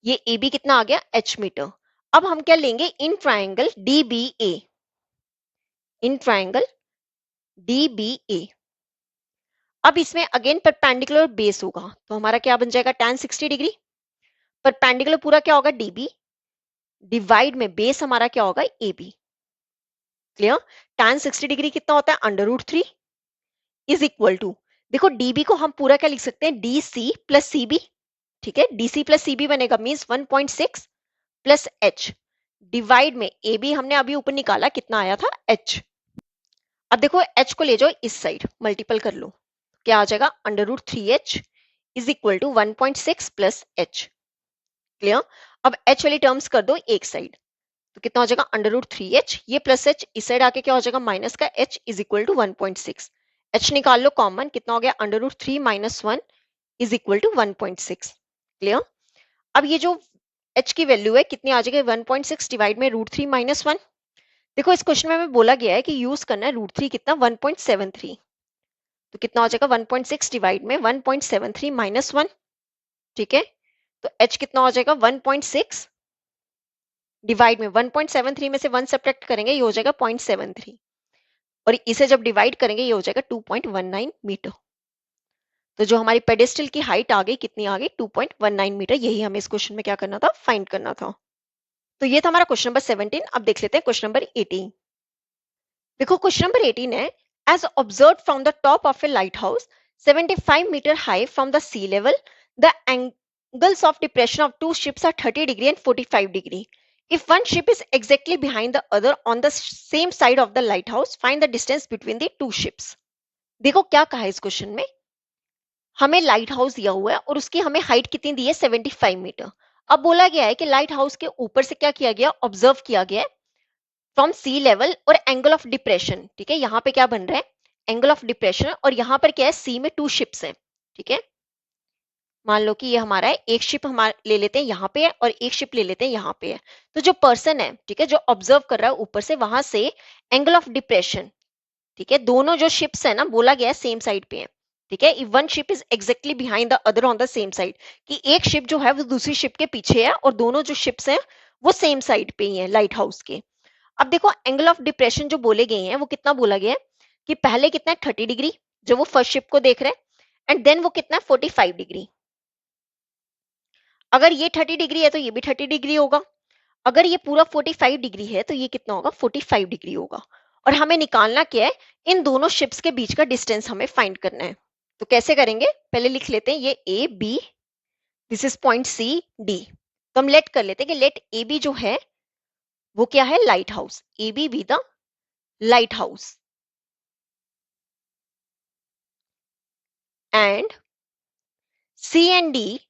ये ए बी कितना आ गया h मीटर। अब हम क्या लेंगे in triangle D B A, in triangle D B A. अब इसमें अगेन परपेंडिकुलर बेस होगा तो हमारा क्या बन जाएगा tan 60 डिग्री, परपेंडिकुलर पूरा क्या होगा डीबी, डिवाइड में बेस हमारा क्या होगा A B, clear. tan 60 degree कितना होता है √3 इज इक्वल टू, देखो डीबी को हम पूरा क्या लिख सकते हैं D C plus C B, ठीक है, डीसी प्लस सीबी बनेगा मीन्स 1.6 प्लस एच, डिवाइड में ए बी हमने अभी ऊपर निकाला कितना आया था एच। अब देखो एच को ले जाओ इस साइड मल्टीपल कर लो, क्या आ जाएगा √3h is equal to 1.6 plus H, clear. अब एच वाली टर्म्स कर दो एक साइड तो कितना हो जाएगा √3h, ये प्लस एच इस साइड आके क्या हो जाएगा माइनस का h is equal to 1.6, h निकाल लो कॉमन कितना हो गया √3 minus 1 is equal to 1.6, clear. अब ये जो h की वैल्यू है कितनी आ जाएगी 1.6 डिवाइड में √3 माइनस 1, देखो इस क्वेश्चन में हमें बोला गया है कि यूज करना है √3 कितना 1.73, तो कितना हो जाएगा 1.6 डिवाइड में 1.73 माइनस 1, ठीक है। तो h कितना हो जाएगा 1.6 डिवाइड में 1.73 में से 1 सब्ट्रैक्ट करेंगे ये हो जाएगा 0.73, और इसे जब डिवाइड करेंगे ये हो जाएगा 2.19 मीटर। तो जो हमारी पेडेस्टल की हाइट आ गई कितनी आ गई 2.19 मीटर, यही हमें इस क्वेश्चन में क्या करना था फाइंड करना था। तो ये था हमारा क्वेश्चन नंबर 17। अब देख लेते हैं क्वेश्चन नंबर 18। देखो क्वेश्चन नंबर 18 है, as observed from the top of a lighthouse 75 meter high from the sea level. The angles of depression of two ships are 30 degree and 45 degree. If one ship is exactly behind the other on the same side of the lighthouse, find the distance between the two ships. देखो क्या कहा है इस question में, हमें light house दिया हुआ है और उसकी हमें हाइट कितनी दी है 75 मीटर। अब बोला गया है कि लाइट हाउस के ऊपर से क्या किया गया, ऑब्जर्व किया गया है फ्रॉम सी लेवल और एंगल ऑफ डिप्रेशन। ठीक है, यहाँ पे क्या बन रहा है, एंगल ऑफ डिप्रेशन, और यहाँ पर क्या है, सी में टू शिप्स हैं। ठीक है, मान लो कि ये हमारा है, एक शिप हमारा ले लेते हैं यहाँ पे है और एक शिप ले लेते हैं यहाँ पे है। तो जो पर्सन है, ठीक है, जो ऑब्जर्व कर रहा है ऊपर से, वहां से एंगल ऑफ डिप्रेशन, ठीक है, दोनों जो शिप्स है ना, बोला गया है सेम साइड पे है। ठीक है, if one ship is exactly behind the other on the same side, कि एक शिप जो है वो दूसरी शिप के पीछे है और दोनों जो शिप्स हैं वो सेम साइड पे ही है लाइट हाउस के। अब देखो एंगल ऑफ डिप्रेशन जो बोले गए हैं वो कितना बोला गया है कि पहले कितना है 30 डिग्री जो वो फर्स्ट शिप को देख रहे हैं, एंड देन वो कितना है 45 डिग्री। अगर ये 30 डिग्री है तो ये भी 30 डिग्री होगा, अगर ये पूरा 45 डिग्री है तो ये कितना होगा, 45 डिग्री होगा। और हमें निकालना क्या है, इन दोनों शिप्स के बीच का डिस्टेंस हमें फाइंड करना है। तो कैसे करेंगे, पहले लिख लेते हैं ये A B, this is point C D. तो हम लेट कर लेते हैं कि लेट ए बी जो है वो क्या है, lighthouse, A B be the lighthouse, and C and D,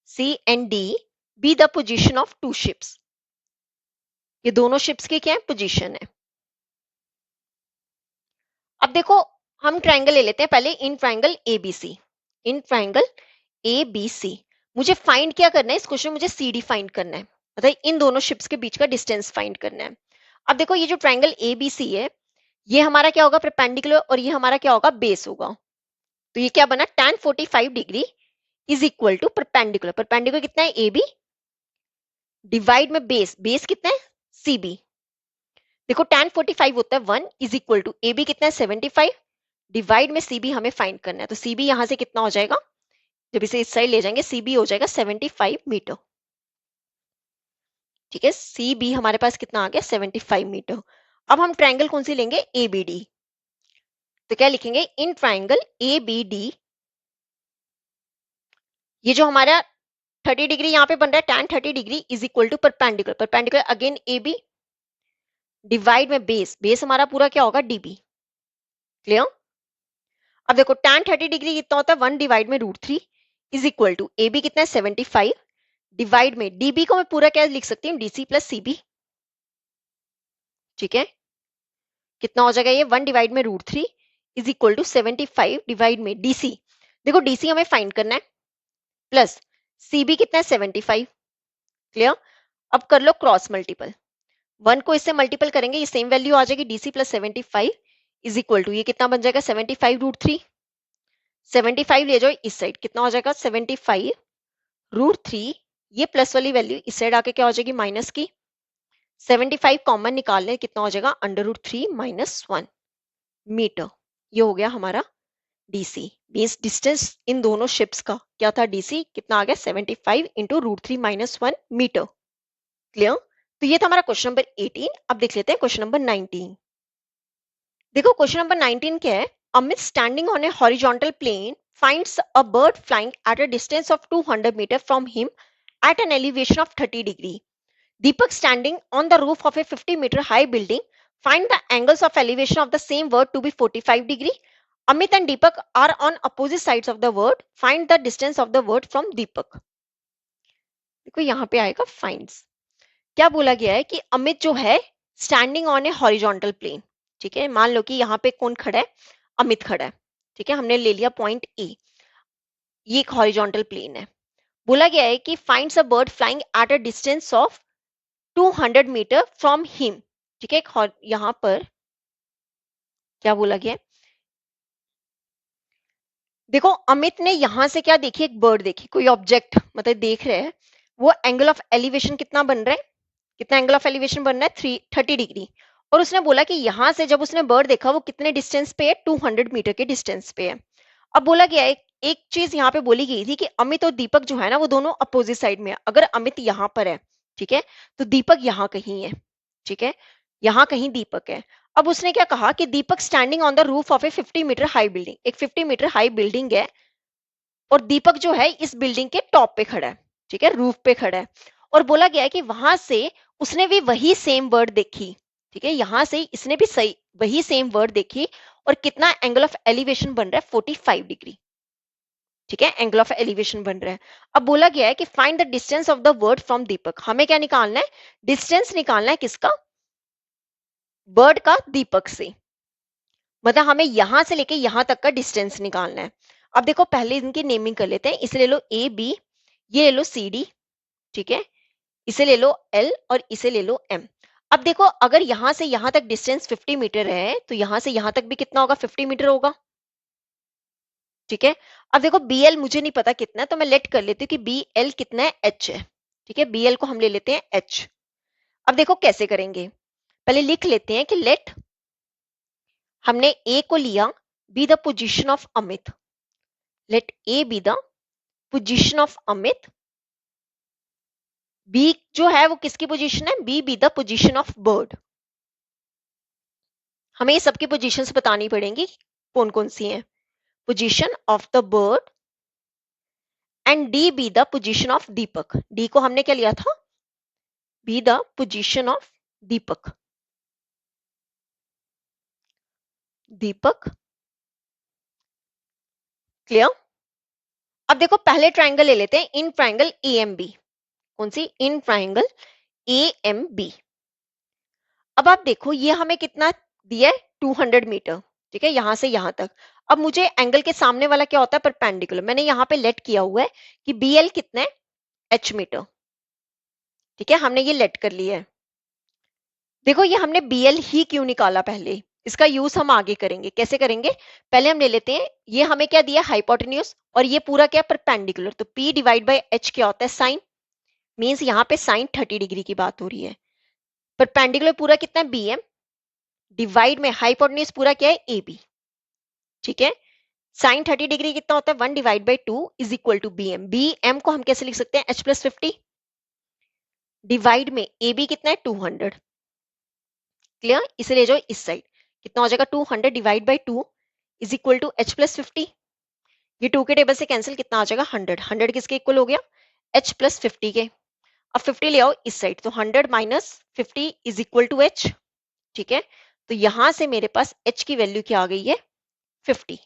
C and D B the position of two ships. ये दोनों शिप्स की क्या है, पोजिशन है। अब देखो हम ट्रायंगल ले लेते हैं पहले, in triangle ABC, in triangle ABC मुझे फाइंड क्या करना है इस क्वेश्चन में, मुझे सी डी फाइंड करना है, मतलब इन दोनों शिप्स के बीच का डिस्टेंस फाइंड करना है। अब देखो ये जो ट्रायंगल एबीसी है ये हमारा क्या होगा, परपेंडिकुलर, और ये हमारा क्या होगा, बेस होगा। तो ये क्या बना, tan 45 degree is equal to perpendicular, perpendicular कितना है ए बी, डिवाइड में बेस, बेस कितना है सी बी। देखो tan 45 होता है 1 is equal to A B कितना है 75, डिवाइड में सी बी हमें फाइंड करना है। तो सी बी यहां से कितना हो जाएगा, जब इसे इस साइड ले जाएंगे सी बी हो जाएगा 75 मीटर। ठीक है, सी बी हमारे पास कितना आ गया, 75 मीटर। अब हम ट्रायंगल कौन सी लेंगे, ए बी डी। तो क्या लिखेंगे, in triangle A B D, ये जो हमारा 30 डिग्री यहाँ पे बन रहा है, tan 30 degree is equal to perpendicular, perpendicular again A B, divide में बेस, बेस हमारा पूरा क्या होगा, डीबी। क्लियर। अब देखो tan 30 डिग्री कितना होता है, 1 डिवाइड में √3 is equal to A B कितना है 75, डिवाइड में डीबी को मैं पूरा क्या लिख सकती हूँ, डीसी प्लस सीबी। ठीक है, कितना हो जाएगा ये, 1 डिवाइड में √3 इज इक्वल टू 75 डिवाइड में डीसी, देखो डीसी हमें फाइंड करना है, प्लस सीबी कितना है 75। क्लियर। अब कर लो क्रॉस मल्टीपल, 1 को इससे मल्टीपल करेंगे ये सेम वैल्यू आ जाएगी, DC plus 75 is equal to ये कितना बन जाएगा 75 √3, 75 ले जाओ इस साइड, कितना हो जाएगा 75 √3, ये प्लस वाली वैल्यू इस साइड आके क्या हो जाएगी, माइनस की, 75 कॉमन निकाल लें, कितना हो जाएगा √3 - 1 मीटर। ये हो गया हमारा डीसी, मींस डिस्टेंस इन दोनों शिप्स का क्या था, डीसी कितना आ गया 75 इंटू √3 - 1 मीटर। क्लियर। तो ये था हमारा क्वेश्चन नंबर 18। अब देख लेते हैं क्वेश्चन नंबर 19। देखो क्वेश्चन नंबर 19 क्या है, Amit standing on a horizontal plane finds a bird flying at a distance of 200 meter from him at an elevation of 30 degree. Deepak standing on the roof of a 50-meter high building find the angles of elevation of the same bird to be 45 degree. Amit and Deepak are on opposite sides of the bird. Find the distance of the bird from Deepak. देखो यहाँ पे आएगा finds. क्या बोला गया है कि अमित जो है standing on a horizontal plane, ठीक है, मान लो कि यहाँ पे कौन खड़ा है, अमित खड़ा है। ठीक है, हमने ले लिया पॉइंट ए, ये एक हॉरिजॉन्टल प्लेन है। बोला गया है कि finds a bird flying at a distance of 200 metre from him. ठीक है, यहाँ पर क्या बोला गया है, देखो अमित ने यहां से क्या देखी, एक बर्ड देखी, कोई ऑब्जेक्ट मतलब देख रहे हैं, वो एंगल ऑफ एलिवेशन कितना बन रहा है, कितना एंगल ऑफ एलिवेशन बन रहा है 30 डिग्री। और उसने बोला कि यहां से जब उसने बर्ड देखा वो कितने डिस्टेंस पे है, 200 मीटर के डिस्टेंस पे है। अब बोला गया है, एक चीज यहाँ पे बोली गई थी कि अमित और दीपक जो है ना वो दोनों अपोजिट साइड में है। अगर अमित यहाँ पर है, ठीक है, तो दीपक यहाँ कहीं है। ठीक है, यहाँ कहीं दीपक है। अब उसने क्या कहा कि Deepak standing on the roof of a 50 metre high building, एक 50 मीटर हाई बिल्डिंग है और दीपक जो है इस बिल्डिंग के टॉप पे खड़ा है, ठीक है, रूफ पे खड़ा है, और बोला गया है कि वहां से उसने भी वही सेम वर्ड देखी, ठीक है, यहां से इसने भी सही वही सेम वर्ड देखी, और कितना एंगल ऑफ एलिवेशन बन रहा है 45 डिग्री, ठीक है, एंगल ऑफ एलिवेशन बन रहा है। अब बोला गया है कि find the distance of the bird from Deepak, हमें क्या निकालना है, डिस्टेंस निकालना है, किसका, बर्ड का दीपक से, मतलब हमें यहां से लेके यहां तक का डिस्टेंस निकालना है। अब देखो पहले इनकी नेमिंग कर लेते हैं, इसे ले लो ए बी, ये ले लो सी डी, ठीक है, इसे ले लो एल और इसे ले लो एम। अब देखो अगर यहां से यहां तक डिस्टेंस 50 मीटर है तो यहां से यहां तक भी कितना होगा, 50 मीटर होगा, ठीक है। अब देखो बी एल मुझे नहीं पता कितना है, तो मैं लेट कर लेती हूँ कि बी एल कितना है, एच है, ठीक है, बी एल को हम ले लेते हैं एच। अब देखो कैसे करेंगे, पहले लिख लेते हैं कि लेट, हमने ए को लिया, be the position of Amit, let A B the position of Amit, B जो है वो किसकी पोजीशन है, B be the position of bird, हमें ये सबकी पोजीशंस बतानी पड़ेंगी कौन कौन सी हैं, position of the bird, and D B the position of Deepak, D को हमने क्या लिया था, B the position of Deepak, Deepak, clear. अब देखो पहले ट्राइंगल ले लेते हैं, in triangle A M B, कौन सी, in triangle A M B. अब आप देखो ये हमें कितना दिया है, 200 मीटर, ठीक है, यहां से यहां तक। अब मुझे एंगल के सामने वाला क्या होता है, परपेंडिकुलर, मैंने यहां पे लेट किया हुआ है कि बी एल कितना है, एच मीटर, ठीक है, हमने ये लेट कर लिया है। देखो ये हमने बी एल ही क्यों निकाला, पहले इसका यूज हम आगे करेंगे, कैसे करेंगे, पहले हम ले लेते हैं, ये हमें क्या दिया, हाइपोटेन्यूज, और ये पूरा क्या, परपेंडिकुलर, तो पी डिवाइड बाई एच क्या होता है, साइन, मीन्स यहाँ पे साइन 30 डिग्री की बात हो रही है। परपेंडिकुलर पूरा कितना है, बी एम, डिवाइड में हाइपोटेन्यूज पूरा क्या है, ए बी, ठीक है, साइन 30 डिग्री कितना होता है, 1 divide by 2 is equal to B M, B M को हम कैसे लिख सकते हैं, एच प्लस 50, डिवाइड में ए बी कितना है, 200, क्लियर, इसे ले जाओ इस साइड, कितना हो जाएगा, 200 divide by 2 is equal to H plus 50, ये 2 के टेबल से कैंसिल, कितना आ जाएगा, 100, 100 किसके इक्वल हो गया, एच प्लस 50 के। अब 50 ले आओ इस साइड, तो 100 minus 50 is equal to H, ठीक है, तो यहां से मेरे पास एच की वैल्यू क्या आ गई है, 50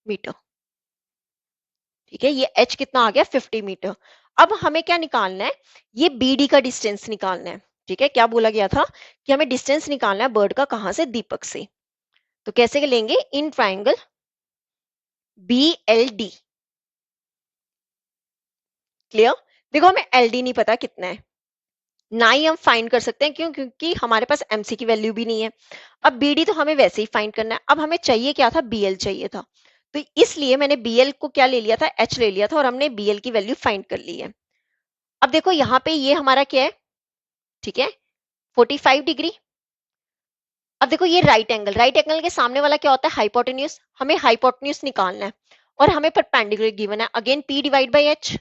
मीटर, ठीक है, ये एच कितना आ गया, 50 मीटर। अब हमें क्या निकालना है, ये बी डी का डिस्टेंस निकालना है, ठीक है, क्या बोला गया था कि हमें डिस्टेंस निकालना है बर्ड का, कहां से, दीपक से, तो कैसे लेंगे, in triangle B L D, clear. देखो हमें एल डी नहीं पता कितना है, ना ही हम फाइंड कर सकते हैं, क्यों, क्योंकि हमारे पास एमसी की वैल्यू भी नहीं है। अब बीडी तो हमें वैसे ही फाइंड करना है, अब हमें चाहिए क्या था, बीएल चाहिए था, तो इसलिए मैंने बीएल को क्या ले लिया था, एच ले लिया था, और हमने बीएल की वैल्यू फाइंड कर ली है। अब देखो यहाँ पे ये हमारा क्या है, ठीक है, 45 डिग्री। अब देखो ये राइट एंगल के सामने वाला क्या होता है, हाइपोटेन्यूज, हमें हाइपोटेन्यूज निकालना है, और हमें परपेंडिकुलर गिवन है, again P divide by H,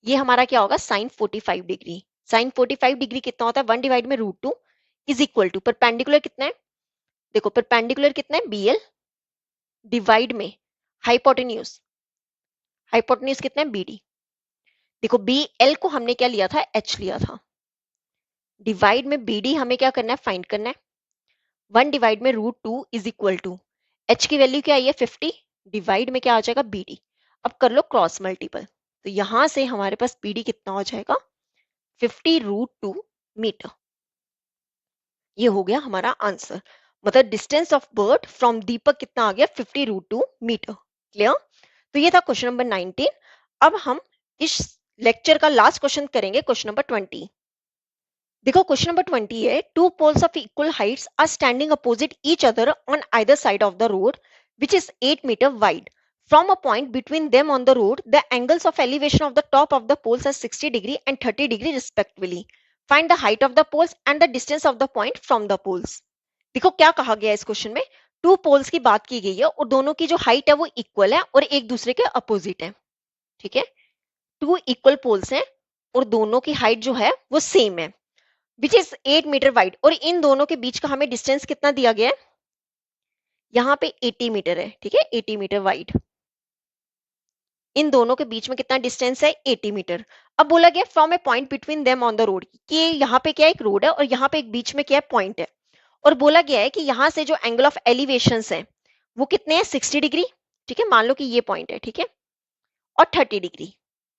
ये हमारा क्या होगा, साइन 45 डिग्री, साइन 45 डिग्री कितना होता है, 1 डिवाइड में √2 इज इक्वल टू, परपेंडिकुलर कितना है, देखो परपेंडिकुलर कितना है, बीएल, डिवाइड में हाइपोटेन्यूज, हाइपोटेन्यूज कितना है, बीडी, देखो बी एल को हमने क्या लिया था, एच लिया था, डिवाइड में बीडी हमें क्या करना है, फाइंड करना है, 1 डिवाइड में √2 इज इक्वल टू, एच की वैल्यू क्या आई है, 50, डिवाइड में क्या आ जाएगा, बीडी। अब कर लो क्रॉस मल्टीपल, तो यहां से हमारे पास बीडी कितना हो जाएगा, 50 √2 मीटर, ये हो गया हमारा आंसर, मतलब डिस्टेंस ऑफ बर्ड फ्रॉम दीपक कितना आ गया, 50 √2 मीटर, क्लियर। तो ये था क्वेश्चन नंबर 19। अब हम इस लेक्चर का लास्ट क्वेश्चन करेंगे, क्वेश्चन नंबर 20। देखो क्वेश्चन नंबर 20 है, two poles of equal heights are standing opposite each other on either side of the road which is 8 meter wide. From a point between them on the road, the angles of elevation of the top of the poles are 60 degree and 30 degree respectively. Find the height of the poles and the distance of the point from the poles. देखो क्या कहा गया है इस question में, two poles की बात की गई है और दोनों की जो हाइट है वो इक्वल है और एक दूसरे के अपोजिट है, ठीक है, टू इक्वल पोल्स हैं और दोनों की हाइट जो है वो सेम है। विच इज 8 मीटर वाइड, और इन दोनों के बीच का हमें डिस्टेंस कितना दिया गया है, यहाँ पे 80 मीटर है, ठीक है, 80 मीटर वाइड। इन दोनों के बीच में कितना डिस्टेंस है, 80 मीटर। अब बोला गया from a point between them on the road, कि यहाँ पे क्या एक रोड है और यहाँ पे एक बीच में क्या है, पॉइंट है। और बोला गया है कि यहाँ से जो एंगल ऑफ एलिवेशन है वो कितने हैं, 60 डिग्री, ठीक है, मान लो कि ये पॉइंट है, ठीक है, और 30 डिग्री,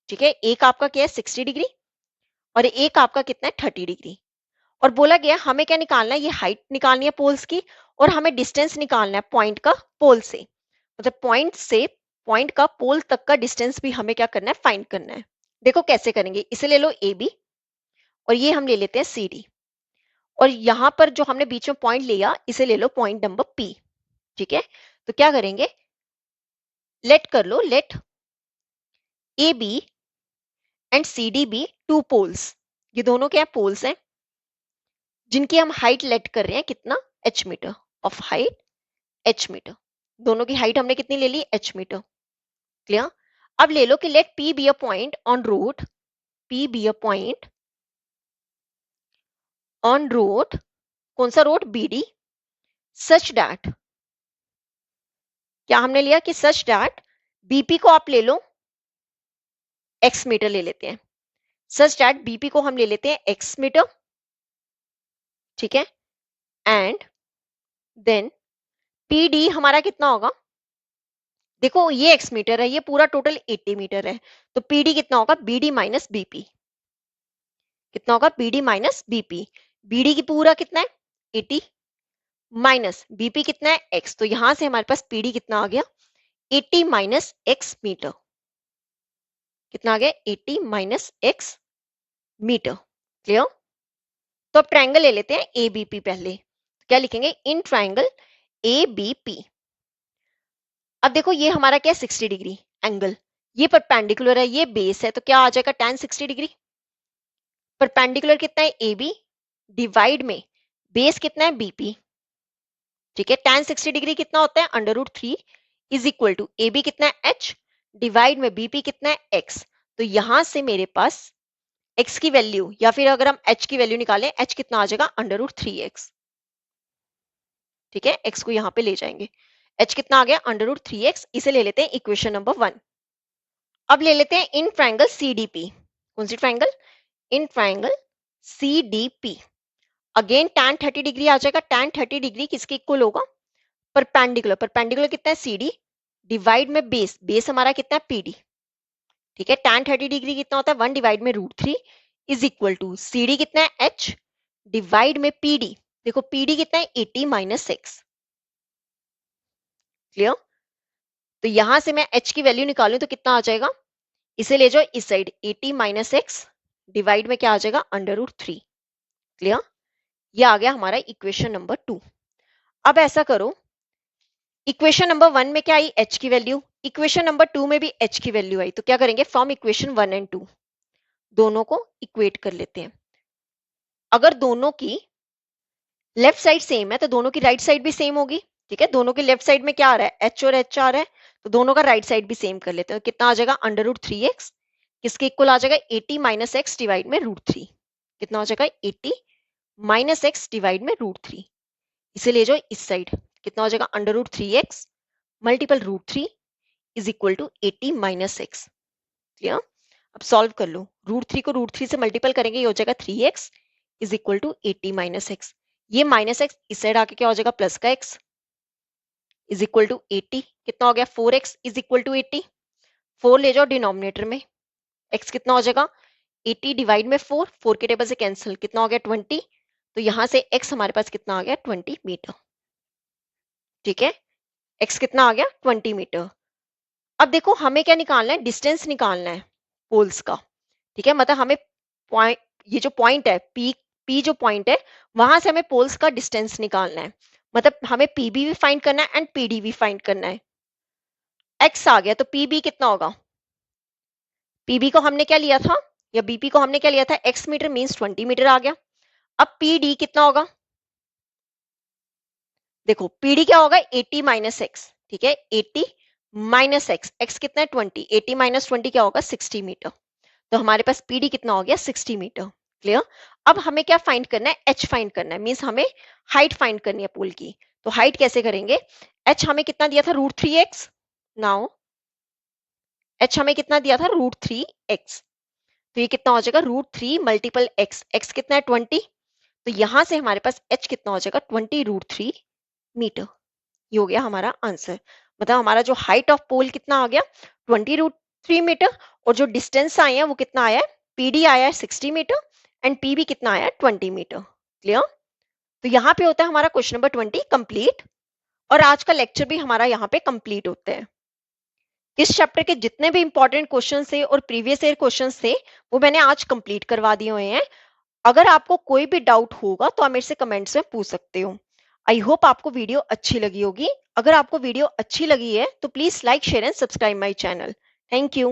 ठीक है, एक आपका क्या है 60 डिग्री और एक आपका कितना है 30 डिग्री। और बोला गया हमें क्या निकालना है, ये हाइट निकालनी है पोल्स की, और हमें डिस्टेंस निकालना है पॉइंट का पोल से, मतलब पॉइंट से पॉइंट का पोल तक का डिस्टेंस भी हमें क्या करना है, फाइंड करना है। देखो कैसे करेंगे, इसे ले लो ए बी और ये हम ले लेते हैं सी डी, और यहां पर जो हमने बीच में पॉइंट लिया इसे ले लो पॉइंट नंबर पी, ठीक है। तो क्या करेंगे, लेट कर लो, let A B and C D be two poles, ये दोनों क्या पोल्स हैं जिनकी हम हाइट लेट कर रहे हैं कितना, H metre of height, H metre, दोनों की हाइट हमने कितनी ले ली, एच मीटर, क्लियर। अब ले लो कि let P be a point on route, P be a point on route, कौन सा road, B D, such that, क्या हमने लिया कि सच डैट बीपी को आप ले लो, एक्स मीटर ले लेते हैं, सच डैट बीपी को हम ले लेते हैं एक्स मीटर, ठीक है, एंड देन पीडी हमारा कितना होगा, देखो ये एक्स मीटर है, ये पूरा टोटल 80 मीटर है, तो पीडी कितना होगा, बीडी माइनस बीपी, कितना होगा, बीडी माइनस बीपी, बीडी की पूरा कितना है 80 माइनस बीपी कितना है एक्स, तो यहां से हमारे पास पीडी कितना आ गया, 80 माइनस एक्स मीटर, कितना आ गया 80 माइनस एक्स मीटर, क्लियर। तो अब ट्रायंगल ले लेते हैं एबीपी पहले, क्या लिखेंगे, इन ट्रायंगल एबीपी। अब देखो ये हमारा क्या है 60 डिग्री एंगल, ये परपेंडिकुलर है, ये बेस है, तो क्या आ जाएगा tan 60 डिग्री, परपेंडिकुलर कितना है ए बी, डिवाइड में बेस कितना है बीपी, ठीक है, tan 60 डिग्री कितना होता है √3 is equal to A B कितना है h, डिवाइड में बीपी कितना है x। तो यहां से मेरे पास x की वैल्यू, या फिर अगर हम h की वैल्यू निकालें, h कितना आ जाएगा √3x, ठीक है, x को यहां पे ले जाएंगे, h कितना आ गया √3x, इसे ले लेते हैं इक्वेशन नंबर 1। अब ले लेते हैं इन ट्रायंगल सीडीपी, कौन सी triangle, in triangle CDP, again tan 30 degree आ जाएगा, tan 30 डिग्री किसके इक्वल होगा, परपेंडिकुलर, परपेंडिकुलर कितना है सीडी, डिवाइड में बेस, बेस हमारा कितना है पीडी, ठीक है, tan 30 डिग्री कितना होता है 1 डिवाइड में √3 इज इक्वल टू सीडी कितना है h, डिवाइड में पीडी, देखो पीडी कितना है 80 माइनस एक्स, क्लियर। तो यहां से मैं h की वैल्यू निकालूं तो कितना आ जाएगा, इसे ले जाओ इस साइड, 80 माइनस एक्स डिवाइड में क्या आ जाएगा √3, क्लियर। ये आ गया हमारा इक्वेशन नंबर 2। अब ऐसा करो, इक्वेशन नंबर 1 में क्या आई, h की वैल्यू, इक्वेशन नंबर 2 में भी h की वैल्यू आई, तो क्या करेंगे, फ्रॉम इक्वेशन 1 एंड 2 दोनों को इक्वेट कर लेते हैं। अगर दोनों की लेफ्ट साइड सेम है तो दोनों की राइट साइड भी सेम होगी, ठीक है, दोनों की लेफ्ट साइड में क्या आ रहा है, h और h आ रहा है, तो दोनों का राइट साइड भी सेम कर लेते हैं, तो कितना आ जाएगा √3x, किसके इक्वल आ जाएगा 80 माइनस एक्स डिवाइड में √3, कितना हो जाएगा 80 माइनस एक्स डिवाइड में √3, इसे ले जाओ इस साइड, कितना हो जाएगा √3x multiple √3 is equal to 80 minus X, clear. अब सॉल्व कर लो, √3 को √3 से मल्टीपल करेंगे, ये हो जाएगा 3x is equal to 80 minus X, ये माइनस एक्स इस साइड आके क्या हो जाएगा प्लस का x इज इक्वल टू 80, कितना हो गया 4x इज इक्वल टू 80, 4 ले जाओ डिनोमिनेटर में, x कितना हो जाएगा 80 डिवाइड में 4, 4 के टेबल से कैंसिल, कितना हो गया 20, तो यहां से x हमारे पास कितना आ गया 20 मीटर, ठीक है, x कितना आ गया 20 मीटर। अब देखो हमें क्या निकालना है, डिस्टेंस निकालना है पोल्स का, ठीक है, मतलब हमें पॉइंट, ये जो पॉइंट है पी जो पॉइंट है वहां से हमें पोल्स का डिस्टेंस निकालना है, मतलब हमें पीबी भी फाइंड करना है एंड पीडी भी फाइंड करना है। एक्स आ गया तो पीबी कितना होगा, पीबी को हमने क्या लिया था, या बीपी को हमने क्या लिया था, एक्स मीटर मीन्स 20 मीटर आ गया। अब पीडी कितना होगा, देखो पीडी क्या होगा 80 माइनस एक्स, ठीक है, 80 माइनस एक्स, एक्स कितना है 20, 80 माइनस 20 क्या होगा 60 मीटर, तो हमारे पास पीडी कितना हो गया 60 मीटर, क्लियर। अब हमें क्या फाइंड करना है, एच फाइंड करना है, मीन्स हमें हाइट फाइंड करनी है पूल की। तो हाइट कैसे करेंगे, एच हमें कितना दिया था, √3x। नाउ एच हमें कितना दिया था, √3x। तो ये कितना हो जाएगा, √3 मल्टीपल एक्स, एक्स कितना है 20। तो यहां से हमारे पास एच कितना हो जाएगा, 20√3 मीटर। ये हो गया हमारा आंसर। मतलब हमारा जो हाइट ऑफ पोल कितना आ गया, 20√3 मीटर, और जो डिस्टेंस आए हैं वो कितना आया है, पीडी आया है 60 मीटर एंड पीबी कितना आया है, 20 मीटर। क्लियर। तो यहाँ पे होता है हमारा क्वेश्चन नंबर 20 कंप्लीट, और आज का लेक्चर भी हमारा यहाँ पे कंप्लीट होता है। इस चैप्टर के जितने भी इंपॉर्टेंट क्वेश्चन थे और प्रीवियस ईयर क्वेश्चन थे वो मैंने आज कंप्लीट करवा दिए हुए हैं। अगर आपको कोई भी डाउट होगा तो आप मेरे से कमेंट्स में पूछ सकते हो। आई होप आपको वीडियो अच्छी लगी होगी। अगर आपको वीडियो अच्छी लगी है तो please like share and subscribe my channel. Thank you.